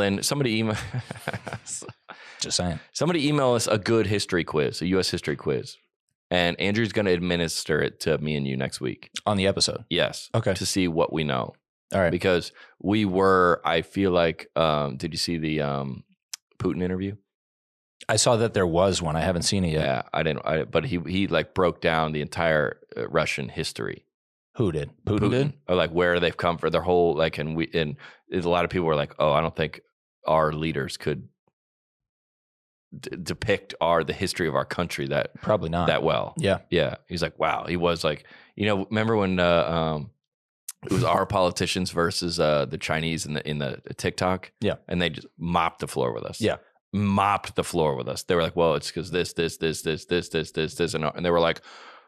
Speaker 2: Just saying.
Speaker 1: Somebody email us a good history quiz, a U.S. history quiz, and Andrew's going to administer it to me and you next week
Speaker 2: on the episode.
Speaker 1: Yes.
Speaker 2: Okay.
Speaker 1: To see what we know.
Speaker 2: All right.
Speaker 1: Because I feel like, did you see the Putin interview?
Speaker 2: I saw that there was one. I haven't seen it yet.
Speaker 1: Yeah, I didn't. But he like broke down the entire Russian history.
Speaker 2: Who did? Putin did?
Speaker 1: Or like where they've come for their whole like, and a lot of people were like, oh, I don't think our leaders could depict the history of our country
Speaker 2: probably not
Speaker 1: that well.
Speaker 2: Yeah.
Speaker 1: He's like, wow. He was like, remember when it was our politicians versus the Chinese in the TikTok?
Speaker 2: Yeah, and
Speaker 1: they just mopped the floor with us.
Speaker 2: Yeah,
Speaker 1: mopped the floor with us. They were like, well, it's because this, and they were like,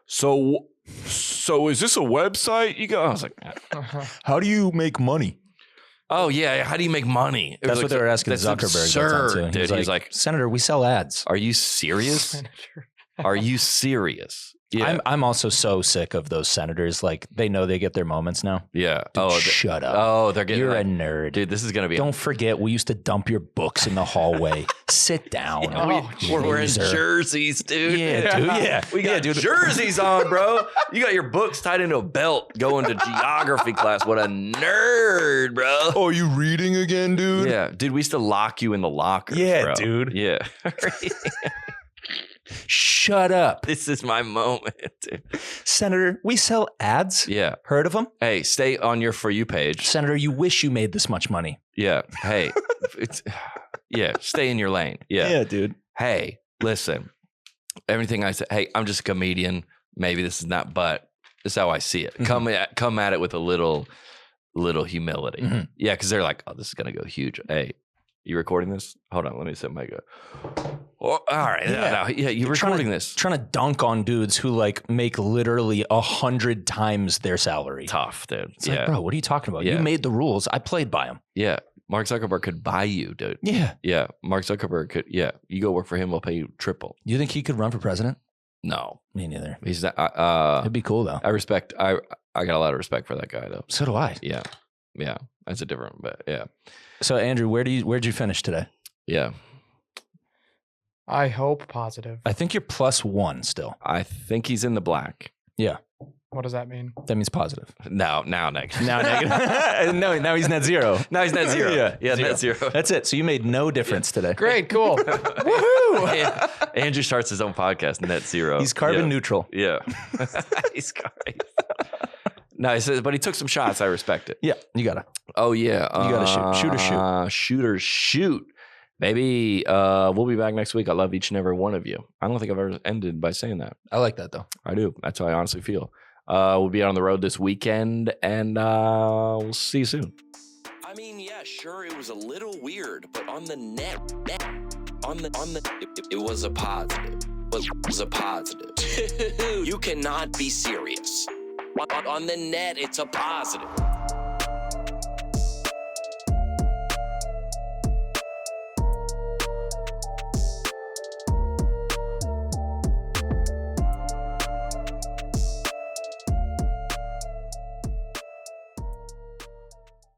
Speaker 1: so is this a website? I was like,
Speaker 2: how do you make money?
Speaker 1: Oh yeah, how do you make money?
Speaker 2: That's what they were asking Zuckerberg.
Speaker 1: Absurd, dude. He's like,
Speaker 2: Senator, we sell ads.
Speaker 1: Are you serious? Are you serious? Yeah.
Speaker 2: I'm also so sick of those senators. Like, they know they get their moments now.
Speaker 1: Yeah.
Speaker 2: Dude, shut up.
Speaker 1: Oh, they're getting.
Speaker 2: You're a nerd,
Speaker 1: dude. This is gonna be.
Speaker 2: Don't forget, we used to dump your books in the hallway. Sit down.
Speaker 1: We're wearing jerseys, dude.
Speaker 2: Yeah, dude. Yeah,
Speaker 1: we got jerseys on, bro. You got your books tied into a belt, going to geography class. What a nerd, bro.
Speaker 2: Oh, are you reading again, dude?
Speaker 1: Yeah, dude. We used to lock you in the lockers.
Speaker 2: Yeah,
Speaker 1: bro.
Speaker 2: dude.
Speaker 1: Yeah.
Speaker 2: Shut up.
Speaker 1: This is my moment, dude.
Speaker 2: Senator, we sell ads.
Speaker 1: Yeah.
Speaker 2: Heard of them?
Speaker 1: Hey, stay on your For You page.
Speaker 2: Senator, you wish you made this much money.
Speaker 1: Yeah. Hey, stay in your lane. Yeah.
Speaker 2: Yeah, dude.
Speaker 1: Hey, listen, everything I say, hey, I'm just a comedian. Maybe this is not, but this is how I see it. Mm-hmm. Come at it with a little humility. Mm-hmm. Yeah. Cause they're like, oh, this is going to go huge. Hey, you recording this? Hold on. Let me set my go. Oh, all right. Yeah. You're recording this.
Speaker 2: Trying to dunk on dudes who like make literally 100 times their salary.
Speaker 1: Tough, dude.
Speaker 2: It's like, bro, what are you talking about?
Speaker 1: Yeah.
Speaker 2: You made the rules. I played by them.
Speaker 1: Yeah. Mark Zuckerberg could buy you, dude.
Speaker 2: Yeah.
Speaker 1: Yeah. Mark Zuckerberg could, You go work for him, we'll pay you triple.
Speaker 2: You think he could run for president?
Speaker 1: No.
Speaker 2: Me neither.
Speaker 1: He's not,
Speaker 2: it'd be cool though.
Speaker 1: I got a lot of respect for that guy though.
Speaker 2: So do I.
Speaker 1: Yeah. Yeah. That's a different, but yeah.
Speaker 2: So Andrew, where'd you finish today?
Speaker 1: Yeah.
Speaker 3: I hope positive.
Speaker 2: I think you're +1 still.
Speaker 1: I think he's in the black.
Speaker 2: Yeah.
Speaker 3: What does that mean?
Speaker 2: That means positive.
Speaker 1: Now negative.
Speaker 2: Now negative. Now he's net zero.
Speaker 1: Now he's net zero.
Speaker 2: Yeah,
Speaker 1: net zero.
Speaker 2: That's it. So you made no difference today.
Speaker 3: Great, cool. Woohoo!
Speaker 1: Andrew starts his own podcast, Net Zero.
Speaker 2: He's carbon neutral.
Speaker 1: Yeah. He's carbon. No, he says, but he took some shots. I respect it.
Speaker 2: Yeah, you gotta.
Speaker 1: Oh yeah,
Speaker 2: you gotta shoot.
Speaker 1: Shoot or shoot. Maybe we'll be back next week. I love each and every one of you. I don't think I've ever ended by saying that.
Speaker 2: I like that though.
Speaker 1: I do. That's how I honestly feel. We'll be out on the road this weekend, and we'll see you soon.
Speaker 6: I mean, yeah, sure, it was a little weird, but on the net, it was a positive. It was a positive. You cannot be serious. On the net, it's a positive.